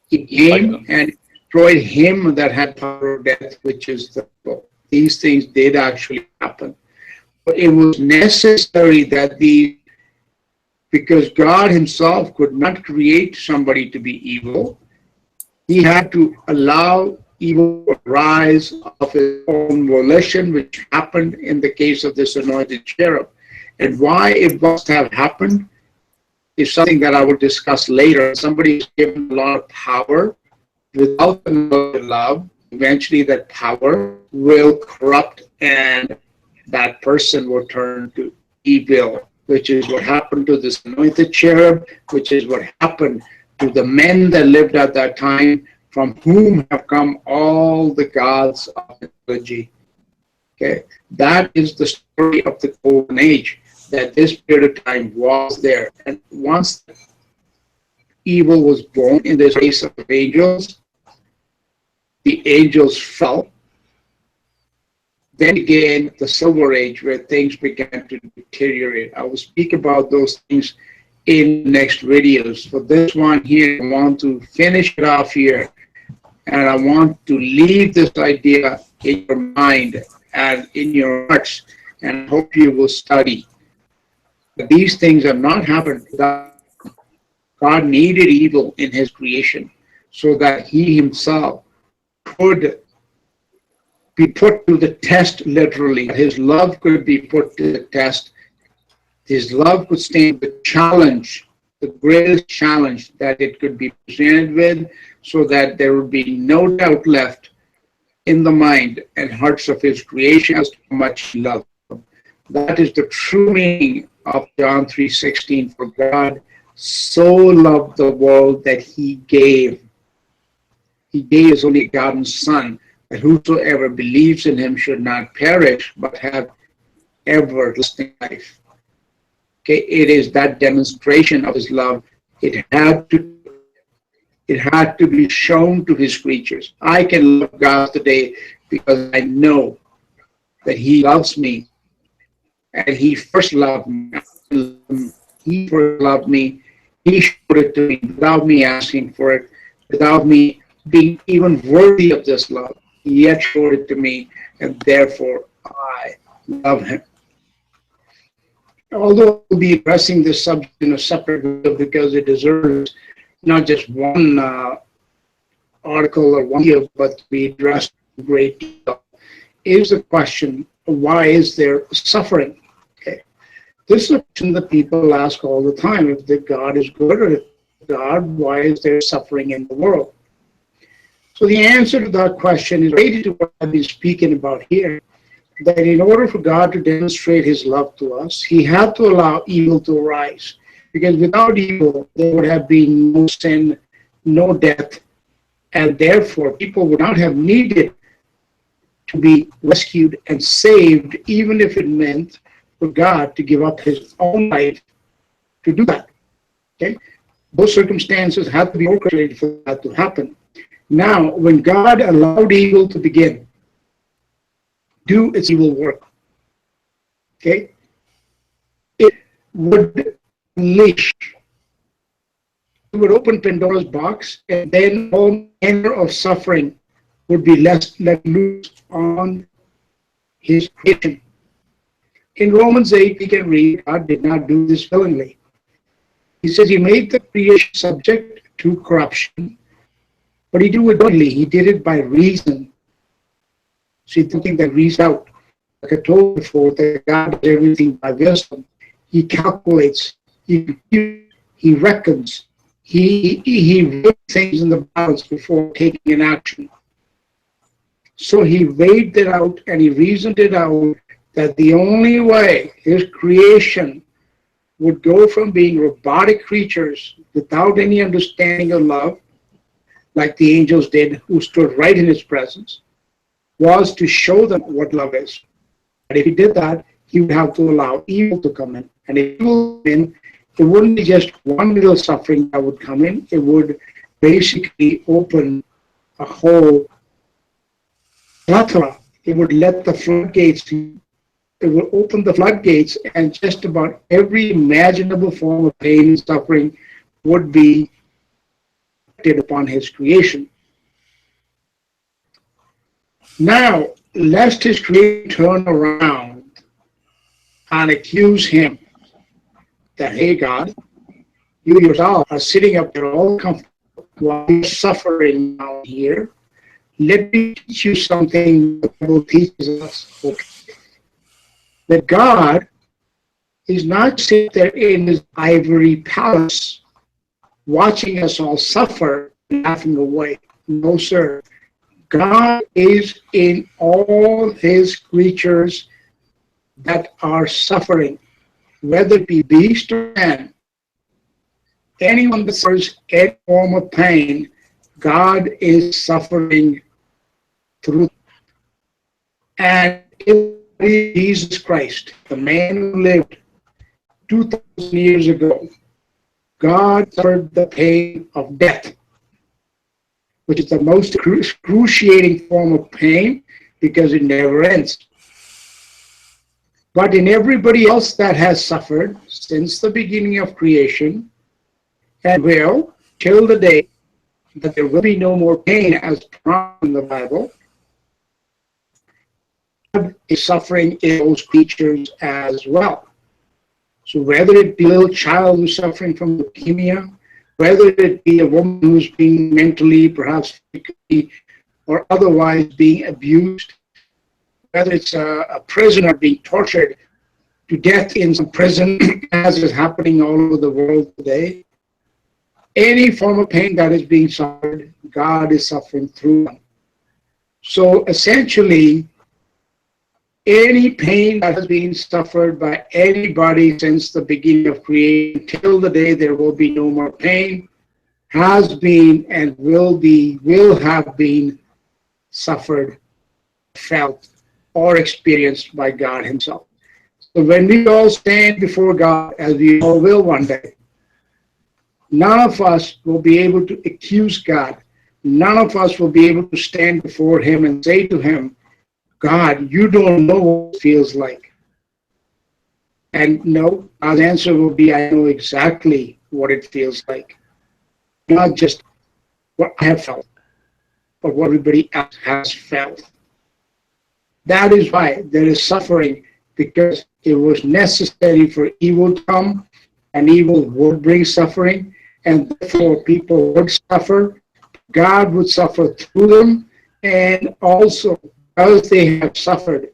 He came and destroyed him that had power of death, which is the book. These things did actually happen. But it was necessary that because God himself could not create somebody to be evil, he had to allow evil to rise of his own volition, which happened in the case of this anointed cherub. And why it must have happened is something that I will discuss later. Somebody is given a lot of power without the love. Eventually that power will corrupt and that person will turn to evil, which is what happened to this anointed cherub, which is what happened to the men that lived at that time, from whom have come all the gods of mythology. Okay, that is the story of the golden age, that this period of time was there. And once evil was born in this race of angels, the angels fell. then again the Silver Age, where things began to deteriorate. I will speak about those things in next videos. For this one here, I want to finish it off here, and I want to leave this idea in your mind and in your hearts, and hope you will study. But these things have not happened. God needed evil in his creation so that he himself could be put to the test, literally. His love could be put to the test. His love could stand the challenge, the greatest challenge that it could be presented with, so that there would be no doubt left in the mind and hearts of his creation as to how much he loved them. That is the true meaning of John 3:16. For God so loved the world that he gave. He gave his only begotten Son, that whosoever believes in him should not perish, but have everlasting life. Okay, it is that demonstration of his love. It had to be shown to his creatures. I can love God today because I know that he loves me, and he first loved me. He first loved me. He showed it to me without me asking for it, without me being even worthy of this love. He yet showed it to me, and therefore I love him. Although I'll be addressing this subject in a separate video because it deserves not just one article or one video, but to be addressed in great detail, is the question, why is there suffering? Okay. This is a question that people ask all the time. If the God is good, or if God, why is there suffering in the world? So the answer to that question is related to what I've been speaking about here, that in order for God to demonstrate his love to us, he had to allow evil to arise. Because without evil, there would have been no sin, no death, and therefore people would not have needed to be rescued and saved, even if it meant for God to give up his own life to do that. Okay? Those circumstances had to be orchestrated for that to happen. Now, when God allowed evil to begin, do its evil work, okay, it would unleash, it would open Pandora's box, and then all manner of suffering would be let loose on his creation. In Romans 8, we can read, God did not do this willingly. He says he made the creation subject to corruption, but he did it willingly. He did it by reason. So you think that reads out. Like I told before, that God does everything by wisdom. He calculates, he reckons, he weighs things in the balance before taking an action. So he weighed it out and he reasoned it out that the only way his creation would go from being robotic creatures without any understanding of love, like the angels did, who stood right in his presence, was to show them what love is. But if he did that, he would have to allow evil to come in. And if evil came in, it wouldn't be just one little suffering that would come in. It would basically open a whole plethora. It would let the floodgates, it would open the floodgates, and just about every imaginable form of pain and suffering would be upon his creation. Now, lest his creation turn around and accuse him that, hey God, you yourself are sitting up there all comfortable while you're suffering down here. Let me teach you something the Bible teaches us. Okay. That God is not sitting there in his ivory palace watching us all suffer, laughing away. No, sir. God is in all his creatures that are suffering, whether it be beast or man. Anyone that suffers any form of pain, God is suffering through. And Jesus Christ, the man who lived 2,000 years ago, God suffered the pain of death, which is the most excruciating form of pain because it never ends. But in everybody else that has suffered since the beginning of creation, and will till the day that there will be no more pain as promised in the Bible, God is suffering in those creatures as well. So whether it be a little child who's suffering from leukemia, whether it be a woman who's being mentally, perhaps physically, or otherwise being abused, whether it's a prisoner being tortured to death in some prison, as is happening all over the world today, any form of pain that is being suffered, God is suffering through them. So essentially, any pain that has been suffered by anybody since the beginning of creation till the day there will be no more pain has been and will have been suffered, felt, or experienced by God himself. So when we all stand before God, as we all will one day, none of us will be able to accuse God. None of us will be able to stand before him and say to him, God, you don't know what it feels like. And no, our answer will be, I know exactly what it feels like. Not just what I have felt, but what everybody else has felt. That is why there is suffering, because it was necessary for evil to come, and evil would bring suffering, and therefore people would suffer. God would suffer through them, and also, because they have suffered,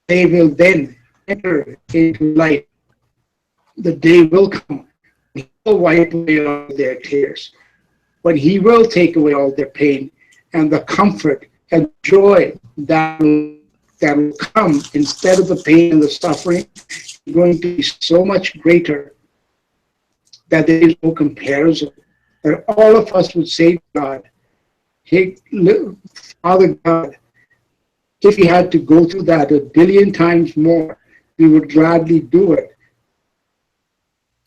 they will then enter into life. The day will come, he will wipe away all their tears, but he will take away all their pain, and the comfort and joy that will come instead of the pain and the suffering is going to be so much greater that there is no comparison. That all of us would say to God, hey, Father God, if we had to go through that 1 billion times more, we would gladly do it.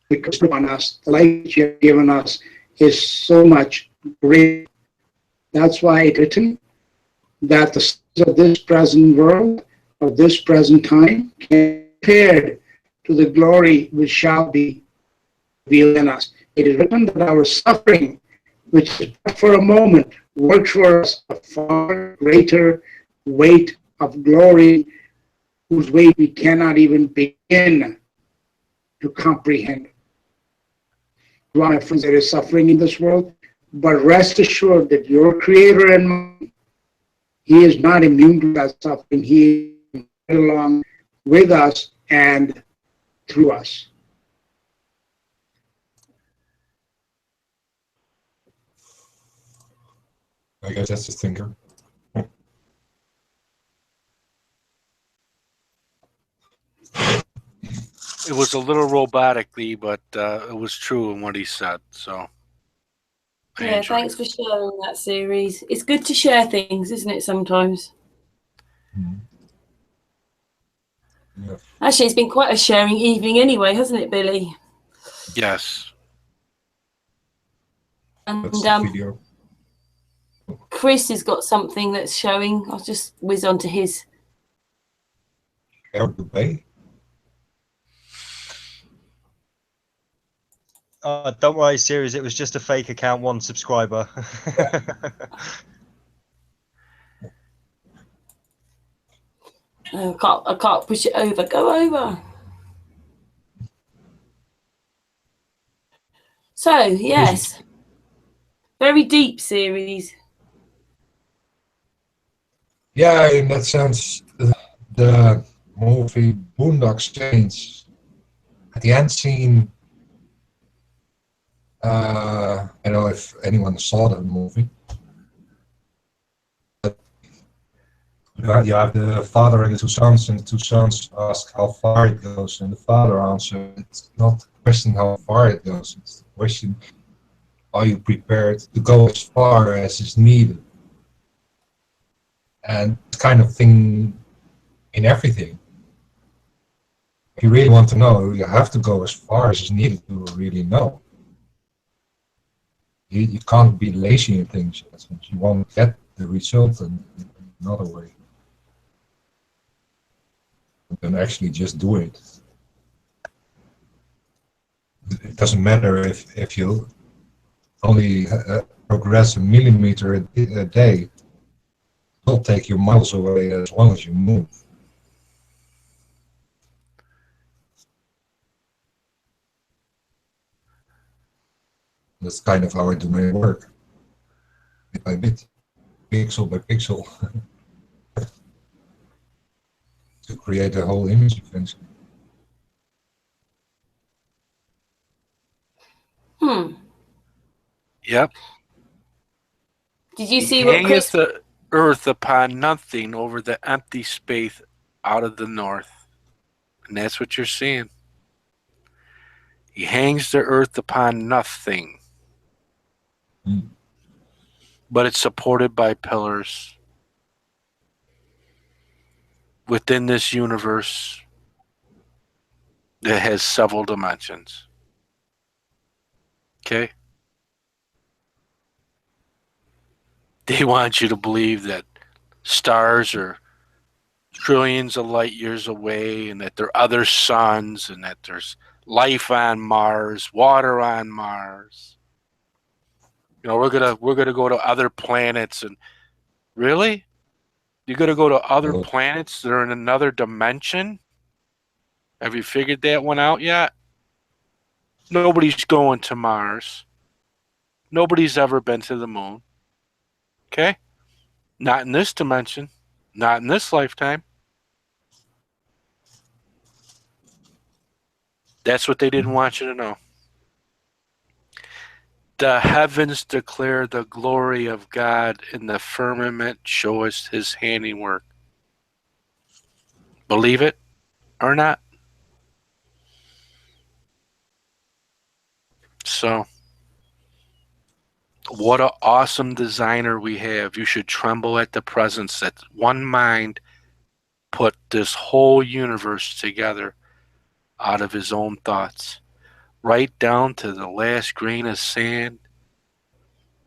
Because on us, the life you have given us is so much great. That's why it's written that the sins of this present world, of this present time, compared to the glory which shall be revealed in us. It is written that our suffering, which is but for a moment, works for us a far greater weight of glory, whose weight we cannot even begin to comprehend. My friends, there is suffering in this world, but rest assured that your Creator and mine, he is not immune to that suffering. He is along with us and through us. I guess that's the thinker. It was a little robotically, but it was true in what he said. So, yeah, thanks for sharing that series. It's good to share things, isn't it? Sometimes. Yeah. Actually, it's been quite a sharing evening, anyway, hasn't it, Billy? Yes. And That's the video. Chris has got something that's showing. I'll just whiz on to his. Eric Dubay. Don't worry, series. It was just a fake account, 1 subscriber. I can't push it over. Go over. So yes, very deep series. Yeah, in that sense, the movie Boondock Saints, at the end scene, I don't know if anyone saw that movie. But you have the father and the 2 sons, and the 2 sons ask how far it goes, and the father answers, it's not the question how far it goes, it's the question, are you prepared to go as far as is needed? And it's kind of thing in everything. If you really want to know, you have to go as far as is needed to really know. You can't be lazy in things. You won't get the result in another way. You can actually just do it. It doesn't matter if you only progress a millimeter a day. It'll take you miles away as long as you move. That's kind of how I do my work, bit by bit, pixel by pixel, to create a whole image eventually. Yep. Did you He see what hangeth Chris? the earth upon nothing over the empty space out of the north. And that's what you're seeing. He hangs the earth upon nothing. But it's supported by pillars. Within this universe that has several dimensions. Okay? They want you to believe that stars are trillions of light years away and that there are other suns and that there's life on Mars, water on Mars. You know, we're gonna go to other planets. And really? You're gonna go to other planets that are in another dimension? Have you figured that one out yet? Nobody's going to Mars. Nobody's ever been to the moon. Okay? Not in this dimension. Not in this lifetime. That's what they didn't want you to know. The heavens declare the glory of God, and the firmament showeth his handiwork. Believe it or not? So, what an awesome designer we have. You should tremble at the presence that one mind put this whole universe together out of his own thoughts. Right down to the last grain of sand,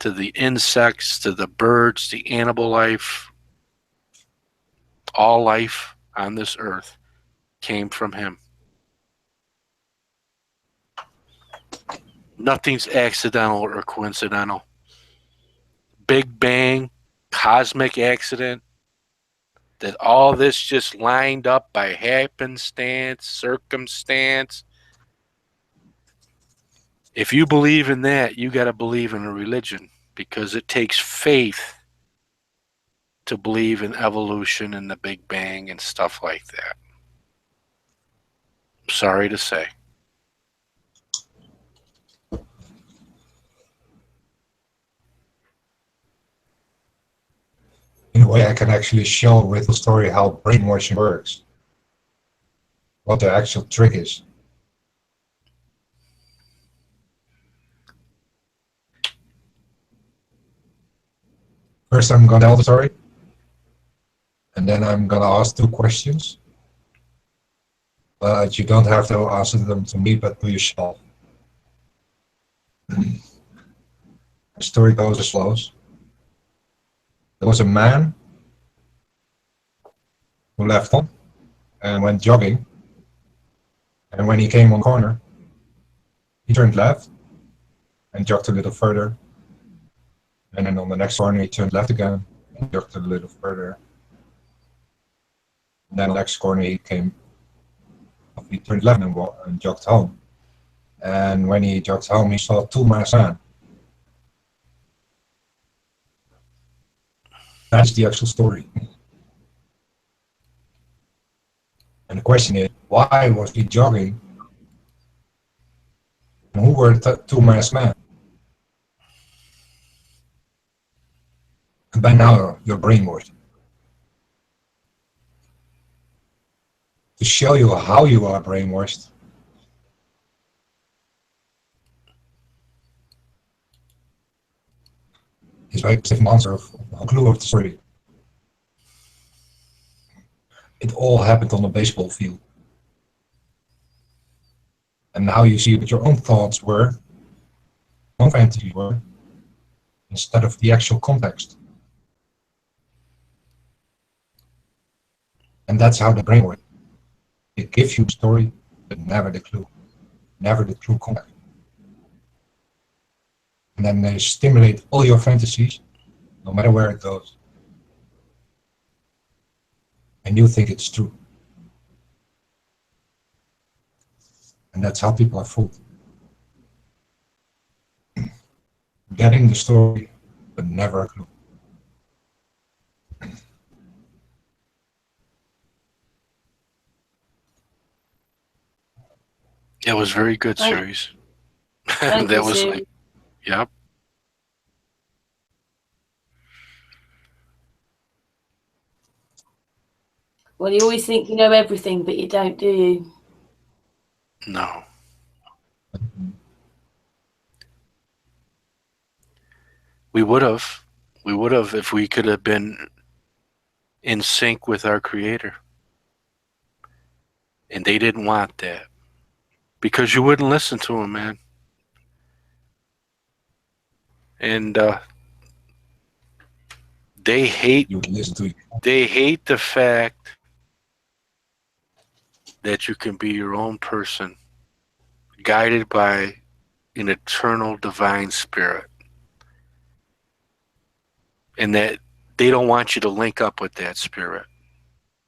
to the insects, to the birds, the animal life. All life on this earth came from him. Nothing's accidental or coincidental. Big Bang, cosmic accident, that all this just lined up by happenstance, circumstance. If you believe in that, you got to believe in a religion, because it takes faith to believe in evolution and the Big Bang and stuff like that. Sorry to say. In a way, I can actually show with the story how brainwashing works. What the actual trick is. First, I'm going to tell the story. And then I'm going to ask 2 questions. But you don't have to answer them to me, but to yourself. The story goes as follows. There was a man who left home and went jogging. And when he came on the corner, he turned left and jogged a little further. And then on the next corner, he turned left again and jogged a little further. And then on the next corner, he turned left and jogged home. And when he jogged home, he saw 2 masked men. That's the actual story. And the question is, why was he jogging? And who were the 2 masked men? And by now, you're brainwashed. To show you how you are brainwashed, is my answer of a clue of the story. It all happened on a baseball field. And now you see what your own thoughts were, own fantasies were, instead of the actual context. And that's how the brain works. It gives you a story, but never the clue. Never the true context. And then they stimulate all your fantasies, no matter where it goes. And you think it's true. And that's how people are fooled. Getting the story, but never a clue. That was very good, Thank- series. Thank That you, was Sue. like, yep. Well, you always think you know everything, but you don't, do you? No. We would have if we could have been in sync with our Creator. And they didn't want that. Because you wouldn't listen to them, man. And they hate You would listen to it. they hate the fact that you can be your own person, guided by an eternal divine spirit. And that they don't want you to link up with that spirit.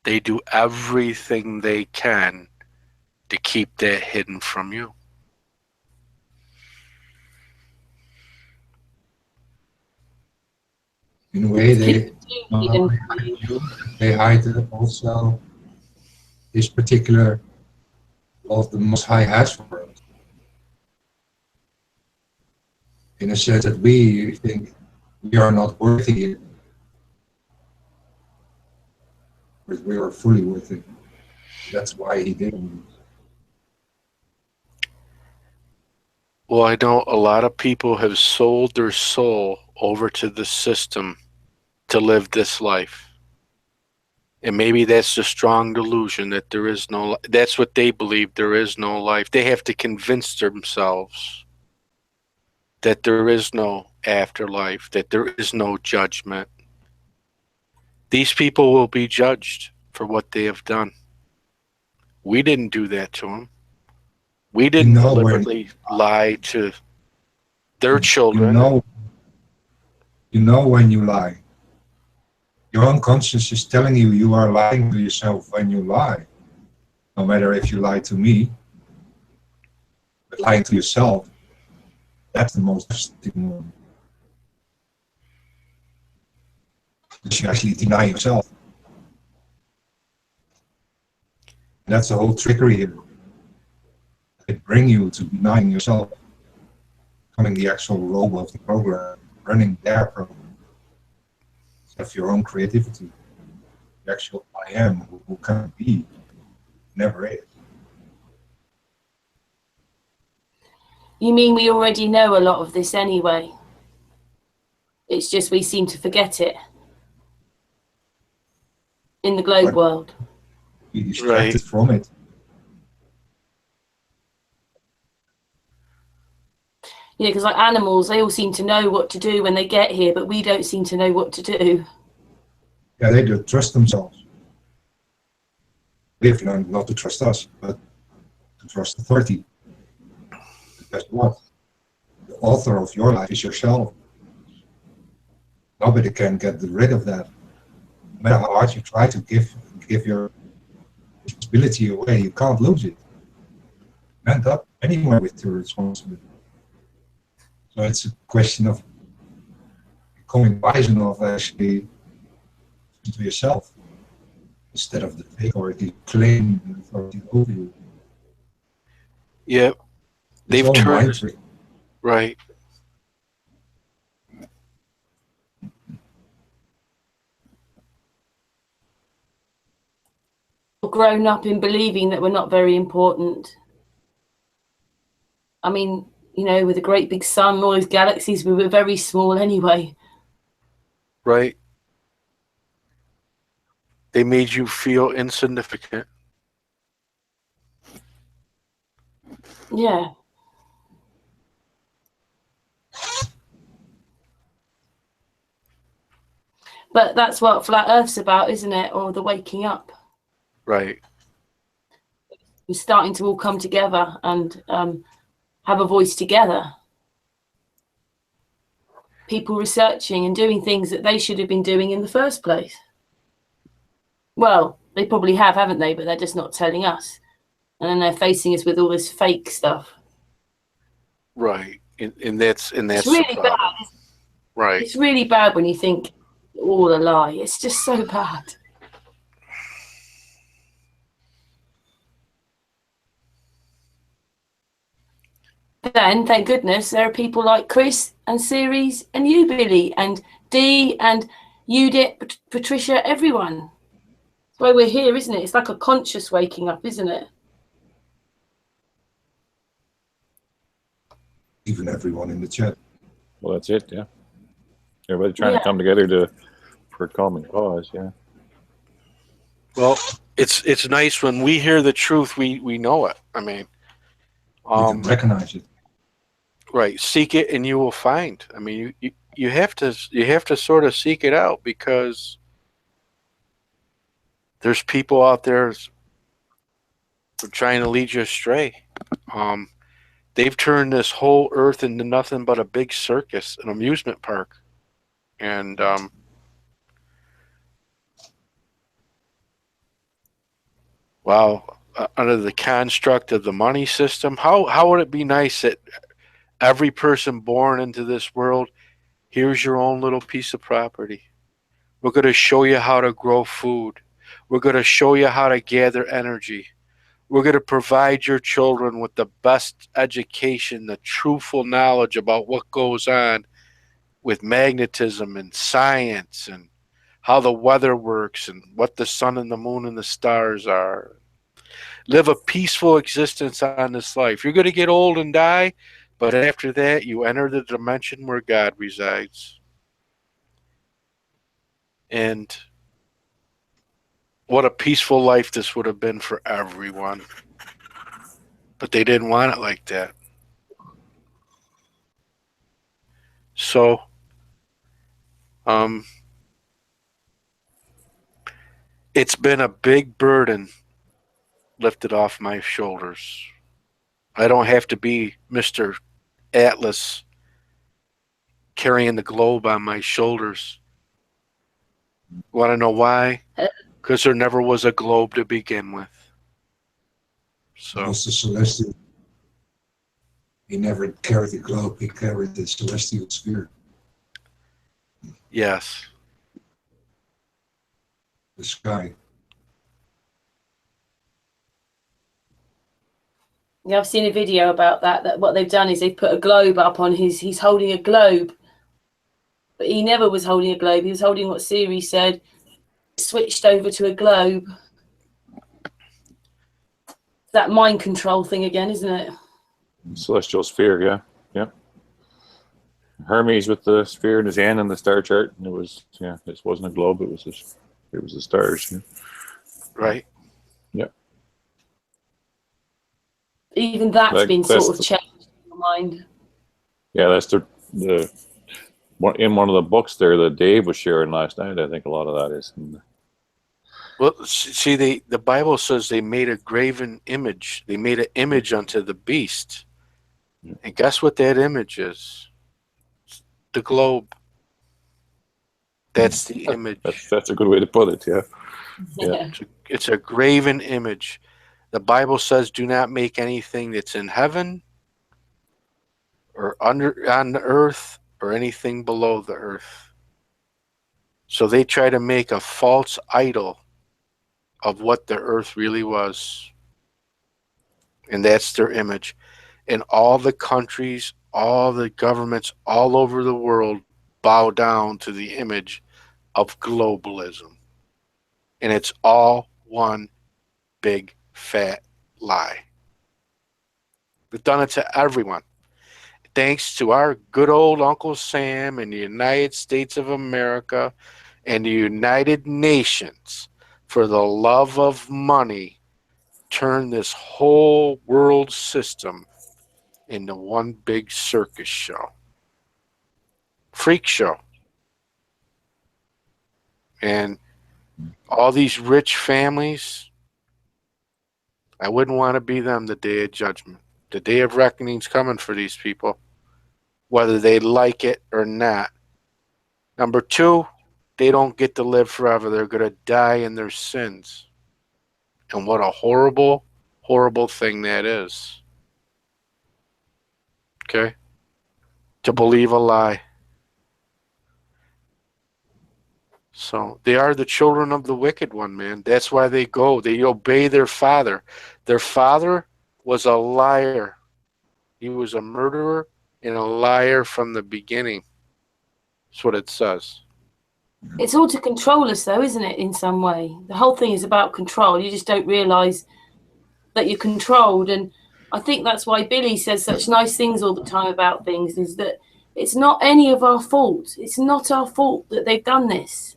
They do everything they can to keep that hidden from you. In a way, People they hide also this particular of the Most High has for us. In a sense that we think we are not worthy, but we are fully worthy. That's why he did it. Well, I know a lot of people have sold their soul over to the system to live this life. And maybe that's a strong delusion that there is no life. That's what they believe, there is no life. They have to convince themselves that there is no afterlife, that there is no judgment. These people will be judged for what they have done. We didn't do that to them. We didn't deliberately lie to their children. You know when you lie. Your own conscience is telling you you are lying to yourself when you lie. No matter if you lie to me, but lying to yourself, that's the most devastating one. Because you actually deny yourself. And that's the whole trickery here. They bring you to denying yourself, becoming the actual role of the program, running their program. Of your own creativity, the actual I am, who can be, never is. You mean we already know a lot of this anyway? It's just we seem to forget it in the globe world. Be distracted from it. You know, because like animals, they all seem to know what to do when they get here, but we don't seem to know what to do. Yeah, they don't trust themselves. They've learned not to trust us, but to trust authority. Guess what? The author of your life is yourself. Nobody can get rid of that. No matter how hard you try to give your responsibility away, you can't lose it. You end up anywhere with your responsibility. So it's a question of becoming wise enough actually to yourself instead of the authority claiming the authority over you. Yep. They've all turned mind trick. right. Grown up in believing that we're not very important. I mean, you know, with a great big sun and all those galaxies, we were very small anyway. Right. They made you feel insignificant. Yeah. But that's what Flat Earth's about, isn't it? Or the waking up. Right. We're starting to all come together and have a voice together. People researching and doing things that they should have been doing in the first place. Well, they probably have, haven't they? But they're just not telling us. And then they're facing us with all this fake stuff. Right. And that's It's really the bad. problem. Right. It's really bad when you think all a lie. It's just so bad. Then, thank goodness, there are people like Chris and Ceres and you, Billy, and Dee and Judith, Patricia, everyone. That's why we're here, isn't it? It's like a conscious waking up, isn't it? Even everyone in the chat. Well, that's it, yeah. Everybody trying to come together for a common cause, yeah. Well, it's nice when we hear the truth, we know it. I mean, You can recognize it. right. Seek it and you will find. I mean, you have to sort of seek it out, because there's people out there who are trying to lead you astray. They've turned this whole earth into nothing but a big circus, an amusement park. And wow, under the construct of the money system, how would it be nice that every person born into this world, here's your own little piece of property. We're going to show you how to grow food. We're going to show you how to gather energy. We're going to provide your children with the best education, the truthful knowledge about what goes on with magnetism and science and how the weather works and what the sun and the moon and the stars are. Live a peaceful existence on this life. You're going to get old and die, but after that, you enter the dimension where God resides. And what a peaceful life this would have been for everyone. But they didn't want it like that. So, it's been a big burden lifted off my shoulders. I don't have to be Mr. Atlas carrying the globe on my shoulders. Want to know why? Because there never was a globe to begin with. So It was the celestial. He never carried the globe, he carried the celestial sphere. yes. The sky. Yeah, I've seen a video about that. That what they've done is they've put a globe up on he's holding a globe. But he never was holding a globe. He was holding what Siri said. Switched over to a globe. That mind control thing again, isn't it? Celestial sphere, yeah. Hermes with the sphere in his hand and the star chart, and it was, it wasn't a globe, it was the stars. Yeah. Right. Yep. Even that's been sort of changed in your mind. Yeah, that's the in one of the books there that Dave was sharing last night. I think a lot of that is. Well, see, the Bible says they made a graven image. They made an image unto the beast. And guess what that image is? The globe. That's the image. That's a good way to put it, yeah. Yeah. It's a graven image. The Bible says, do not make anything that's in heaven or on the earth or anything below the earth. So they try to make a false idol of what the earth really was. And that's their image. And all the countries, all the governments all over the world bow down to the image of globalism. And it's all one big fat lie. We've done it to everyone. Thanks to our good old Uncle Sam and the United States of America and the United Nations, for the love of money, turn this whole world system into one big circus show. Freak show. And all these rich families I wouldn't want to be them the day of judgment. The day of reckoning's coming for these people, whether they like it or not. Number two, they don't get to live forever. They're going to die in their sins. And what a horrible, horrible thing that is. Okay? To believe a lie. So they are the children of the wicked one, man. That's why they go. They obey their father. Their father was a liar. He was a murderer and a liar from the beginning. That's what it says. It's all to control us, though, isn't it, in some way? The whole thing is about control. You just don't realise that you're controlled. And I think that's why Billy says such nice things all the time about things, is that it's not any of our fault. It's not our fault that they've done this.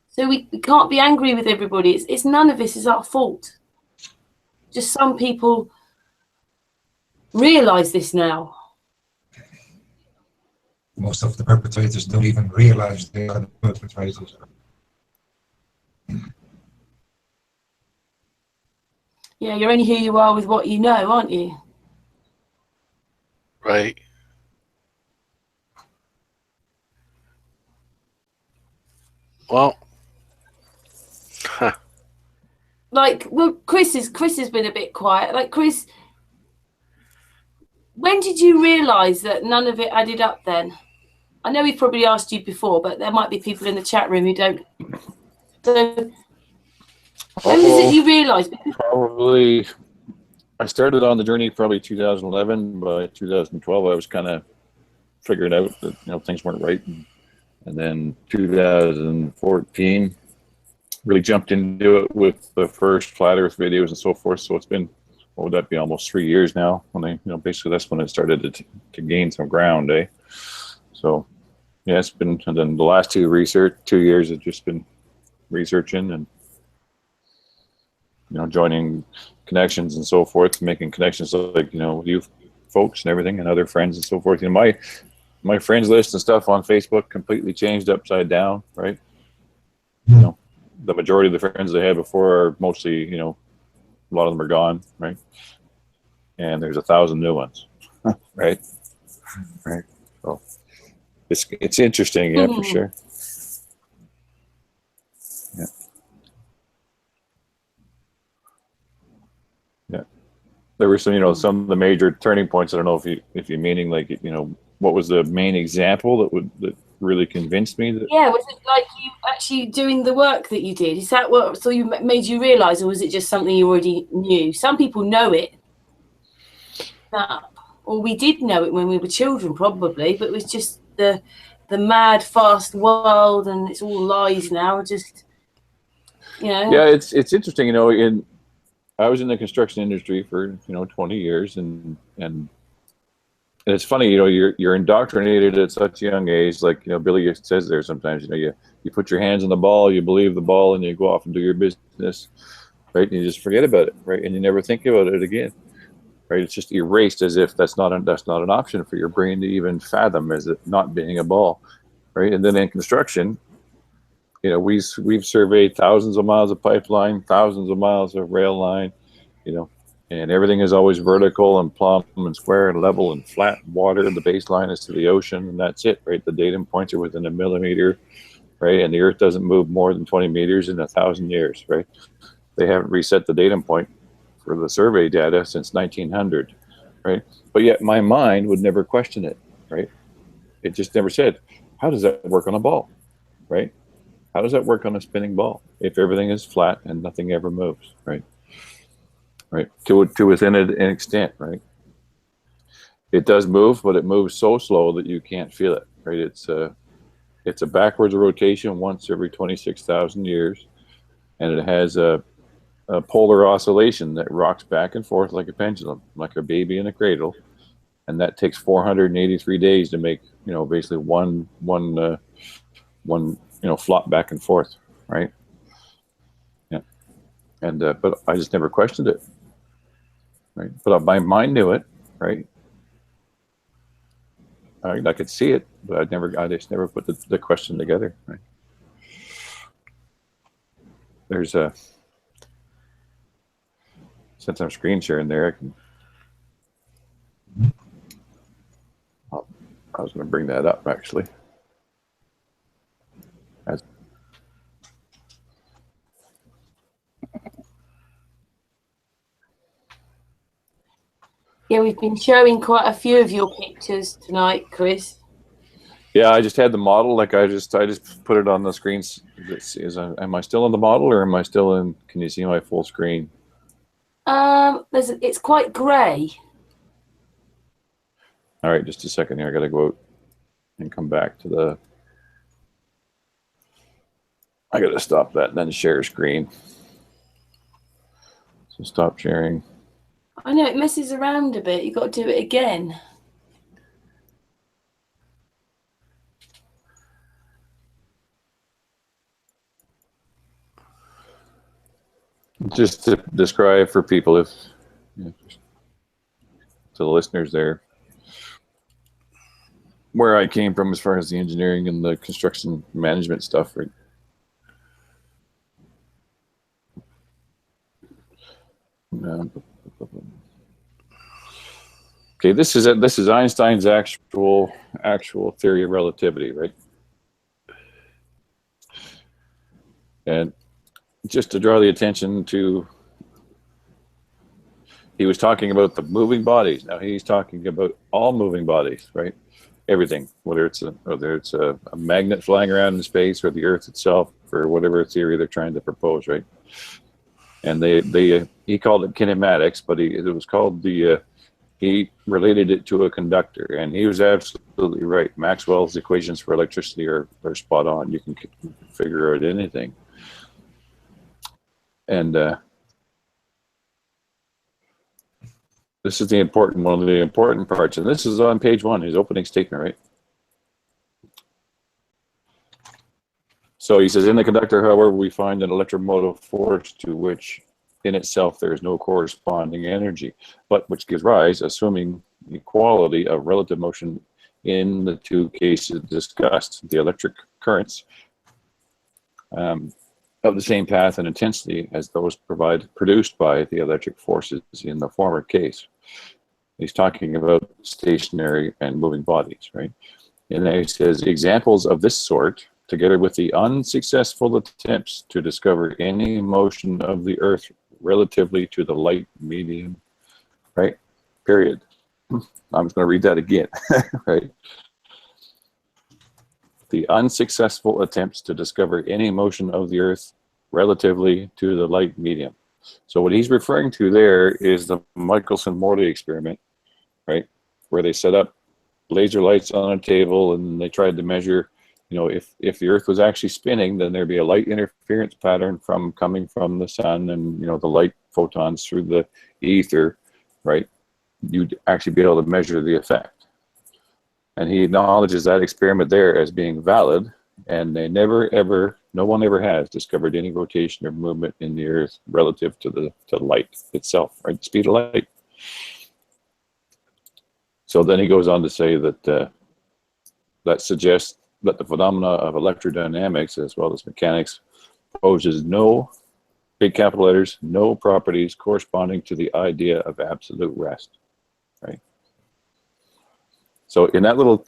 So we can't be angry with everybody. It's none of this is our fault. Just some people realise this now. Most of the perpetrators don't even realize they are the perpetrators. Yeah, you're only who you are with what you know, aren't you? Right. Well, Like, well, Chris has been a bit quiet. Like, Chris, when did you realise that none of it added up then? I know we've probably asked you before, but there might be people in the chat room who don't. So, when was it you realised? Probably, I started on the journey probably 2011. By 2012, I was kind of figuring out that things weren't right, and then 2014 really jumped into it with the first flat Earth videos and so forth. So it's been, what would that be, almost 3 years now? When basically that's when it started to gain some ground, eh? So yeah, it's been, and then the last 2 years have just been researching and joining connections and so forth, making connections like with you folks and everything and other friends and so forth. My friends list and stuff on Facebook completely changed upside down, right? The majority of the friends I had before are mostly, a lot of them are gone, right? And there's 1,000 new ones, right? Right. So it's interesting, yeah, for sure. Yeah. Yeah. There were some of the major turning points. I don't know if you're meaning like, what was the main example that really convinced me that? Yeah, was it like you actually doing the work that you did? Is that what made you realise, or was it just something you already knew? Some people know it, or we did know it when we were children, probably, but it was just the mad, fast world, and it's all lies now. Just Yeah, it's interesting. I was in the construction industry for 20 years, and it's funny, you're indoctrinated at such a young age. Like Billy says there sometimes, you put your hands on the ball, you believe the ball, and you go off and do your business, right? And you just forget about it, right? And you never think about it again, right? It's just erased as if that's not an option for your brain to even fathom, as it not being a ball, right? And then in construction, we've surveyed thousands of miles of pipeline, thousands of miles of rail line, and everything is always vertical and plumb and square and level and flat water. The baseline is to the ocean, and that's it, right? The datum points are within a millimeter, right? And the Earth doesn't move more than 20 meters in 1,000 years, right? They haven't reset the datum point for the survey data since 1900, right? But yet my mind would never question it, right? It just never said, how does that work on a ball, right? How does that work on a spinning ball if everything is flat and nothing ever moves, right? Right, to within an extent, right? It does move, but it moves so slow that you can't feel it, right? It's a backwards rotation once every 26,000 years, and it has a polar oscillation that rocks back and forth like a pendulum, like a baby in a cradle, and that takes 483 days to make basically one flop back and forth, right? Yeah, and but I just never questioned it. Right, but my mind knew it, right? I could see it, but I just never put the question together. Right? since I'm screen sharing there, I can. I was going to bring that up actually. Yeah, we've been showing quite a few of your pictures tonight, Chris. Yeah, I just had the model. Like I just put it on the screens. Am I still in the model, or am I still in? Can you see my full screen? It's quite grey. All right, just a second here. I got to go out and come back to the. I got to stop that and then share screen. So stop sharing. I know it messes around a bit. You've got to do it again. Just to describe for people, if to the listeners there, where I came from as far as the engineering and the construction management stuff, right? Okay, this is Einstein's actual theory of relativity, right? And just to draw the attention to, he was talking about the moving bodies. Now he's talking about all moving bodies, right? Everything, whether it's a magnet flying around in space or the Earth itself, or whatever theory they're trying to propose, right? And he called it kinematics, but it was called he related it to a conductor, and he was absolutely right. Maxwell's equations for electricity are spot on. You can figure out anything. And this is one of the important parts, and this is on page 1, his opening statement, right? So he says, in the conductor, however, we find an electromotive force to which in itself there is no corresponding energy, but which gives rise, assuming equality of relative motion in the two cases discussed, the electric currents of the same path and intensity as those produced by the electric forces in the former case. He's talking about stationary and moving bodies, right? And then he says, examples of this sort, together with the unsuccessful attempts to discover any motion of the Earth relatively to the light medium, right? Period. I'm just going to read that again, right? The unsuccessful attempts to discover any motion of the Earth relatively to the light medium. So what he's referring to there is the Michelson-Morley experiment, right? Where they set up laser lights on a table and they tried to measure, if the Earth was actually spinning, then there'd be a light interference pattern coming from the sun, and the light photons through the ether, right? You'd actually be able to measure the effect. And he acknowledges that experiment there as being valid, and no one ever has discovered any rotation or movement in the Earth relative to the light itself, right? The speed of light. So then he goes on to say that that suggests that the phenomena of electrodynamics as well as mechanics poses no, big capital letters, no properties corresponding to the idea of absolute rest, right? So in that little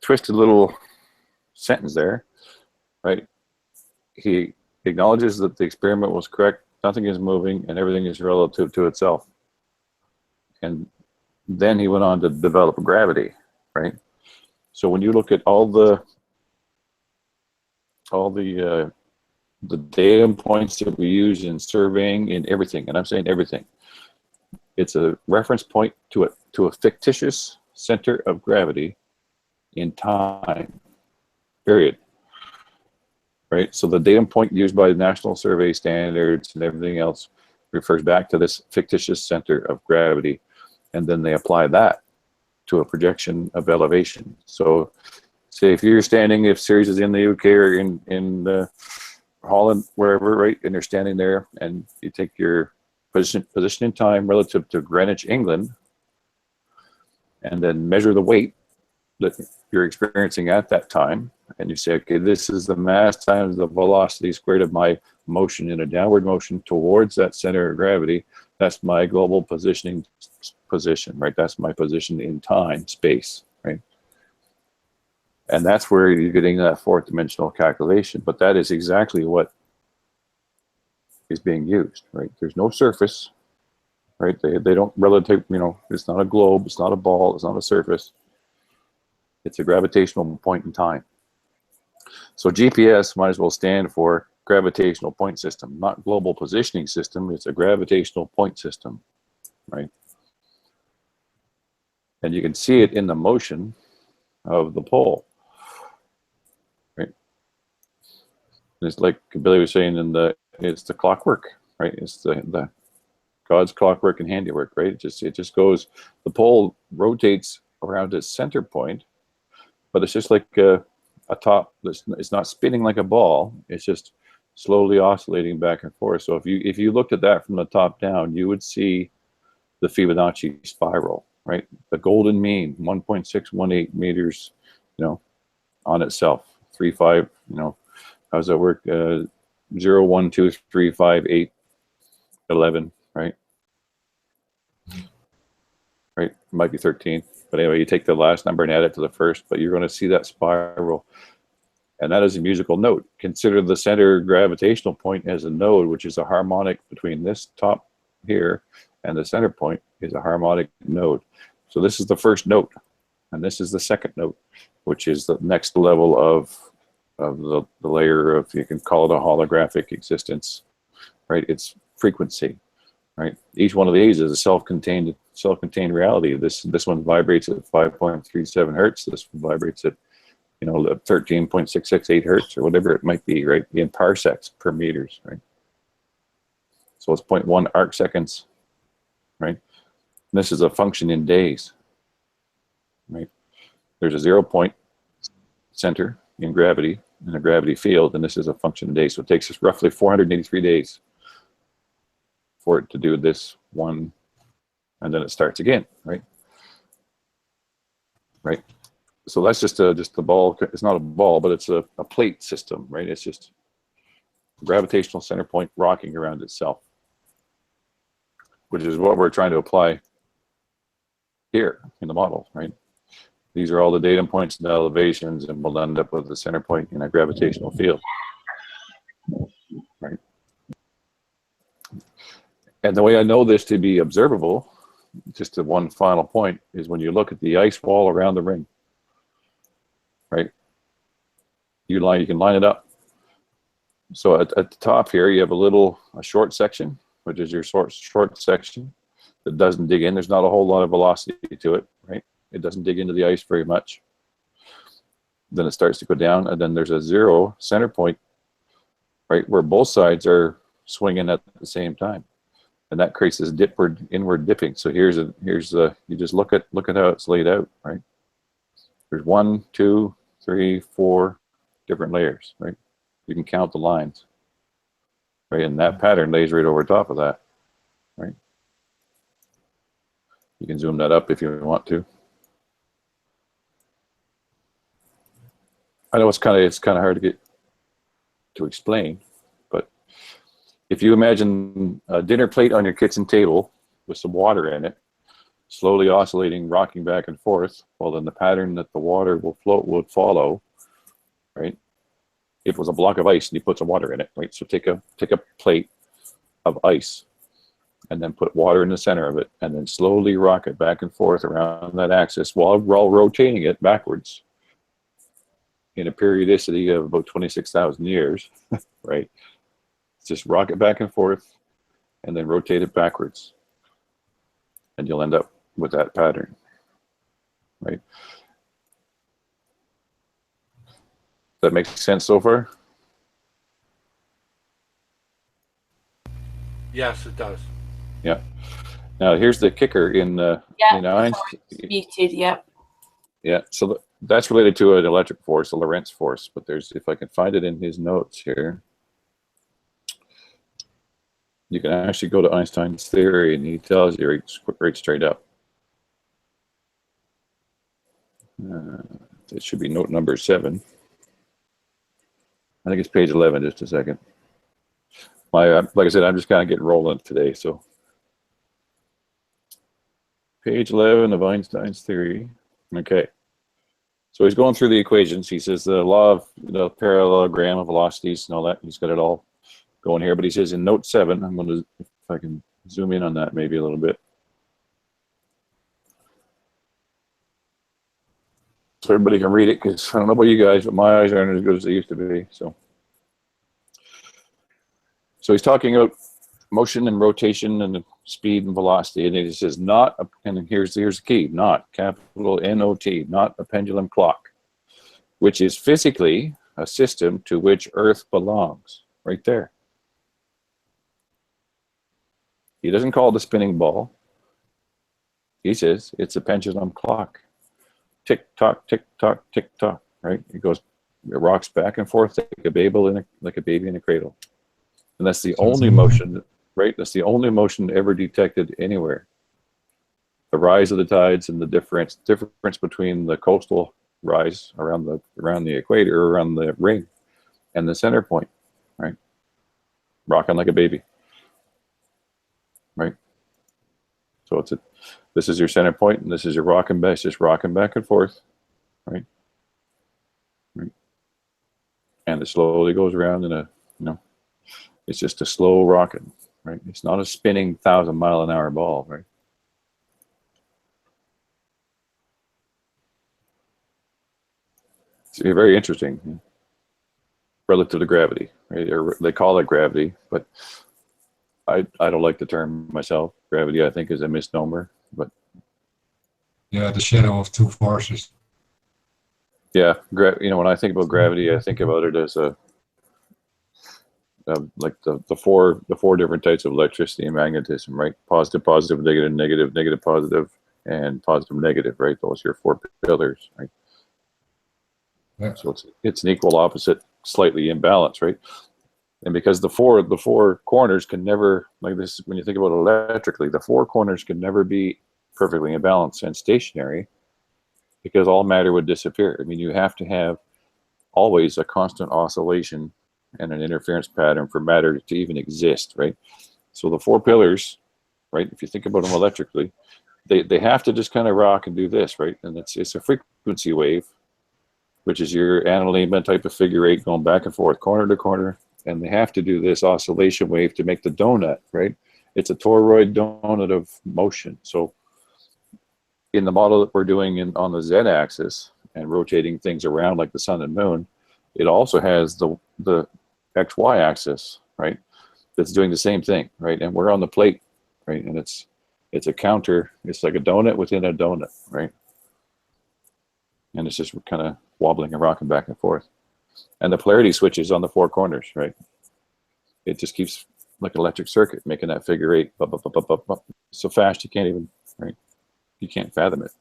twisted little sentence there, right, he acknowledges that the experiment was correct, nothing is moving, and everything is relative to itself. And then he went on to develop gravity, right? So when you look at all the datum points that we use in surveying, in everything, and I'm saying everything, it's a reference point to a fictitious center of gravity in time, period. Right? So the datum point used by the National Survey Standards and everything else refers back to this fictitious center of gravity, and then they apply that to a projection of elevation. So say if you're standing, if Ceres is in the UK or in Holland, wherever, right, and you're standing there and you take your position in time relative to Greenwich, England, and then measure the weight that you're experiencing at that time, and you say, okay, this is the mass times the velocity squared of my motion in a downward motion towards that center of gravity. That's my global position, right? That's my position in time, space, right? And that's where you're getting that fourth dimensional calculation. But that is exactly what is being used, right? There's no surface, right? They don't relative, it's not a globe, it's not a ball, it's not a surface. It's a gravitational point in time. So GPS might as well stand for gravitational point system, not global positioning system. It's a gravitational point system, right? And you can see it in the motion of the pole, right? It's like Billy was saying it's the clockwork, right? It's the God's clockwork and handiwork, right? It just goes, the pole rotates around its center point, but it's just like a top. It's not spinning like a ball. It's just slowly oscillating back and forth. So if you looked at that from the top down, you would see the Fibonacci spiral, right? The golden mean, 1.618 meters, on itself. 3.5, how does that work? 0, 1, 2, 3, 5, 8, 11, right? Right, it might be 13. But anyway, you take the last number and add it to the first, but you're going to see that spiral. And that is a musical note. Consider the center gravitational point as a node, which is a harmonic between this top here and the center point is a harmonic node. So this is the first note, and this is the second note, which is the next level of the layer of, you can call it a holographic existence, right? It's frequency, right? Each one of these is a self-contained reality. This one vibrates at 5.37 hertz. This one vibrates at 13.668 hertz or whatever it might be, right? In parsecs per meters, right? So it's 0.1 arc seconds, right? And this is a function in days, right? There's a 0 point center in gravity, in a gravity field, and this is a function in days. So it takes us roughly 483 days for it to do this one, and then it starts again, right? Right. So that's just a ball. It's not a ball, but it's a plate system, right? It's just a gravitational center point rocking around itself, which is what we're trying to apply here in the model, right? These are all the datum points and elevations, and we'll end up with the center point in a gravitational field, right? And the way I know this to be observable, just the one final point, is when you look at the ice wall around the ring, right? You can line it up. So at the top here, you have a short section, which is your short section that doesn't dig in. There's not a whole lot of velocity to it, right? It doesn't dig into the ice very much. Then it starts to go down, and then there's a 0 center point, right, where both sides are swinging at the same time, and that creates this inward dipping. So here's you just look at how it's laid out, right? There's 1, 2, 3, 4 different layers, right? You can count the lines, right? And that pattern lays right over top of that, right? You can zoom that up if you want to. I know it's kind of hard to explain, but if you imagine a dinner plate on your kitchen table with some water in it, slowly oscillating, rocking back and forth, well, then the pattern that the water would follow, right? It was a block of ice, and you put some water in it, right? So take a plate of ice, and then put water in the center of it, and then slowly rock it back and forth around that axis while rotating it backwards in a periodicity of about 26,000 years, right? Just rock it back and forth and then rotate it backwards, and you'll end up with that pattern, right? That makes sense so far? Yes, it does. Yeah. Now here's the kicker in Einstein. Muted. Yeah. Yeah. So that's related to an electric force, a Lorentz force. But if I can find it in his notes here, you can actually go to Einstein's theory, and he tells you right straight up. It should be note number 7. I think it's page 11. Just a second. Like I said, I'm just kind of getting rolling today, so Page 11 of Einstein's theory. Okay. So he's going through the equations. He says the law of the parallelogram of velocities and all that. He's got it all going here. But he says in note 7, I'm going to, if I can zoom in on that maybe a little bit. So everybody can read it, because I don't know about you guys, but my eyes aren't as good as they used to be. So he's talking about motion and rotation and speed and velocity, and he says not, and here's the key, not, capital N-O-T, not a pendulum clock, which is physically a system to which Earth belongs, right there. He doesn't call it a spinning ball. He says it's a pendulum clock. Tick tock, tick tock, tick tock. Right? It rocks back and forth like a baby in a cradle, and that's the only motion. Right? That's the only motion ever detected anywhere. The rise of the tides and the difference between the coastal rise around the equator, around the ring, and the center point. Right? Rocking like a baby. Right? So this is your center point, and this is your rocking back, just rocking back and forth, right? Right. And it slowly goes around in it's just a slow rocking, right? It's not a spinning 1,000-mile-an-hour ball, right? It's very interesting relative to gravity, right? They call it gravity, but I don't like the term myself. Gravity, I think, is a misnomer, but yeah, the shadow of two forces. Yeah, when I think about gravity, I think about it as like the four different types of electricity and magnetism, right? Positive, positive, negative, negative, negative, positive, and positive, negative, right? Those are your four pillars, right? Yeah. So it's an equal opposite, slightly imbalanced, right? And because the four corners can never, like this, when you think about it electrically, the four corners can never be perfectly in balance and stationary, because all matter would disappear. I mean, you have to have always a constant oscillation and an interference pattern for matter to even exist, right? So the four pillars, right, if you think about them electrically, they have to just kind of rock and do this, right? And it's a frequency wave, which is your analemma type of figure eight going back and forth, corner to corner, and they have to do this oscillation wave to make the donut, right? It's a toroid donut of motion. So in the model that we're doing on the z-axis and rotating things around like the sun and moon, it also has the xy axis, right? That's doing the same thing, right? And we're on the plate, right? And it's a counter. It's like a donut within a donut, right? And it's just kind of wobbling and rocking back and forth. And the polarity switches on the four corners, right? It just keeps like an electric circuit making that figure eight, bup, bup, bup, bup, bup, bup. So fast you can't even, right? You can't fathom it.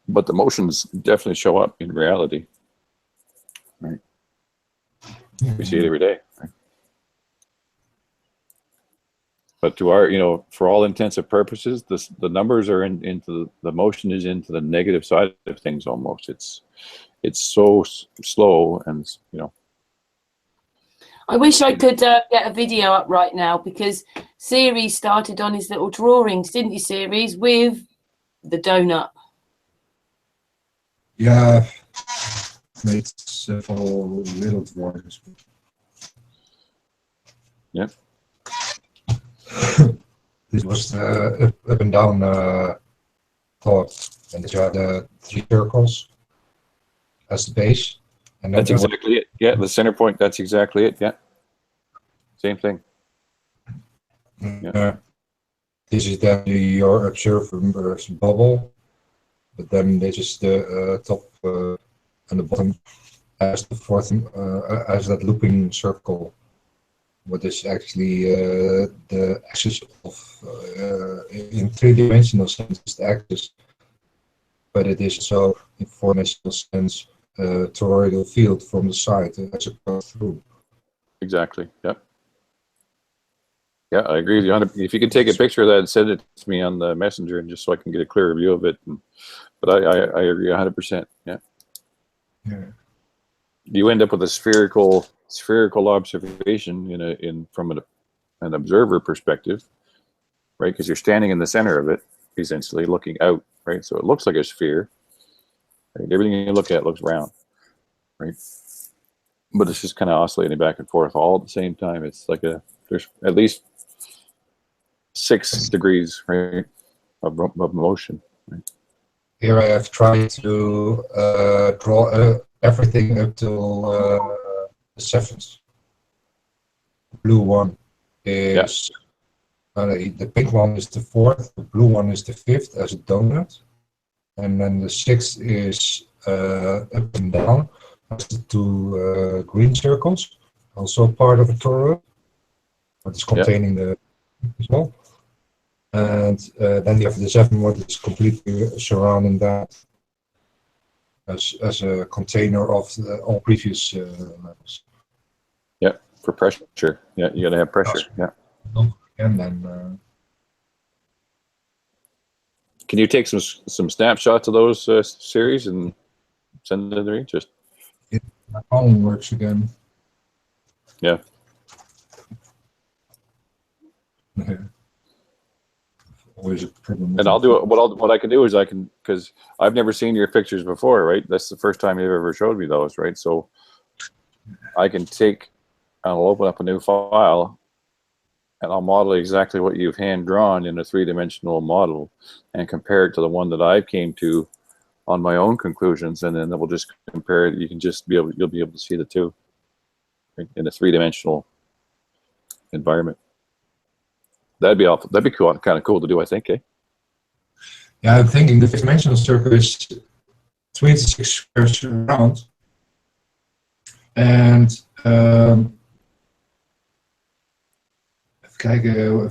But the motions definitely show up in reality, right? We see it every day, right? But to our, for all intents and purposes, the numbers are into the motion is into the negative side of things almost. It's so slow, and I wish I could get a video up right now, because Series started on his little drawings, didn't you, Series, with the donut? Yeah, made several little drawings. Yeah. This was the up and down thought, and these are the three circles as the base. And that's exactly it. Yeah, the center point. That's exactly it. Yeah. Same thing. Yeah. This is then your observer's bubble, but then this is the top and the bottom as the fourth as that looping circle. What is actually the axis of in three-dimensional sense is the axis, but it is so in four-dimensional sense toroidal field from the side as it goes through. Exactly. Yep. Yeah, I agree with you. If you could take a picture of that and send it to me on the messenger, and just so I can get a clearer view of it. But I agree 100%. Yeah. Yeah. You end up with a spherical observation from an observer perspective, right? Because you're standing in the center of it, essentially looking out, right? So it looks like a sphere. Right? Everything you look at looks round, right? But it's just kind of oscillating back and forth all at the same time. It's like there's at least 6 degrees, right, of motion. Right? Here I have tried to draw everything up till the 7th. The blue one is the pink one is the 4th. The blue one is the 5th as a donut, and then the 6th is up and down. That's the 2 green circles, also part of a toroid, but it's containing the as well. And then you have the 7th one that's completely surrounding that as a container of all previous levels. Yeah, for pressure. Yeah, you got to have pressure. Yeah. And then. Can you take some snapshots of those series and send them to me? Just. My phone works again. Yeah. Always a problem. And I'll do it. What I can do is because I've never seen your pictures before, right? That's the first time you've ever showed me those, right? So I can I'll open up a new file and I'll model exactly what you've hand drawn in a 3-dimensional model and compare it to the one that I came to on my own conclusions, and then we'll just compare it. You'll be able to see the two in a 3-dimensional environment. That'd be cool, kind of cool to do, I think. Yeah, I'm thinking the 5-dimensional circle is 26 squares around, and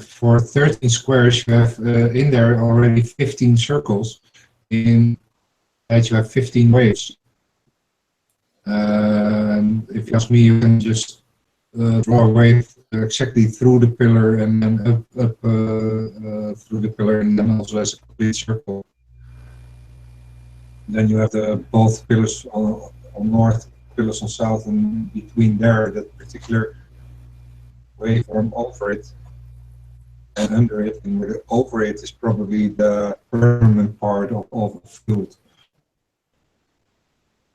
for 13 squares you have in there already 15 circles in that you have 15 waves. If you ask me, you can just draw a wave exactly through the pillar and then up through the pillar, and then also as a complete circle. Then you have both pillars on north, pillars on south, and between there, that particular waveform over it and under it, and where the over it is probably the permanent part of a fluid,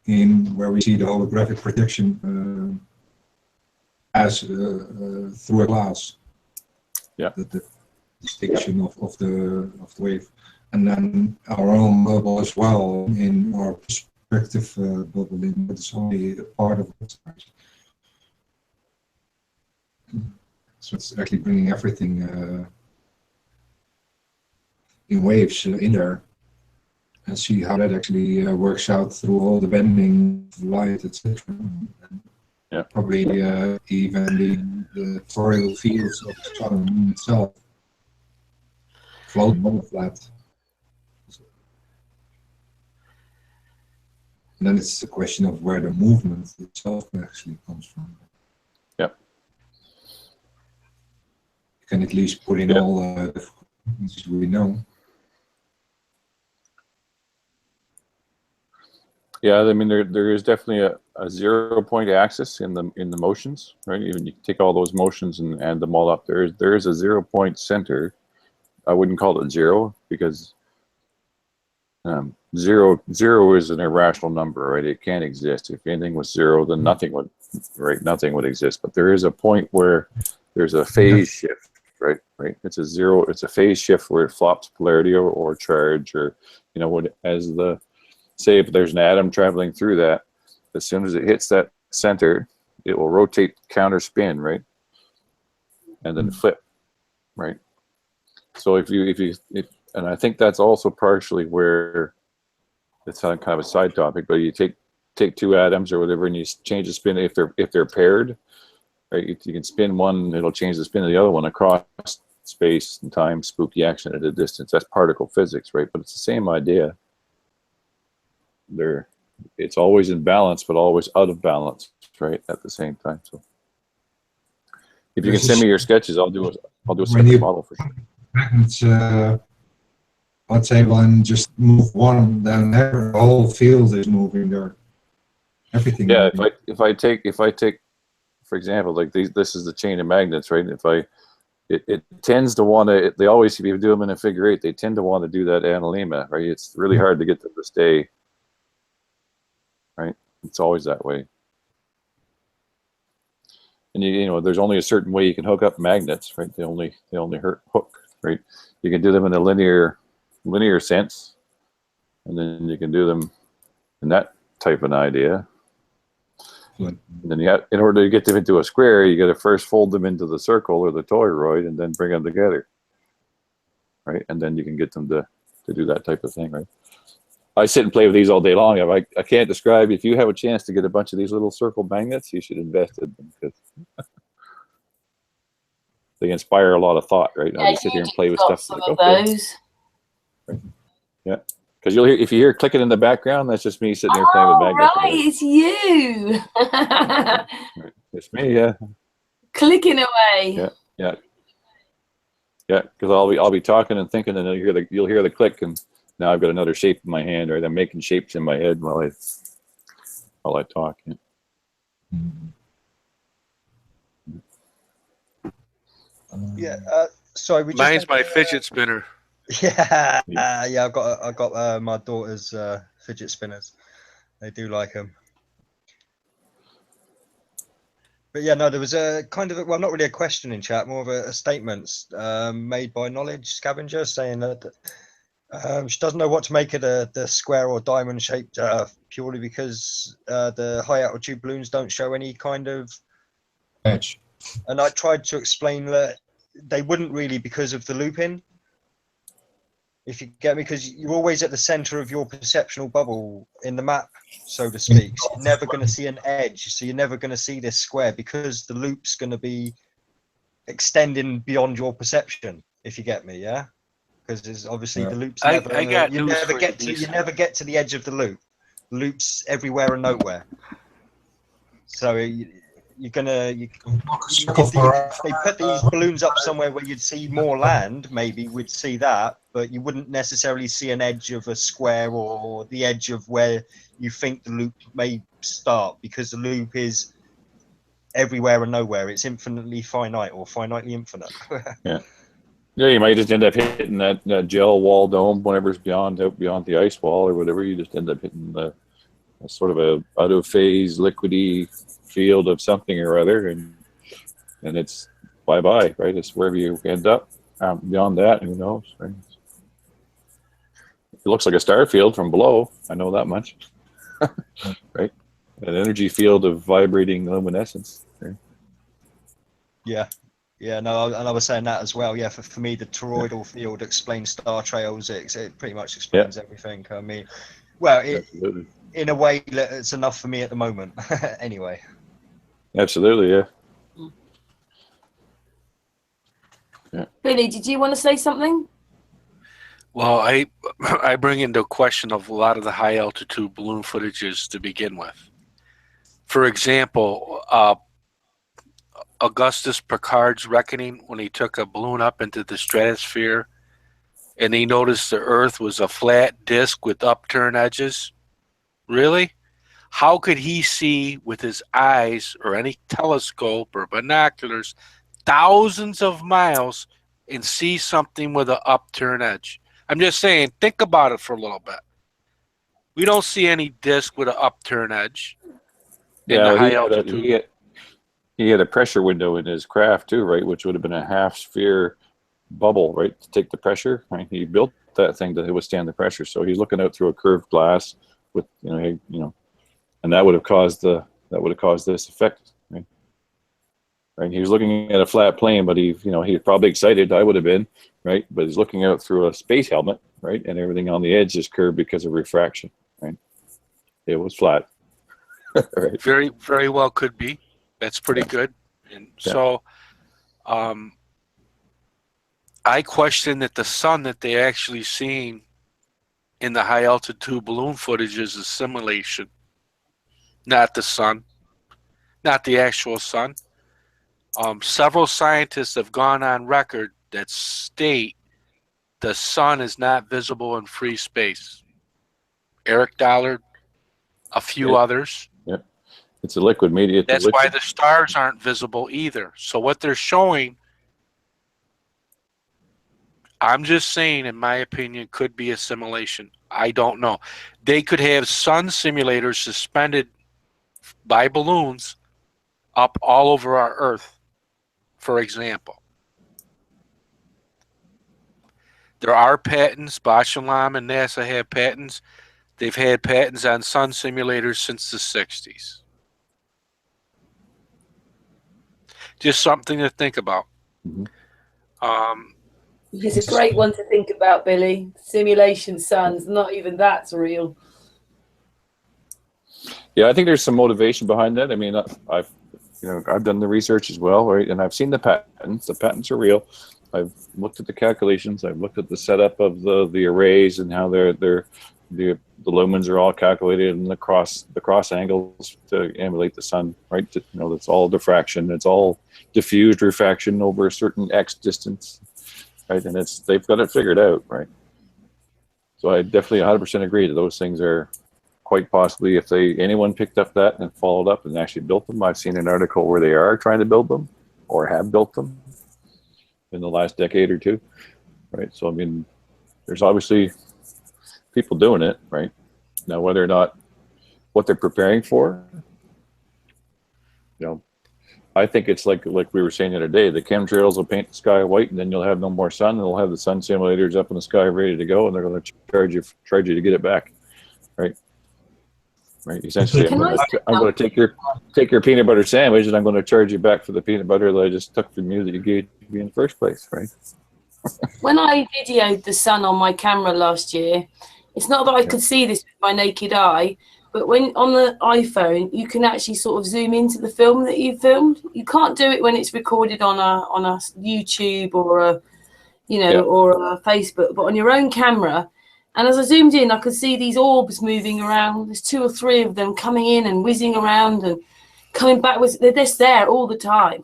in where we see the holographic projection as through a glass. Yeah. The distinction of the wave, and then our own bubble as well in our perspective bubble, but it's only a part of it. So it's actually bringing everything in waves in there, and see how that actually works out through all the bending of light, etc. Yeah. Probably even the toroidal fields of the sun and moon itself floating on the flat. And then it's the question of where the movement itself actually comes from. Yeah. You can at least put in all the frequencies we know. Yeah, I mean there is definitely a 0-point axis in the motions, right? Even you take all those motions and add them all up. There is a 0-point center. I wouldn't call it 0 because zero is an irrational number, right? It can't exist. If anything was 0, then nothing would exist. But there is a point where there's a phase shift, right? It's a 0. It's a phase shift where it flops polarity or charge, or say if there's an atom traveling through that, as soon as it hits that center, it will rotate counter spin, right? And then flip, right? So if and I think that's also partially where it's kind of a side topic, but you take 2 atoms or whatever and you change the spin if they're paired, right? You can spin one, it'll change the spin of the other one across space and time, spooky action at a distance. That's particle physics, right? But it's the same idea. It's always in balance, but always out of balance, right? At the same time. So, if you can send me your sketches, I'll do a separate model for sure. Magnets on table and just move one, then the whole field is moving there. Everything. Yeah. If I take, for example, like this is the chain of magnets, right? If it tends to want to. They always, if you do them in a figure eight, they tend to want to do that analemma, right? It's really hard to get them to stay. Right? It's always that way. And you know, there's only a certain way you can hook up magnets, right? They only hook, right? You can do them in a linear sense, and then you can do them in that type of an idea. And then you have, in order to get them into a square, you got to first fold them into the circle or the toroid, and then bring them together, right? And then you can get them to do that type of thing, right? I sit and play with these all day long. I can't describe. If you have a chance to get a bunch of these little circle magnets, you should invest in them because they inspire a lot of thought, right? Yeah, I just sit here and play with stuff like those. Right. Yeah, because you'll hear, if you hear clicking in the background, that's just me sitting here playing with magnets. Right, it's you. Right. It's me, yeah. Clicking away. Yeah. Because I'll be talking and thinking, and you'll hear the click, and now I've got another shape in my hand, right? I'm making shapes in my head while I talk. Yeah. Sorry, mine's my fidget spinner. Yeah, I got my daughter's fidget spinners. They do like them. But yeah, no, there was a kind of well, not really a question in chat, more of a statement made by Knowledge Scavenger saying that she doesn't know what to make of the square or diamond shaped purely because the high altitude balloons don't show any kind of edge. And I tried to explain that they wouldn't really because of the looping. If you get me, because you're always at the center of your perceptual bubble in the map, so to speak. So you're never going to see an edge. So you're never going to see this square because the loop's going to be extending beyond your perception. If you get me, yeah. Because obviously the loop's never. You never get to the edge of the loop. The loop's everywhere and nowhere. So you're gonna if they put these balloons up somewhere where you'd see more land, maybe we'd see that, but you wouldn't necessarily see an edge of a square or the edge of where you think the loop may start, because the loop is everywhere and nowhere. It's infinitely finite or finitely infinite. Yeah, you might just end up hitting that gel wall dome whenever it's beyond the ice wall or whatever. You just end up hitting the sort of a out of phase liquidy field of something or other, and it's bye-bye, right? It's wherever you end up. Beyond that, who knows, right? It looks like a star field from below, I know that much. Right? An energy field of vibrating luminescence, right? Yeah, no, and I was saying that as well. Yeah, for me, the toroidal field explains star trails. It pretty much explains everything. I mean, well, in a way, it's enough for me at the moment. Anyway. Absolutely, yeah. Billy, did you want to say something? Well, I bring into question of a lot of the high altitude balloon footages to begin with. For example, Augustus Picard's reckoning, when he took a balloon up into the stratosphere and he noticed the Earth was a flat disk with upturned edges. Really? How could he see with his eyes or any telescope or binoculars thousands of miles and see something with an upturned edge? I'm just saying, think about it for a little bit. We don't see any disc with an upturned edge in the high altitude. He had a pressure window in his craft too, right? Which would have been a half sphere bubble, right? To take the pressure, right? He built that thing to withstand the pressure. So he's looking out through a curved glass with, and that would have caused this effect, right? Right. He was looking at a flat plane, but he was probably excited. I would have been, right? But he's looking out through a space helmet, right? And everything on the edge is curved because of refraction, right? It was flat. Right. Very, very well could be. That's pretty good. And so, I question that the sun that they're actually seeing in the high altitude balloon footage is a simulation, not the sun, not the actual sun. Several scientists have gone on record that state the sun is not visible in free space. Eric Dollard, a few others. Yeah, it's a liquid media. That's why the stars aren't visible either. So what they're showing I'm just saying, in my opinion, could be a simulation. I don't know. They could have sun simulators suspended by balloons up all over our Earth, for example. There are patents. Bausch & Lomb and NASA have patents. They've had patents on sun simulators since the 60s. Just something to think about. It's a great one to think about, Billy. Simulation suns, not even that's real. Yeah, I think there's some motivation behind that. I mean, I've done the research as well, right? And I've seen the patents. The patents are real. I've looked at the calculations. I've looked at the setup of the arrays and how the lumens are all calculated, and the cross angles to emulate the sun, right? That's all diffraction. It's all diffused refraction over a certain X distance, right? And they've got it figured out, right? So I definitely 100% agree that those things are quite possibly, if anyone picked up that and followed up and actually built them. I've seen an article where they are trying to build them or have built them in the last decade or two, right? So I mean, there's obviously people doing it, right? Now, whether or not what they're preparing for, I think it's like we were saying the other day, the chemtrails will paint the sky white, and then you'll have no more sun, and they'll have the sun simulators up in the sky ready to go, and they're going to charge you to get it back, right? Right. Essentially, I'm going to take your peanut butter sandwich, and I'm going to charge you back for the peanut butter that I just took from you that you gave me in the first place, right? When I videoed the sun on my camera last year, it's not that I could see this with my naked eye, but when on the iPhone, you can actually sort of zoom into the film that you filmed. You can't do it when it's recorded on a YouTube or or a Facebook, but on your own camera. And as I zoomed in, I could see these orbs moving around. There's 2 or 3 of them coming in and whizzing around and coming back. They're just there all the time.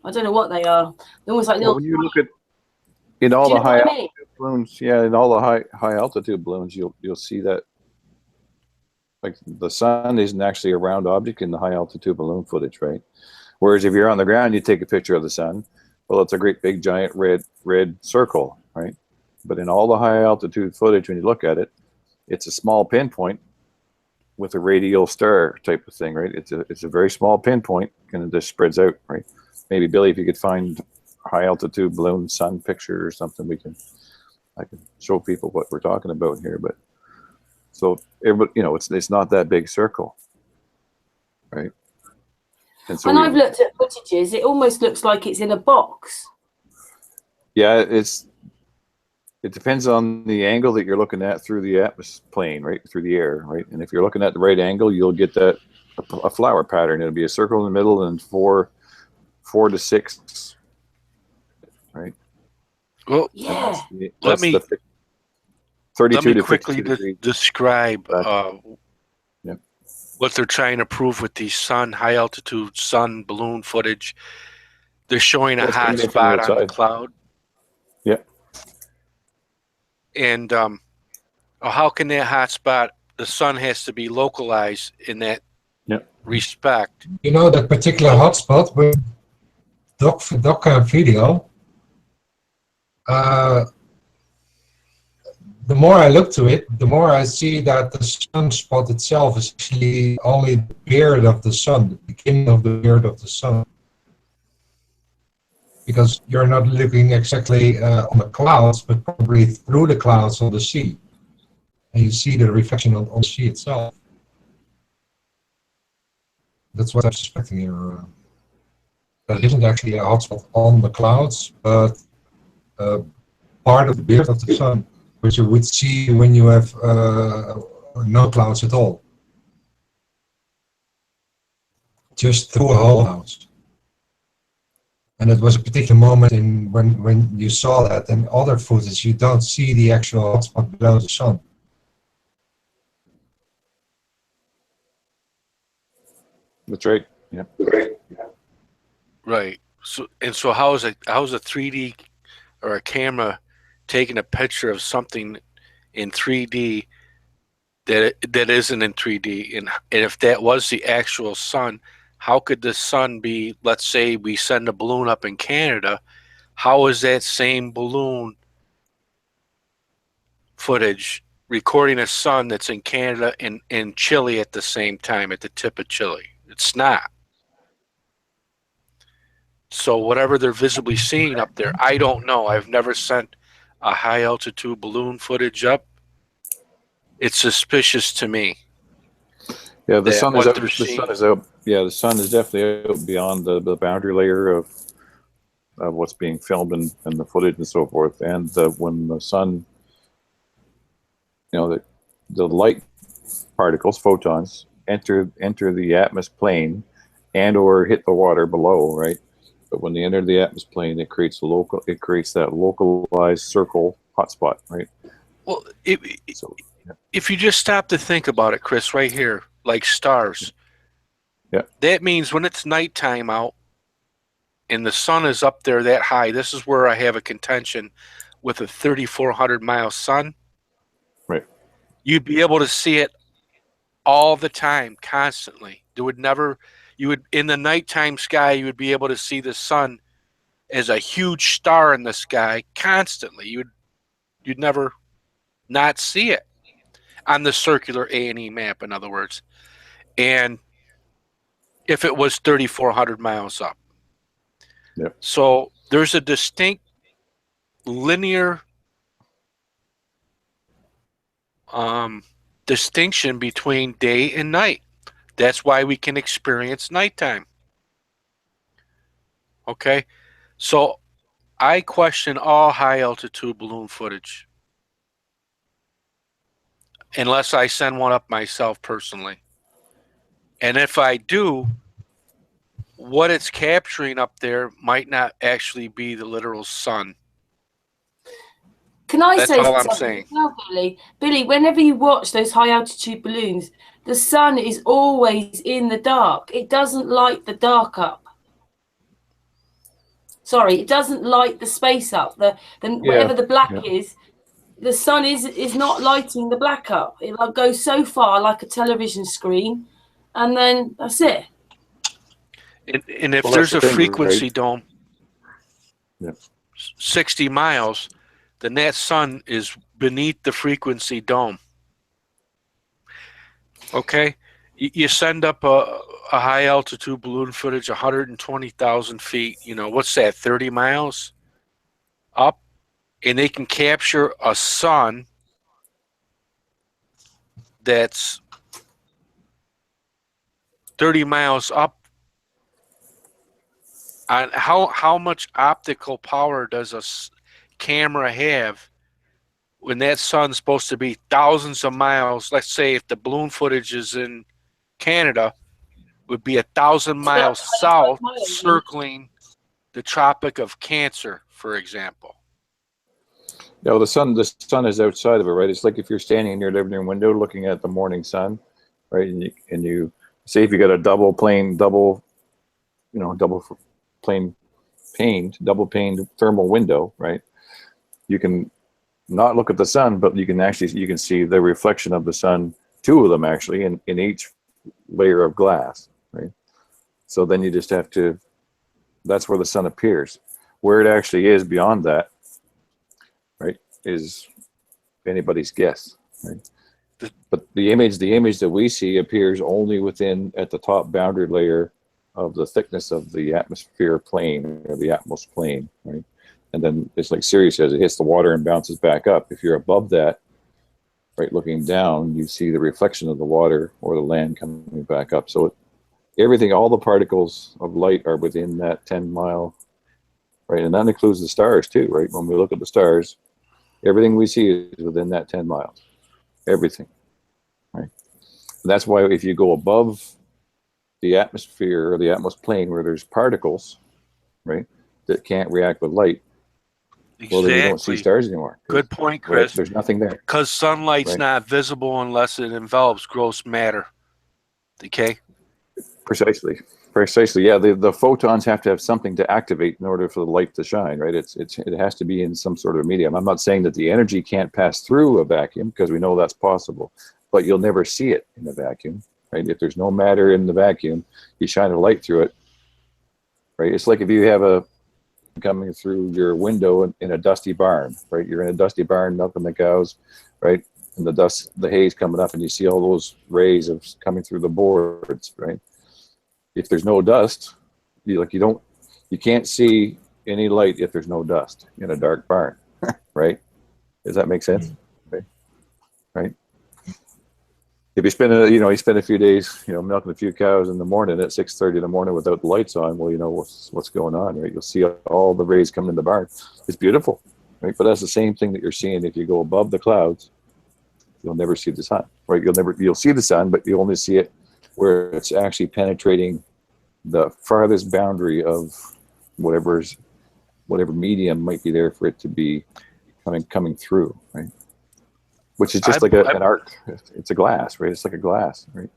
I don't know what they are. They're almost like little. When you look at in all the high altitude balloons, in all the high altitude balloons, you'll see that like the sun isn't actually a round object in the high altitude balloon footage, right? Whereas if you're on the ground, you take a picture of the sun. Well, it's a great big giant red circle, right? But in all the high altitude footage, when you look at it, it's a small pinpoint with a radial star type of thing, right? It's a very small pinpoint, and it just spreads out, right? Maybe Billy, if you could find high altitude balloon sun picture or something, I can show people what we're talking about here. But so everybody, it's not that big circle, right? And so when I've looked at footages, it almost looks like it's in a box. Yeah, it depends on the angle that you're looking at through the atmosphere plane, right? Through the air, right? And if you're looking at the right angle, you'll get that a flower pattern. It'll be a circle in the middle and four to six, right? Well, yeah. Let me 32 to quickly describe Yep. what they're trying to prove with these high altitude sun balloon footage. They're showing a hot spot on the cloud. Yep. And how can that hot spot, the sun has to be localized in that respect. That particular hotspot with doc video, the more I look to it, the more I see that the sunspot itself is actually only the beard of the sun, the beginning of the beard of the sun. Because you're not looking exactly on the clouds, but probably through the clouds on the sea. And you see the reflection on the sea itself. That's what I'm suspecting here. That isn't actually a hotspot on the clouds, but part of the beard of the sun, which you would see when you have no clouds at all. Just through a whole house. And it was a particular moment when you saw that. And other footage, you don't see the actual hotspot below the sun. That's right. Yeah. Right. So how is a 3D or a camera taking a picture of something in 3D that isn't in 3D? And if that was the actual sun, how could the sun be, let's say we send a balloon up in Canada, how is that same balloon footage recording a sun that's in Canada and in Chile at the same time, at the tip of Chile? It's not. So whatever they're visibly seeing up there, I don't know. I've never sent a high altitude balloon footage up. It's suspicious to me. Yeah, the sun is what out. they're The seeing- sun is out. Yeah, the sun is definitely out beyond the boundary layer of what's being filmed and the footage and so forth. And when the sun, the light particles, photons, enter the atmosphere plane and or hit the water below, right? But when they enter the atmosphere plane, it creates that localized circle hotspot, right? Well, if you just stop to think about it, Chris, right here, like stars. Yeah. That means when it's nighttime out and the sun is up there that high, this is where I have a contention with a 3,400-mile sun. Right. You'd be able to see it all the time, constantly. In the nighttime sky, you would be able to see the sun as a huge star in the sky constantly. You'd never not see it on the circular A&E map, in other words. And if it was 3,400 miles up. Yep. So there's a distinct linear distinction between day and night. That's why we can experience nighttime. Okay? So I question all high altitude balloon footage. Unless I send one up myself personally. And if I do, what it's capturing up there might not actually be the literal sun. Can I That's say all I'm something saying. as well, Billy? Billy, whenever you watch those high altitude balloons, the sun is always in the dark. It doesn't light the dark up. Sorry, it doesn't light the space up. Whatever the black is, the sun is not lighting the black up. It goes so far like a television screen, and then that's it. And if Well, there's a that's the thing, frequency right? dome, Yeah. 60 miles, then that sun is beneath the frequency dome. Okay? You send up a high altitude balloon footage, 120,000 feet, what's that, 30 miles up? And they can capture a sun that's 30 miles up. And how much optical power does a camera have when that sun's supposed to be thousands of miles? Let's say if the balloon footage is in Canada, would be 1,000 miles south, circling the Tropic of Cancer, for example. No, the sun is outside of it, right? It's like if you're standing in your living room window looking at the morning sun, right? And you say if you got a double paned thermal window, right? You can not look at the sun, but you can see the reflection of the sun, two of them actually, in each layer of glass, right? So then you just have to, that's where the sun appears. Where it actually is beyond that, right, is anybody's guess, right? But the image that we see appears only at the top boundary layer of the thickness of the atmosphere plane, or the atmos plane, right? And then it's like Siri says, it hits the water and bounces back up. If you're above that, right, looking down, you see the reflection of the water or the land coming back up. So everything, all the particles of light are within that 10-mile, right? And that includes the stars too, right? When we look at the stars, everything we see is within that 10 miles. Everything, right? And that's why if you go above the atmosphere or the atmos plane where there's particles, right, that can't react with light, well, then you don't see stars anymore. Good point, Chris. Right, there's nothing there. Because sunlight's Right. not visible unless it envelops gross matter. Okay? Precisely. Yeah, the photons have to have something to activate in order for the light to shine, right? It has to be in some sort of medium. I'm not saying that the energy can't pass through a vacuum, because we know that's possible, but you'll never see it in a vacuum, right? If there's no matter in the vacuum, you shine a light through it, right? It's like if you have coming through your window in a dusty barn, right? You're in a dusty barn milking the cows, right? And the dust, the hay's coming up, and you see all those rays of coming through the boards, right? If there's no dust, you can't see any light if there's no dust in a dark barn, right? Does that make sense? Right? If you spend you spend a few days, milking a few cows in the morning at 6:30 in the morning without the lights on, well, you know what's going on, right? You'll see all the rays coming in the barn. It's beautiful, right? But that's the same thing that you're seeing if you go above the clouds. You'll never see the sun, right? You'll see the sun, but you only see it where it's actually penetrating the farthest boundary of whatever medium might be there for it to be coming through, right? Which is just like an arc. It's a glass, right? It's like a glass, right?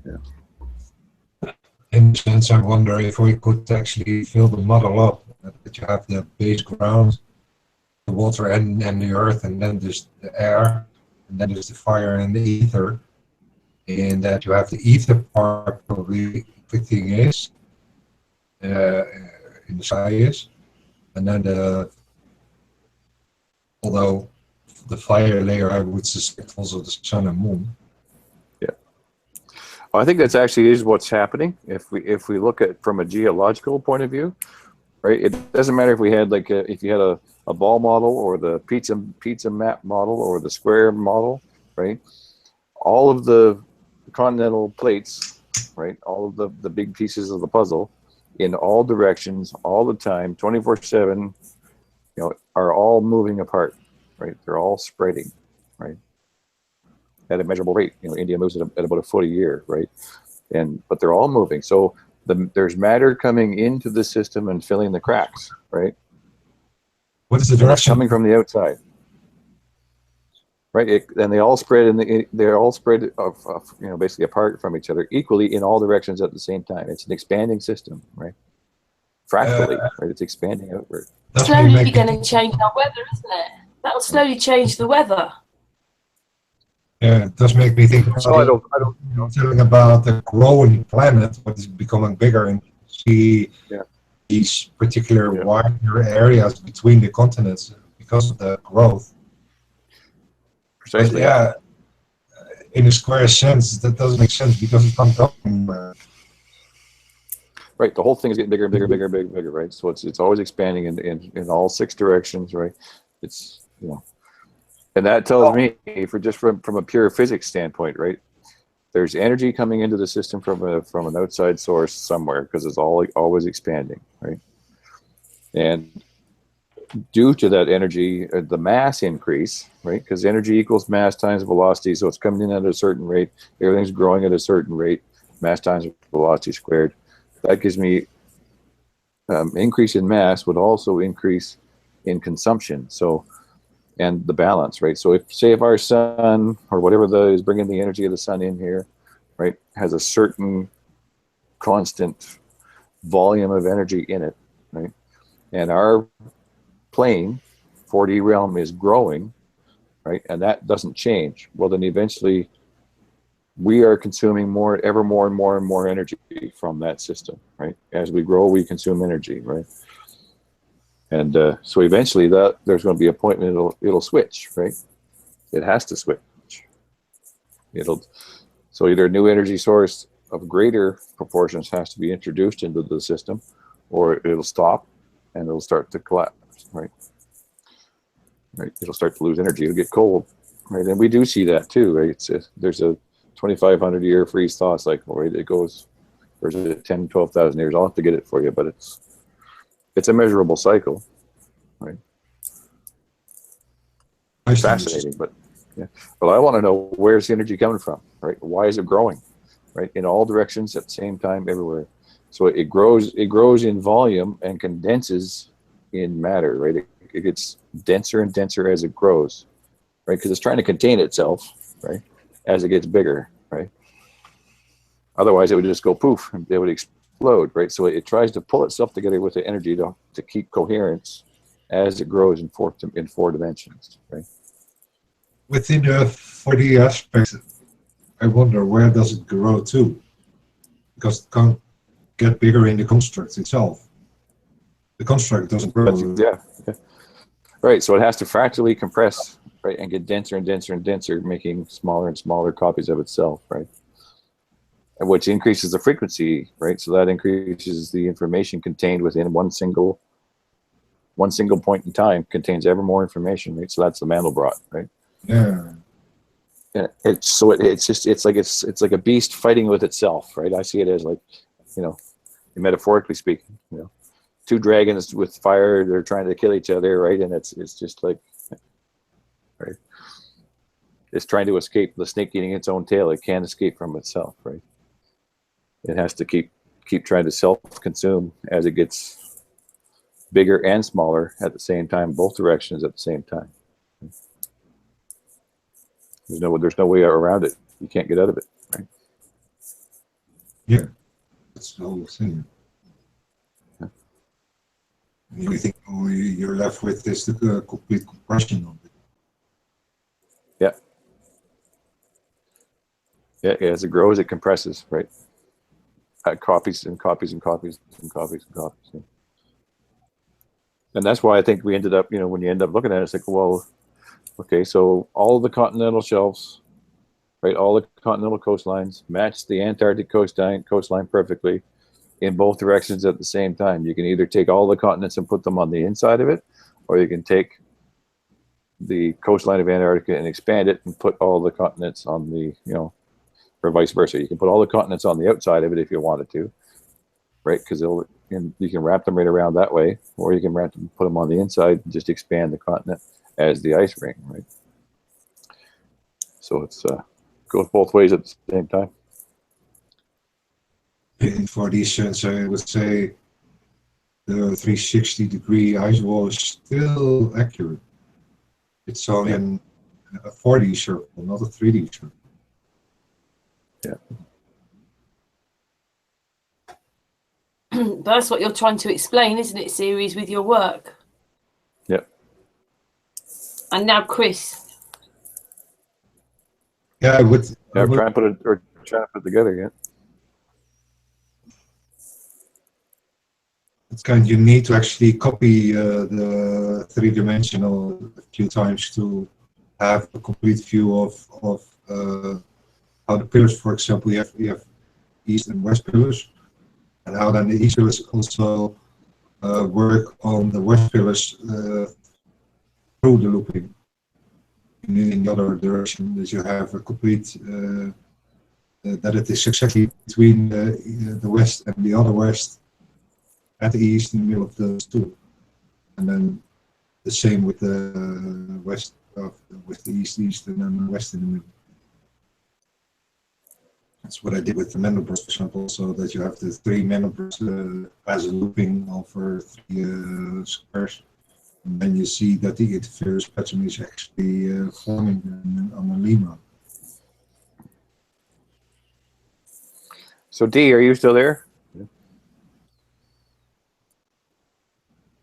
Yeah. In a sense, I wonder if we could actually fill the model up, that you have the base ground, the water and the earth, and then there's the air, and then there's the fire and the ether, and that you have the ether part probably everything is in the sky is, and then although the fire layer, I would suspect also the sun and moon. Yeah, well, I think that's actually is what's happening. If we look at from a geological point of view, right? It doesn't matter if we had if you had a ball model or the pizza map model or the square model, right? All of the continental plates, right? All of the big pieces of the puzzle in all directions, all the time, 24/7, are all moving apart. Right, they're all spreading, right, at a measurable rate. India moves at about a foot a year, right, but they're all moving. So there's matter coming into the system and filling the cracks, right. What is the direction coming from the outside? Right, and they all spread, they're all spread basically apart from each other equally in all directions at the same time. It's an expanding system, right? Fractally, right? It's expanding outward. It's slowly going to change our weather, isn't it? That will slowly change the weather. Yeah, it does make me think about, telling about the growing planet, what is becoming bigger, and see these particular wider areas between the continents because of the growth. Precisely. But in a square sense, that doesn't make sense because it can't go anywhere. Right, the whole thing is getting bigger and bigger, bigger, bigger, bigger, right? So it's always expanding in all 6 directions, right? It's and that tells me, from a pure physics standpoint, right? There's energy coming into the system from an outside source somewhere because it's always expanding, right? And due to that energy, the mass increase, right? Because energy equals mass times velocity, so it's coming in at a certain rate. Everything's growing at a certain rate. Mass times velocity squared. That gives me increase in mass would also increase in consumption. So, and the balance, right? So if our sun or whatever is bringing the energy of the sun in here, right, has a certain constant volume of energy in it, right? And our plane, 4D realm, is growing, right? And that doesn't change. Well, then eventually we are consuming ever more and more and more energy from that system, right? As we grow, we consume energy, right? And so eventually there's going to be a point when it'll switch, right? It has to switch. So either a new energy source of greater proportions has to be introduced into the system, or it'll stop and it'll start to collapse, right? Right, it'll start to lose energy. It'll get cold, right? And we do see that too, right? There's a 2,500 year freeze thaw cycle, right? It goes, or is it 10, 12,000 years? I'll have to get it for you, but it's a measurable cycle, right? It's fascinating, but I want to know, where's the energy coming from, right? Why is it growing, right? In all directions at the same time, everywhere. So it grows in volume and condenses in matter, right? It gets denser and denser as it grows, right? Because it's trying to contain itself, right? As it gets bigger, right? Otherwise, it would just go poof, and it would explode, right? So it tries to pull itself together with the energy to keep coherence as it grows in four dimensions, right? Within the 4D aspect, I wonder, where does it grow to? Because it can't get bigger in the construct itself. the construct doesn't grow. Yeah. Right. So it has to fractally compress, right, and get denser and denser and denser, making smaller and smaller copies of itself, right? And which increases the frequency, right? So that increases the information contained within one single point in time, contains ever more information, right? So that's the Mandelbrot, right? Yeah. And it's like a beast fighting with itself, right? I see it as like, metaphorically speaking, two dragons with fire, they're trying to kill each other, right? And it's just like, right? It's trying to escape the snake eating its own tail. It can't escape from itself, right? It has to keep trying to self-consume as it gets bigger and smaller at the same time, both directions at the same time. There's no way around it. You can't get out of it, right? Yeah, that's the whole thing. The only thing you're left with is the complete compression of it. Yeah, as it grows, it compresses, right? Copies and copies and copies and copies and copies. Yeah. And that's why I think we ended up, when you end up looking at it, it's like, well, okay, so all of the continental shelves, right, all the continental coastlines match the Antarctic coastline perfectly in both directions at the same time. You can either take all the continents and put them on the inside of it, or you can take the coastline of Antarctica and expand it and put all the continents on the, or vice versa. You can put all the continents on the outside of it if you wanted to, right? Because you can wrap them right around that way, or you can put them on the inside and just expand the continent as the ice ring, right? So it's goes both ways at the same time. And for these sense, I would say the 360-degree ice wall is still accurate. It's only a 4D circle, not a 3D circle. Yeah. But that's what you're trying to explain, isn't it, series, with your work? Yep. And now Chris. Yeah, I'm trying to put it together, yeah. It's kind of, you need to actually copy the three-dimensional a few times to have a complete view of how the pillars, for example, you have east and west pillars, and how then the east pillars also work on the west pillars through the looping. And in the other direction, that you have a complete that it is exactly between the west and the other west, at the east in the middle of those two, and then the same with the west with the east and then the west in the middle. That's what I did with the Mandelbrot, for example, so that you have the three Mandelbrots as a looping over three squares, and then you see that the interference pattern is actually forming on a lemma. So D, are you still there?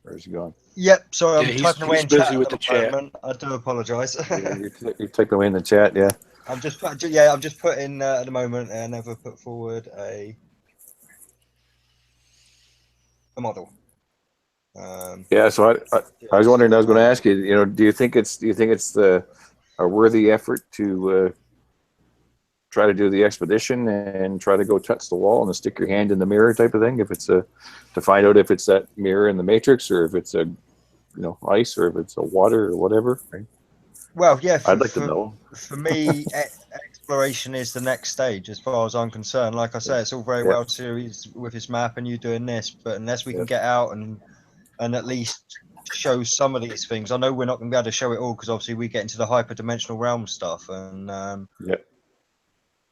Where's he gone? Yep, sorry, I'm Yeah, typing away in chat busy with at the chat. moment. I do apologise. You're typing away in the chat, yeah. I'm just putting at the moment. I never put forward a model. Yeah, so I was wondering. I was going to ask you. Do you think it's a worthy effort to try to do the expedition and try to go touch the wall and stick your hand in the mirror type of thing? If it's to find out if it's that mirror in the Matrix, or if it's ice, or if it's a water or whatever. Right? Well, yeah. I'd like to know. For me, exploration is the next stage, as far as I'm concerned. Like I say, it's all very well series with his map and you doing this, but unless we can get out and at least show some of these things, I know we're not going to be able to show it all, because obviously we get into the hyperdimensional realm stuff, and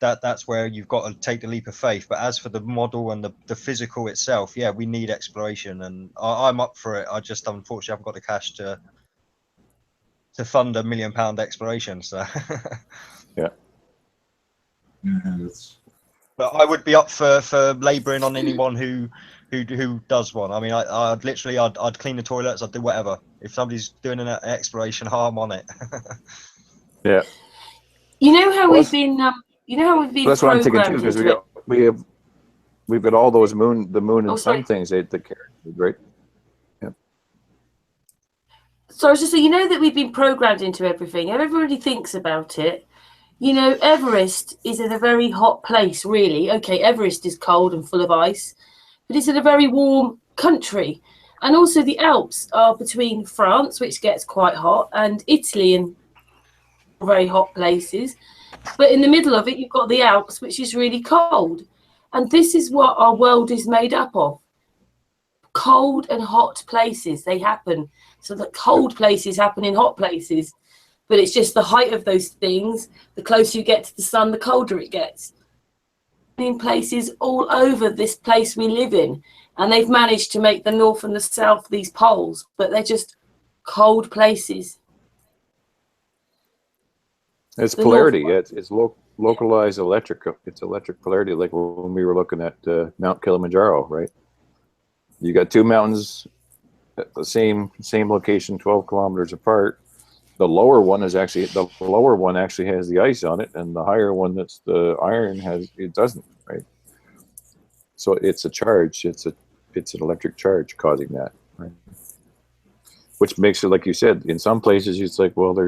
that's where you've got to take the leap of faith. But as for the model and the physical itself, yeah, we need exploration, and I'm up for it. I just unfortunately haven't got the cash to fund £1 million exploration. So Yeah, but I would be up for labouring on anyone who does one. I mean, I'd clean the toilets, I'd do whatever. If somebody's doing an exploration, I'm on it. Yeah. You know how we've been. That's what I'm thinking too, because we've got all those the moon and sun things that carry, right? So I was just saying, you know that we've been programmed into everything, and everybody thinks about it. You know, Everest is in a very hot place, really. Okay, Everest is cold and full of ice, but it's in a very warm country. And also the Alps are between France, which gets quite hot, and Italy, and very hot places. But in the middle of it, you've got the Alps, which is really cold. And this is what our world is made up of. Cold and hot places, they happen. So the cold places happen in hot places. But it's just the height of those things. The closer you get to the sun, the colder it gets. In places all over this place we live in. And they've managed to make the north and the south these poles. But they're just cold places. It's polarity. Yeah, it's localized electric. It's electric polarity, like when we were looking at Mount Kilimanjaro, right? You got two mountains at the same location, 12 kilometers apart. The lower one has actually has the ice on it, and the higher one, that's the iron, it doesn't, right? So it's a charge. It's an electric charge causing that, right? Which makes it, like you said, in some places it's like, well,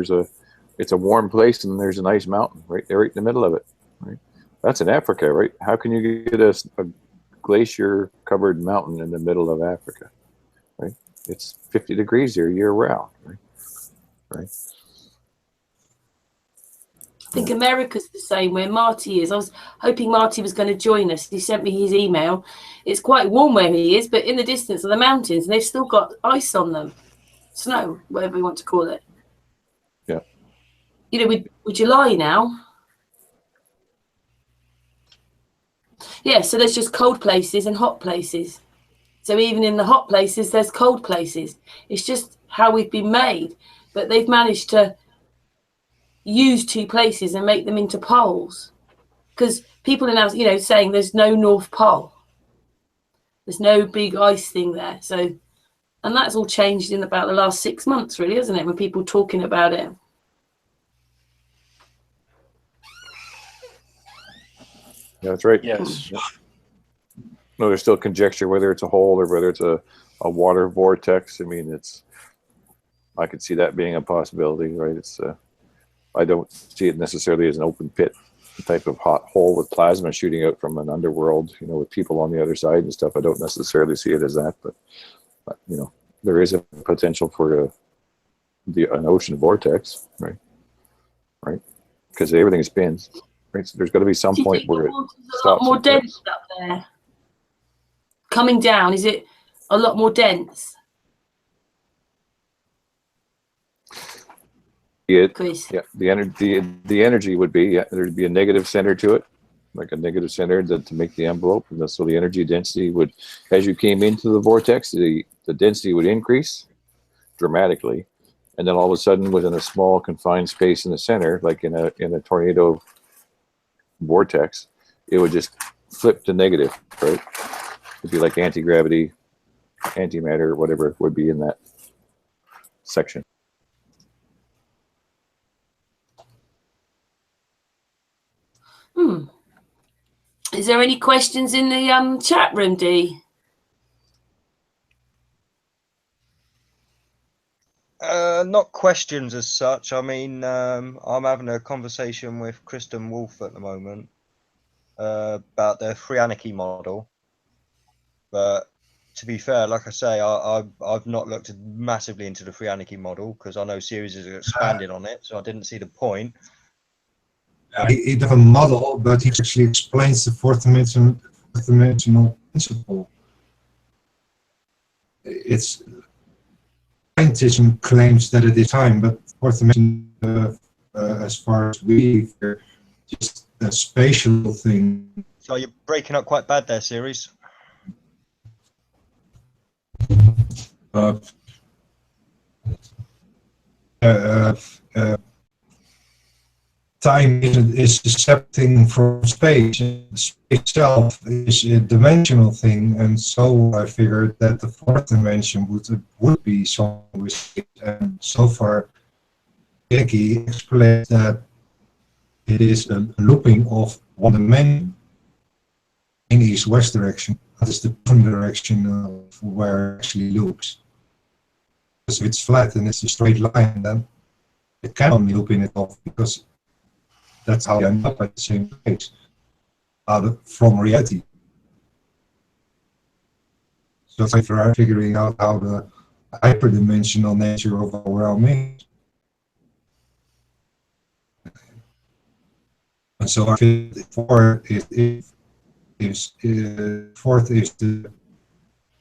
it's a warm place and there's an ice mountain right there, right in the middle of it, right? That's in Africa, right? How can you get a glacier-covered mountain in the middle of Africa, right? It's 50 degrees there year-round, right? I think America's the same, where Marty is. I was hoping Marty was going to join us. He sent me his email. It's quite warm where he is, but in the distance are the mountains, and they've still got ice on them. Snow, whatever you want to call it. Yeah. You know, with July now. Yeah, so there's just cold places and hot places. So even in the hot places, there's cold places. It's just how we've been made. But they've managed to use two places and make them into poles. Because people are now, you know, saying there's no North Pole. There's no big ice thing there. So, and that's all changed in about the last 6 months, really, isn't it? When people talking about it. Yeah, that's right. Yes. No, there's still conjecture whether it's a hole or whether it's a water vortex. I mean, I could see that being a possibility, right? I don't see it necessarily as an open pit type of hot hole with plasma shooting out from an underworld, you know, with people on the other side and stuff. I don't necessarily see it as that, but you know, there is a potential for an ocean vortex, right? Right? Because everything spins. Right, so there's got to be some point where it stops. A lot more dense up there. Coming down, is it a lot more dense? Yeah, the energy would be, there'd be a negative center to it, like a negative center to make the envelope, and so the energy density would, as you came into the vortex, the density would increase dramatically, and then all of a sudden, within a small confined space in the center, like in a tornado vortex, it would just flip to negative, right? It'd be like anti-gravity, antimatter, whatever would be in that section. Is there any questions in the chat room, Dee? Not questions as such. I mean, I'm having a conversation with Kristen Wolf at the moment about the Free Anarchy model. But to be fair, like I say, I've not looked massively into the Free Anarchy model because I know series has expanded on it, so I didn't see the point. He does a model, but he actually explains the fourth dimensional principle. It's scientism claims that it is time, but fourth dimension, as far as we hear, just a spatial thing. So you're breaking up quite bad there, series. Time is a separate thing from space. Space itself is a dimensional thing, and so I figured that the fourth dimension would be something with space. And so far, Becky explained that it is a looping of one dimension in east-west direction. That is the direction of where it actually loops. if it's flat and it's a straight line, then it can only loop in itself, because that's how you end up at the same place from reality. So if you're figuring out how the hyperdimensional nature of our realm is. And so our fourth is the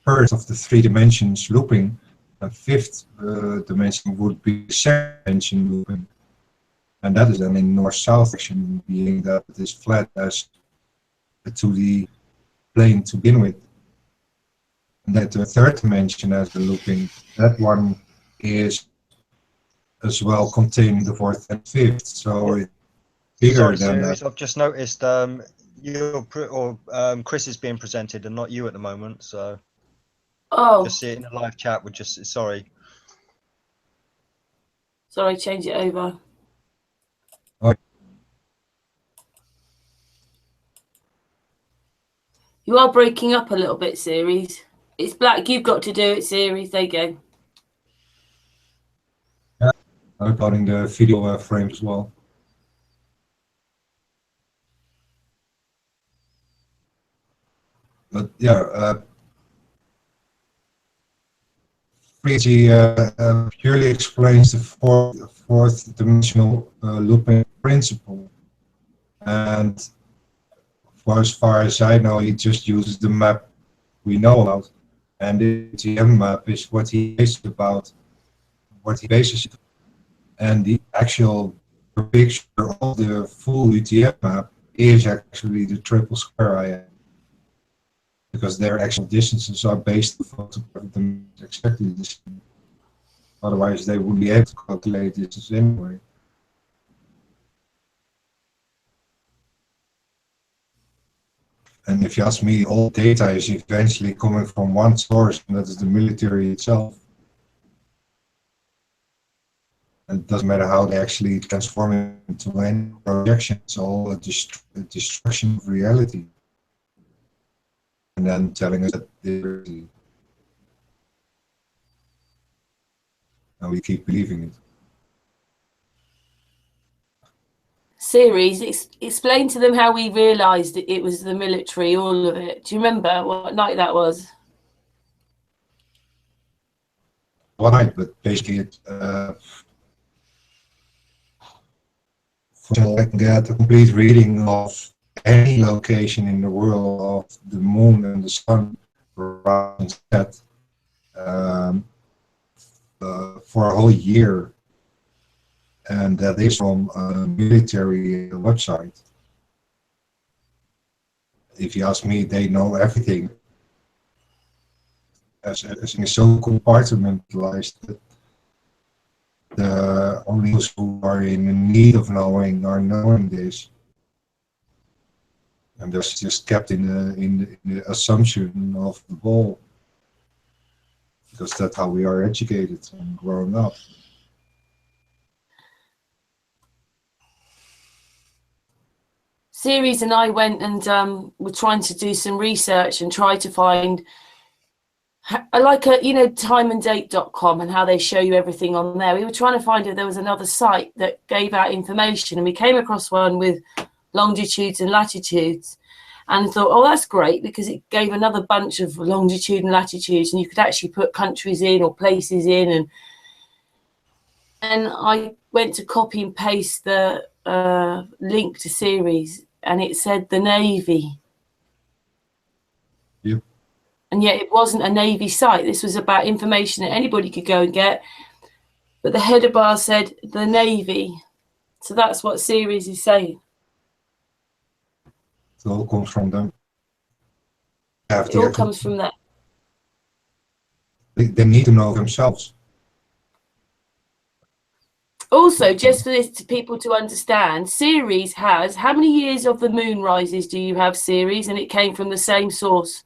first of the 3 dimensions looping, and 5th dimension would be the 2nd dimension looping. And that is then in north-south direction, being that it is flat as a 2D plane to begin with. And that the 3rd dimension as the looping, that one is as well containing the 4th and 5th. So it's bigger than that. I've just noticed Chris is being presented and not you at the moment, so just see it in the live chat. Would just sorry, change it over. You are breaking up a little bit, Series. It's black. You've got to do it, Series. There you go. Yeah, I'm uploading the video frame as well. But yeah, Freezy purely explains the fourth dimensional looping principle, and for as far as I know, he just uses the map we know about, and the UTM map is what he bases it, and the actual picture of the full UTM map is actually the triple square IM, because their actual distances are based on them exactly the same. Otherwise, they would be able to calculate distance anyway. And if you ask me, all data is eventually coming from one source, and that is the military itself. And it doesn't matter how they actually transform it into any projection, it's all a destruction of reality. And then telling us that and we keep believing it. Series, explain to them how we realised it was the military, all of it. Do you remember what night that was? One night, but basically it, I can get a complete reading of any location in the world of the moon and the sun around and set for a whole year, and that is from a military website. If you ask me, they know everything. As it's so compartmentalized that the only those who are in need of knowing are knowing this. And that's just kept in the assumption of the ball, because that's how we are educated and grown up. Series and I went and were trying to do some research and try to find, like timeanddate.com and how they show you everything on there. We were trying to find if there was another site that gave out information, and we came across one with longitudes and latitudes, and thought, oh, that's great, because it gave another bunch of longitude and latitudes, and you could actually put countries in or places in. And I went to copy and paste the link to Series, and it said the Navy. Yep. And yet it wasn't a Navy site. This was about information that anybody could go and get, but the header bar said the Navy. So that's what Series is saying. It all comes from them. It all comes from that. They need to know themselves. Also, just for this to people to understand, Series has, how many years of the moon rises do you have, Series? And it came from the same source.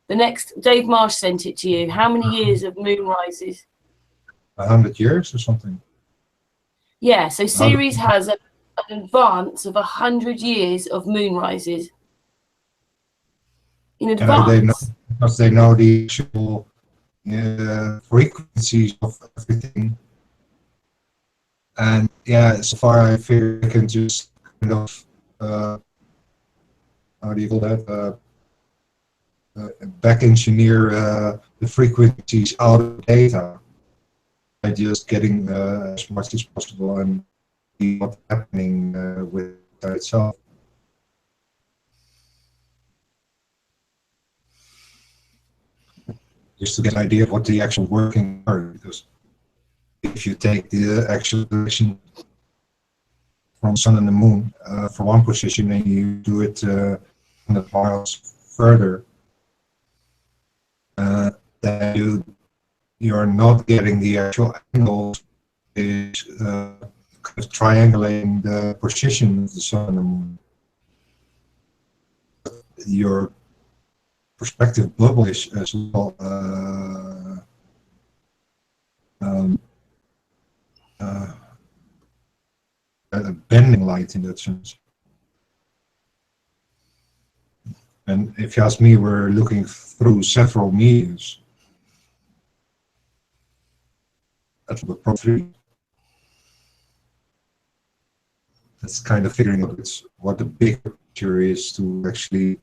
The next, Dave Marsh sent it to you. How many years of moon rises? 100 years or something. Yeah, so Series has an advance of 100 years of moon rises. In advance. Because they know the actual frequencies of everything. And yeah, so far I feel I can just kind of, how do you call that? Back engineer the frequencies out of data by just getting as much as possible and see what's happening with that itself. Just to get an idea of what the actual working are, because if you take the actual direction from Sun and the Moon for one position and you do it 100 miles further, then you're not getting the actual angles. Is kind of triangulating the position of the Sun and the Moon. Your perspective bubble is as well a bending light in that sense. And if you ask me, we're looking through several mediums at the Pro 3. That's kind of figuring out what the big picture is to actually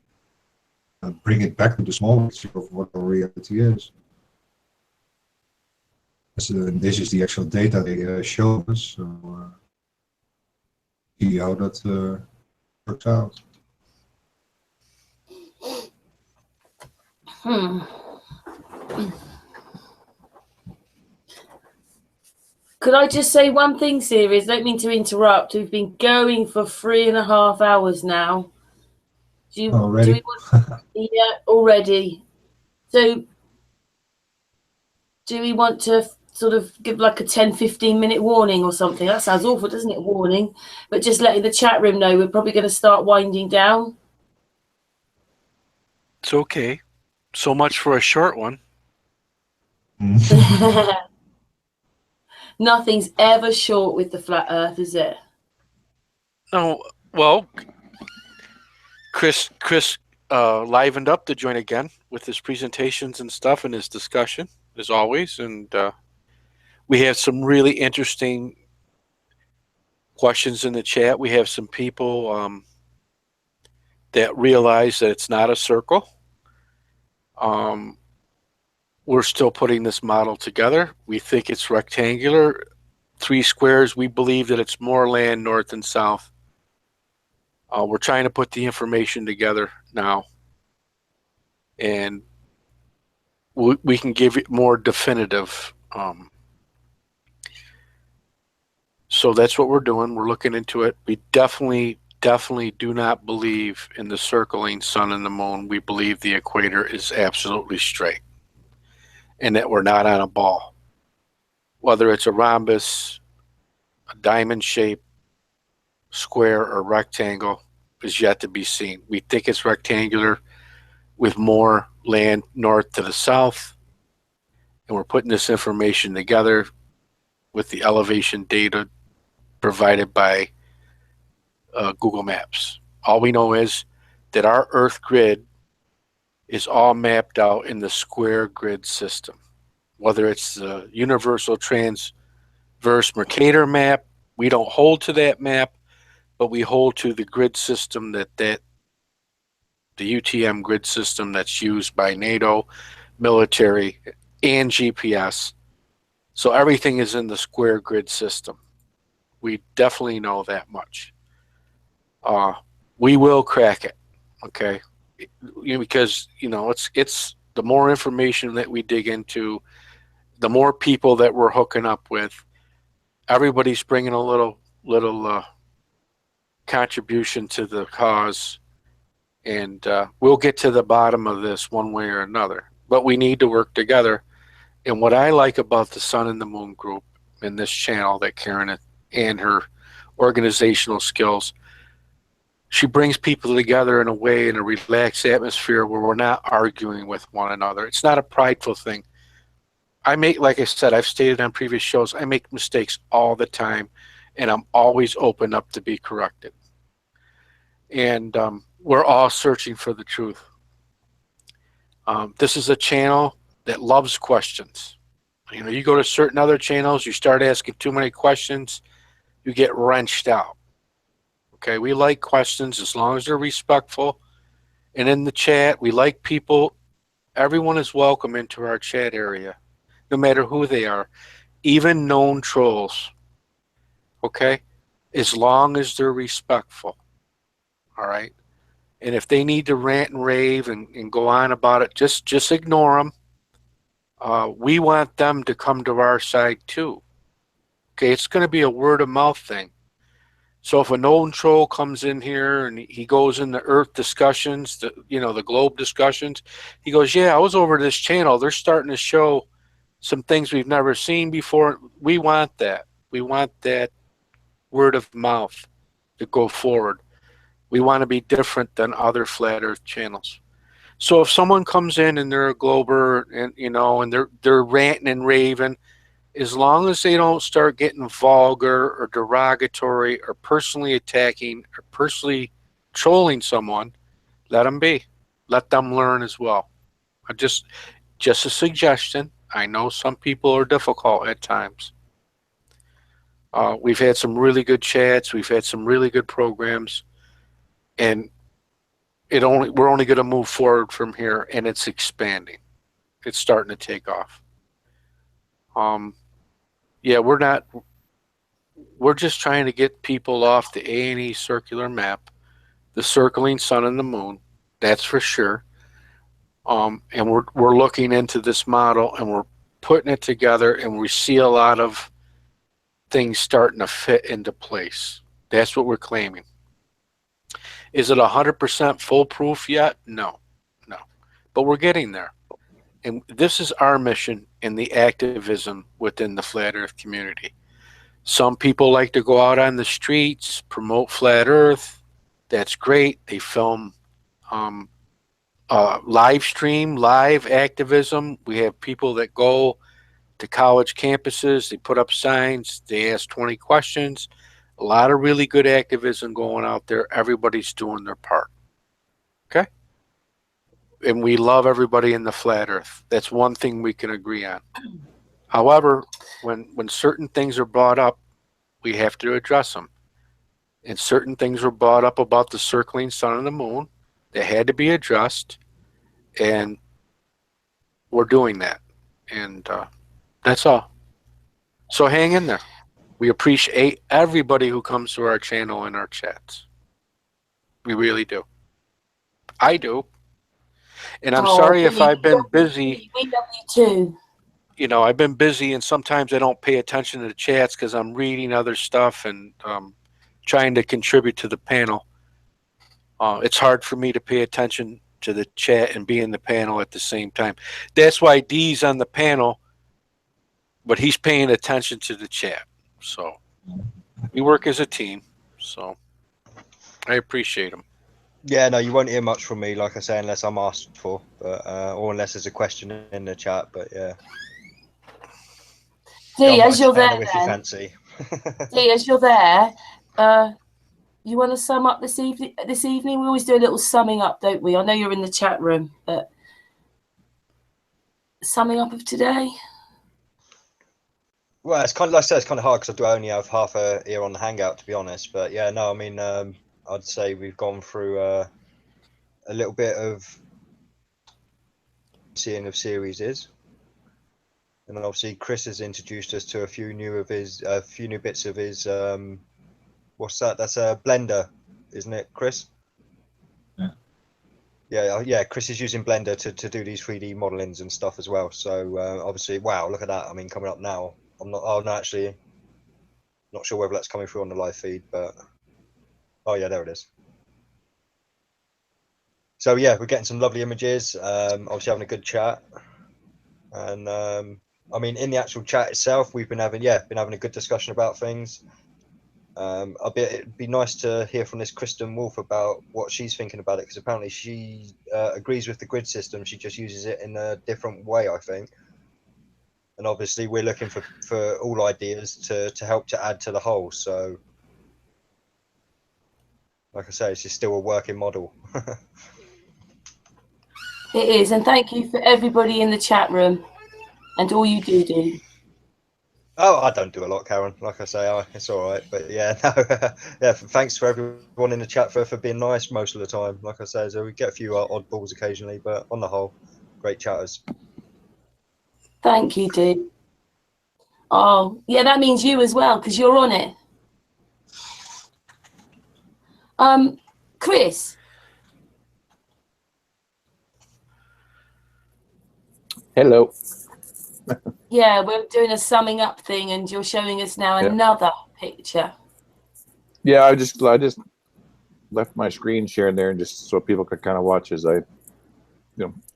bring it back to the small picture of what our reality is. So, and this is the actual data they show us, so see how that works out. Could I just say one thing, Sirius? Don't mean to interrupt. We've been going for 3.5 hours now. Already? Do we want, yeah, already. So, do we want to sort of give like a 10-15 minute warning or something? That sounds awful, doesn't it? Warning. But just letting the chat room know we're probably going to start winding down. It's okay. So much for a short one. Nothing's ever short with the flat Earth, is it? No. Well, Chris livened up to join again with his presentations and stuff and his discussion, as always. And we have some really interesting questions in the chat. We have some people that realize that it's not a circle. We're still putting this model together. We think it's rectangular, 3 squares. We believe that it's more land north and south. We're trying to put the information together now, and we can give it more definitive. So that's what we're doing. We're looking into it. We definitely do not believe in the circling Sun and the Moon. We believe the equator is absolutely straight and that we're not on a ball. Whether it's a rhombus, a diamond shape, square, or rectangle is yet to be seen. We think it's rectangular with more land north to the south, and we're putting this information together with the elevation data provided by Google Maps. All we know is that our Earth grid is all mapped out in the square grid system. Whether it's the Universal Transverse Mercator map, we don't hold to that map, but we hold to the grid system the UTM grid system that's used by NATO, military, and GPS. So everything is in the square grid system. We definitely know that much. We will crack it, okay? Because it's the more information that we dig into, the more people that we're hooking up with. Everybody's bringing a little contribution to the cause, and we'll get to the bottom of this one way or another. But we need to work together. And what I like about the Sun and the Moon group in this channel that Karen and her organizational skills, she brings people together in a way, in a relaxed atmosphere where we're not arguing with one another. It's not a prideful thing. Like I said, I've stated on previous shows, I make mistakes all the time, and I'm always open up to be corrected. And we're all searching for the truth. This is a channel that loves questions. You know, you go to certain other channels, you start asking too many questions, you get wrenched out. Okay, we like questions as long as they're respectful. And in the chat, we like people. Everyone is welcome into our chat area, no matter who they are, even known trolls. Okay, as long as they're respectful. All right. And if they need to rant and rave and go on about it, just ignore them. We want them to come to our side too. Okay, it's going to be a word of mouth thing. So if a known troll comes in here and he goes in the Earth discussions, the globe discussions, he goes, yeah, I was over this channel. They're starting to show some things we've never seen before. We want that. We want that word of mouth to go forward. We want to be different than other flat Earth channels. So if someone comes in and they're a glober and and they're ranting and raving, as long as they don't start getting vulgar or derogatory or personally attacking or personally trolling someone, let them be. Let them learn as well. Just a suggestion. I know some people are difficult at times. We've had some really good chats. We've had some really good programs, and we're only going to move forward from here, and it's expanding. It's starting to take off. Yeah, we're just trying to get people off the A&E circular map, the circling sun and the moon, that's for sure. And we're looking into this model and we're putting it together, and we see a lot of things starting to fit into place. That's what we're claiming. Is it 100% foolproof yet? No. But we're getting there. And this is our mission in the activism within the Flat Earth community. Some people like to go out on the streets, promote Flat Earth. That's great. They film live stream, live activism. We have people that go to college campuses. They put up signs. They ask 20 questions. A lot of really good activism going out there. Everybody's doing their part. Okay? And we love everybody in the Flat Earth. That's one thing we can agree on. However, when certain things are brought up, we have to address them. And certain things were brought up about the circling sun and the moon that had to be addressed, and we're doing that. And that's all. So hang in there. We appreciate everybody who comes to our channel and our chats. We really do. I do. And I'm sorry if I've been busy. We love you too. I've been busy, and sometimes I don't pay attention to the chats because I'm reading other stuff and trying to contribute to the panel. It's hard for me to pay attention to the chat and be in the panel at the same time. That's why D's on the panel, but he's paying attention to the chat. So we work as a team. So I appreciate him. Yeah, no, you won't hear much from me, like I say, unless I'm asked for, but or unless there's a question in the chat. But yeah. Dee, as you're there, if you fancy. Dee, as you're there, you want to sum up this evening? We always do a little summing up, don't we? I know you're in the chat room, but summing up of today. Well, it's kind of like I said, it's kind of hard because I do only have half a ear on the Hangout, to be honest. But yeah, no, I mean, I'd say we've gone through a little bit of seeing of series is, and then obviously Chris has introduced us to a few new bits of his. What's that? That's a Blender, isn't it, Chris? Yeah. Chris is using Blender to do these 3D modelings and stuff as well. So obviously, wow, look at that. I mean, coming up now. I'm not actually not sure whether that's coming through on the live feed, but oh yeah, there it is. So yeah, we're getting some lovely images. Obviously having a good chat, and I mean, in the actual chat itself, we've been having a good discussion about things. It'd be nice to hear from this Kristen Wolf about what she's thinking about it, because apparently she agrees with the grid system. She just uses it in a different way, I think. And obviously, we're looking for all ideas to help to add to the whole. So, like I say, it's just still a working model. It is, and thank you for everybody in the chat room and all you do. Oh, I don't do a lot, Karen. Like I say, it's all right. But yeah, no, yeah. Thanks for everyone in the chat for being nice most of the time. Like I say, so we get a few oddballs occasionally, but on the whole, great chatters. Thank you, dude. Oh, yeah, that means you as well, because you're on it. Chris. Hello. Yeah, we're doing a summing up thing, and you're showing us now another picture. Yeah, I just left my screen share there, and just so people could kind of watch as I,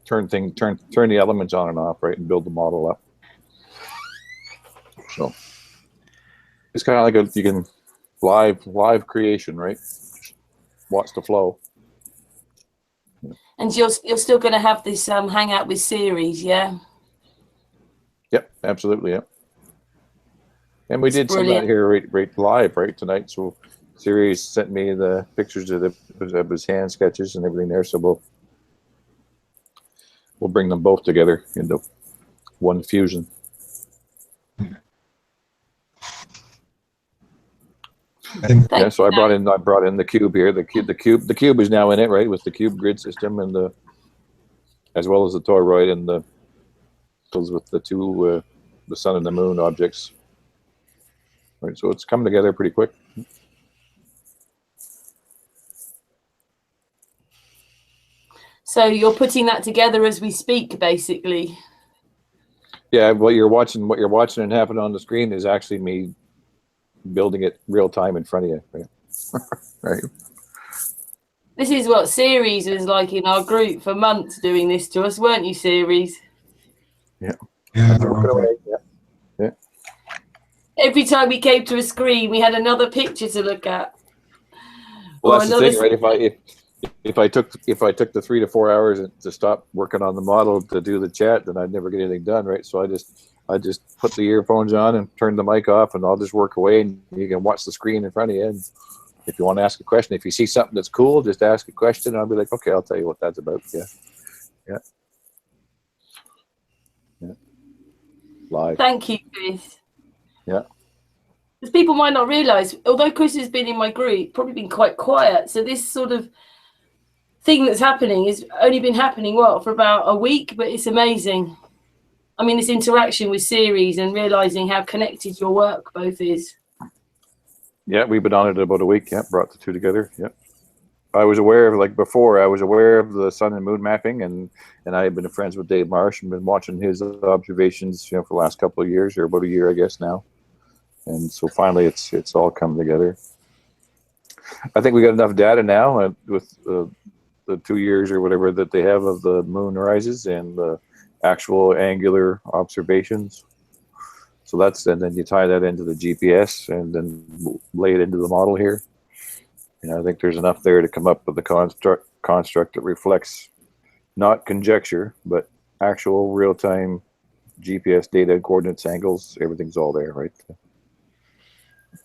turn the elements on and off, right, and build the model up. So it's kind of like you can live creation, right? Just watch the flow. And you're still going to have this hangout with series, yeah? Yep, absolutely, yep. And we did some of brilliant. that here right live right tonight. So Sirius sent me the pictures of his hand sketches and everything there. So we'll bring them both together into one fusion. Yeah, so I brought in the cube here. The cube is now in it, right, with the cube grid system and as well as the toroid and the with the two the sun and the moon objects. Right, so it's coming together pretty quick. So you're putting that together as we speak, basically. Yeah, what you're watching and happening on the screen is actually me building it real time in front of you. Right? Right. This is what Series was like in our group for months, doing this to us, weren't you, Series? Yeah. Yeah. Yeah. Every time we came to a screen, we had another picture to look at. Well, that's the thing, right? If I took the 3 to 4 hours to stop working on the model to do the chat, then I'd never get anything done, right? So I just put the earphones on and turn the mic off, and I'll just work away, and you can watch the screen in front of you. And if you want to ask a question, if you see something that's cool, just ask a question, and I'll be like, okay, I'll tell you what that's about. Yeah. Live. Thank you, Chris. Yeah. Because people might not realise, although Chris has been in my group, probably been quite quiet. So this sort of thing that's happening has only been happening, for about a week, but it's amazing. I mean, this interaction with Series and realising how connected your work both is. Yeah, we've been on it about a week. Yeah, brought the two together. Yeah. I was aware of, like before, I was aware of the sun and moon mapping, and I had been friends with Dave Marsh and been watching his observations, for the last couple of years, or about a year, I guess now. And so finally, it's all come together. I think we got enough data now with the 2 years or whatever that they have of the moon rises and the actual angular observations. So and then you tie that into the GPS and then lay it into the model here. And I think there's enough there to come up with the construct that reflects not conjecture, but actual real-time GPS data, coordinates, angles, everything's all there, right?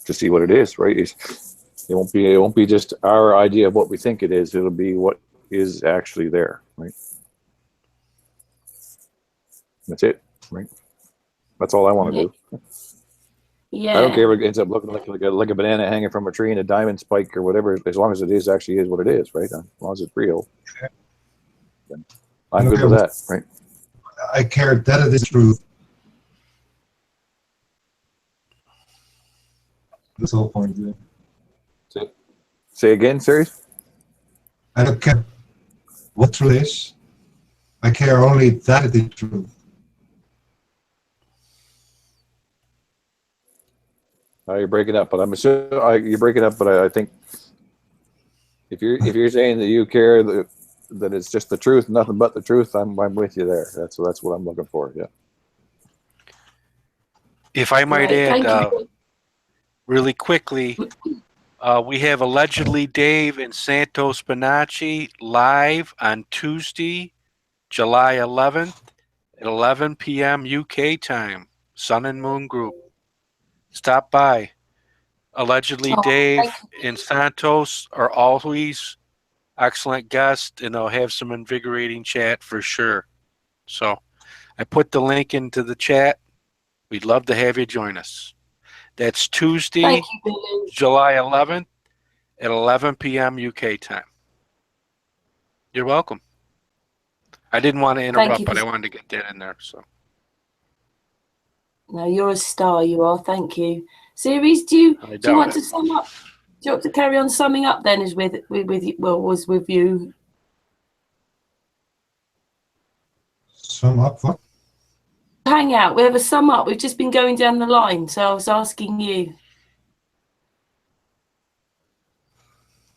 To see what it is, right? It won't be just our idea of what we think it is. It'll be what is actually there, right? That's it, right? That's all I want to do. Yeah. I don't care if it ends up looking like a banana hanging from a tree and a diamond spike or whatever, as long as it actually is what it is, right? As long as it's real. Then I'm good with that, right? I care that it is true. That's the whole point. Yeah. Say again, Sirius? I don't care what truth is. I care only that it is true. You're breaking up, but I'm assuming you're breaking up. But I think if you're saying that you care that it's just the truth, nothing but the truth, I'm with you there. That's what I'm looking for. Yeah. If I might add, really quickly, we have allegedly Dave and Santos Bonacci live on Tuesday, July 11th at 11 p.m. UK time. Sun and Moon Group. Stop by. Allegedly, Dave and Santos are always excellent guest, and they'll have some invigorating chat for sure. So I put the link into the chat. We'd love to have you join us. That's Tuesday, Thank you, Billy. July 11th at 11 p.m. UK time. You're welcome. I didn't want to interrupt, but I wanted to get that in there. So. No, you're a star. You are. Thank you. Series, do you want to sum up? Do you want to carry on summing up then? Is with you? Sum up what? Hang out. We have a sum up. We've just been going down the line, so I was asking you.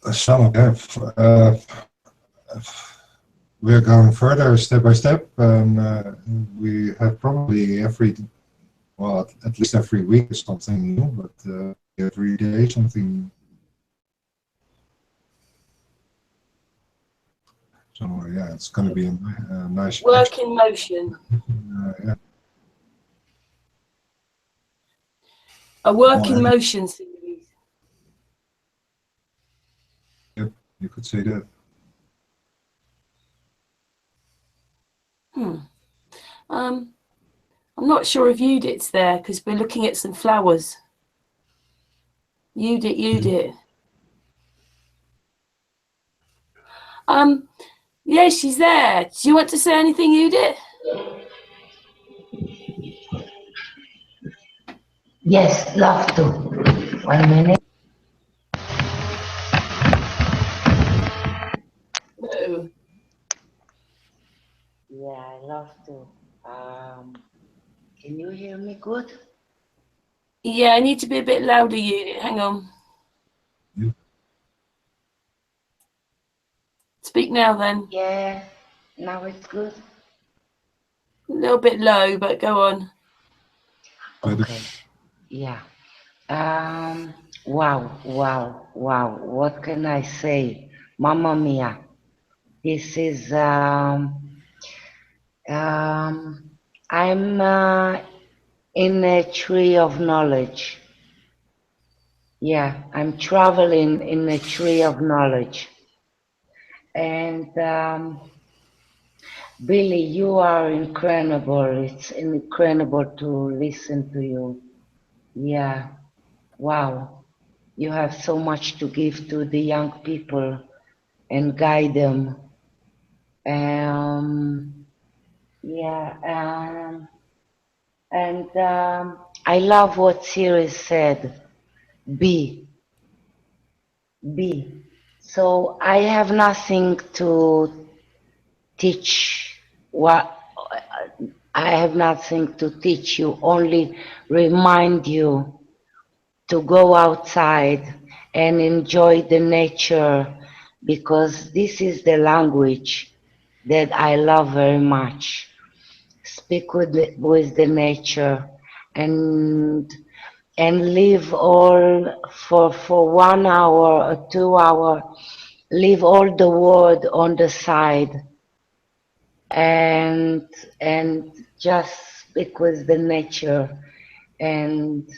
A sum up. Yeah. We're going further step by step, and we have probably at least every week is something new, but every day something. So yeah, it's going to be a nice work in motion. Yeah. A work in motion series. Yep, you could say that. I'm not sure if Judith's there because we're looking at some flowers. Judith. Yeah, she's there. Do you want to say anything, Judith? Yes, love to. 1 minute. No. Yeah, I love to. Can you hear me good? Yeah, I need to be a bit louder, Judith. Hang on. Yeah. Speak now, then. Yeah, now it's good. A little bit low, but go on. Okay. Yeah. Wow. What can I say? Mamma mia. This is I'm in a tree of knowledge. Yeah, I'm traveling in a tree of knowledge. And Billy, you are incredible. It's incredible to listen to you. Yeah, wow. You have so much to give to the young people and guide them. I love what Sirius said. Be. So I have nothing to teach. I have nothing to teach you. Only remind you to go outside and enjoy the nature, because this is the language that I love very much. Speak with the nature and live all for 1 hour or 2 hours, leave all the world on the side and just speak with the nature and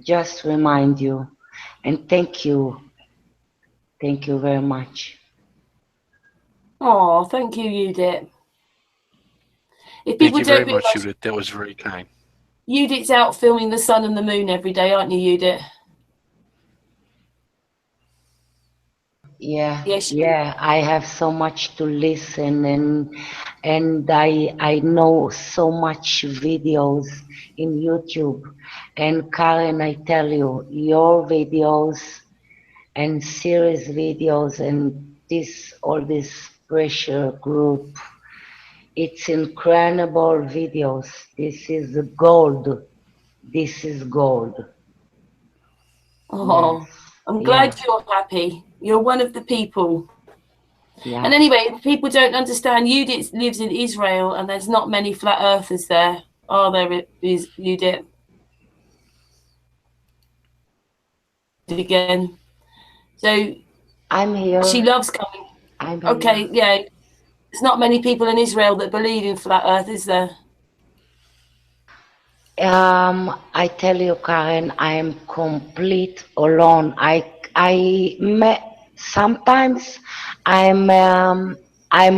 just remind you. And thank you very much. Oh, thank you, Judith. If Thank people you very don't much, realise, Judith. That was very kind. Judith's out filming the sun and the moon every day, aren't you, Judith? Yeah, yes, I have so much to listen, and I know so much videos in YouTube. And Karen, I tell you, your videos and series videos and all this pressure group, it's incredible videos. This is gold. This is gold. Oh, yes. I'm glad you're happy. You're one of the people. Yeah. And anyway, if people don't understand, Judith lives in Israel and there's not many flat earthers there. Are there, Judith? Again. So I'm here. She loves coming. I'm okay, here. Yeah. There's not many people in Israel that believe in flat earth, is there? I tell you, Karen, I am complete alone. I met sometimes I'm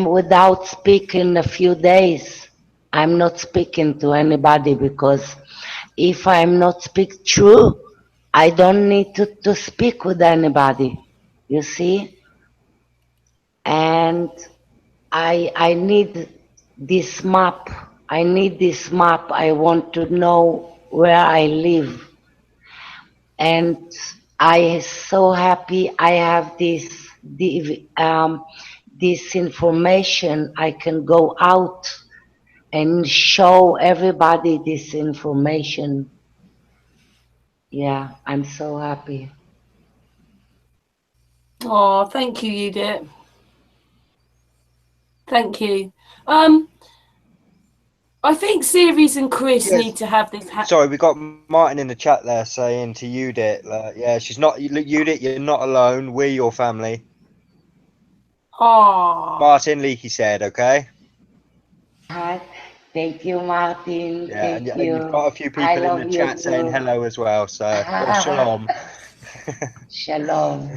without speaking a few days. I'm not speaking to anybody because if I'm not speak true, I don't need to speak with anybody, you see? And I need this map. I need this map. I want to know where I live. And I am so happy I have this information. I can go out and show everybody this information. Yeah, I'm so happy. Oh, thank you, Judith. Thank you. I think Ceres and Chris Yes. need to have this. Sorry, we got Martin in the chat there saying to Judith, yeah, she's not. Judith, you're not alone. We're your family. Oh. Martin Leakey said, okay. Thank you, Martin. Yeah, Thank and you. you've got a few people I in love the you chat saying too. hello as well. So shalom. Shalom.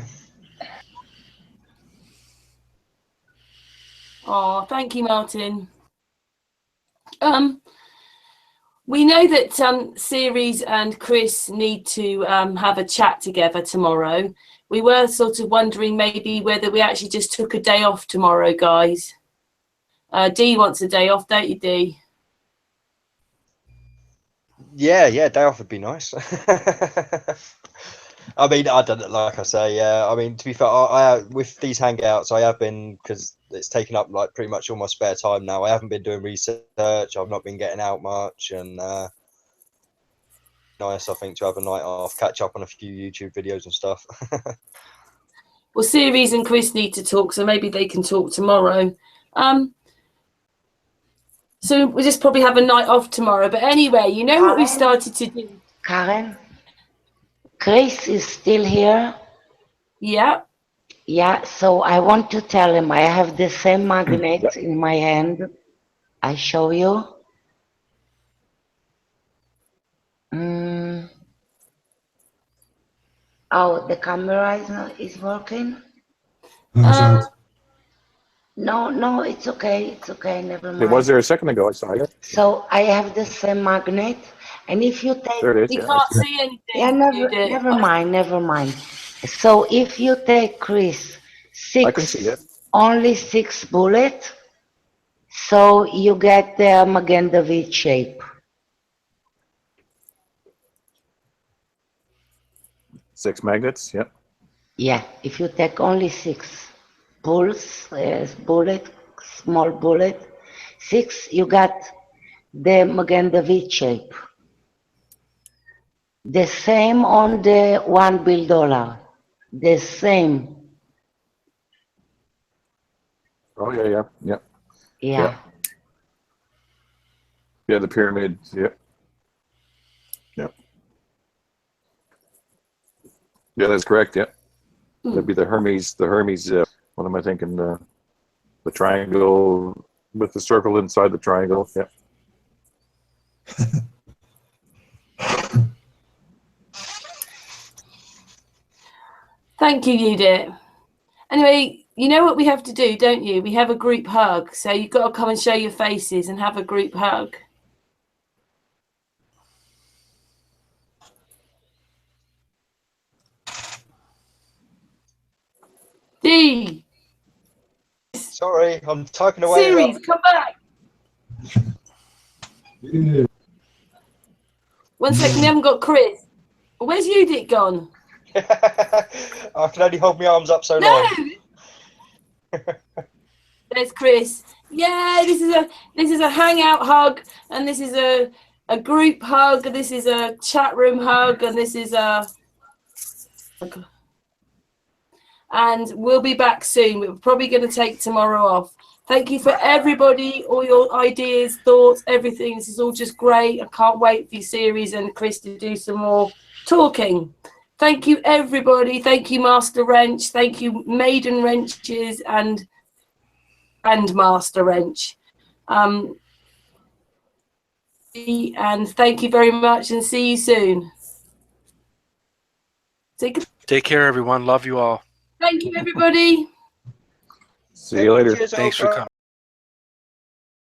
Oh, thank you, Martin. We know that Ceres and Chris need to have a chat together tomorrow. We were sort of wondering maybe whether we actually just took a day off tomorrow, guys. Dee wants a day off, don't you, Dee? Yeah, day off would be nice. I mean, I don't, like I say, yeah. I mean, to be fair, I with these hangouts, I have been, because it's taken up like pretty much all my spare time now. I haven't been doing research. I've not been getting out much, and nice, I think, to have a night off, catch up on a few YouTube videos and stuff. Well, Ceres and Chris need to talk, so maybe they can talk tomorrow. So we'll just probably have a night off tomorrow. But anyway, you know what we started to do? Karen? Chris is still here? Yeah. Yeah, so I want to tell him I have the same magnet in my hand. I show you. Oh, the camera is working? No, it's okay. It's okay. Never mind. It was there a second ago. I saw it. So I have the same magnet, and if you take, There it is. We Yeah, can't see anything. yeah, never mind. So if you take, Chris, I can see it. only 6 bullets, so you get the Magen-David shape. 6 magnets. Yep. Yeah, if you take only 6 bullet, small bullet, 6, you got the Magen-David shape. The same on the $1 bill. The same. Oh yeah. Yeah. Yeah, the pyramid. Yep. Yeah, that's correct. Yeah, that'd be the Hermes. What am I thinking? The triangle with the circle inside the triangle. Yeah. Thank you, Judith. Anyway, you know what we have to do, don't you? We have a group hug. So you've got to come and show your faces and have a group hug. Dee. Sorry, I'm typing away. Ceres, come back. 1 second, we haven't got Chris. Where's Judith gone? I can only hold my arms up so long. There's Chris. Yeah, this is a hangout hug, and this is a group hug, this is a chat room hug, and this is and we'll be back soon. We're probably going to take tomorrow off. Thank you for everybody, all your ideas, thoughts, everything. This is all just great. I can't wait for you, Ceres and Chris, to do some more talking. Thank you, everybody. Thank you, Master Wrench. Thank you, Maiden Wrenches and Master Wrench. And thank you very much, and see you soon. Take care, everyone. Love you all. Thank you, everybody. See you later. Cheers, Thanks for Ultra. coming.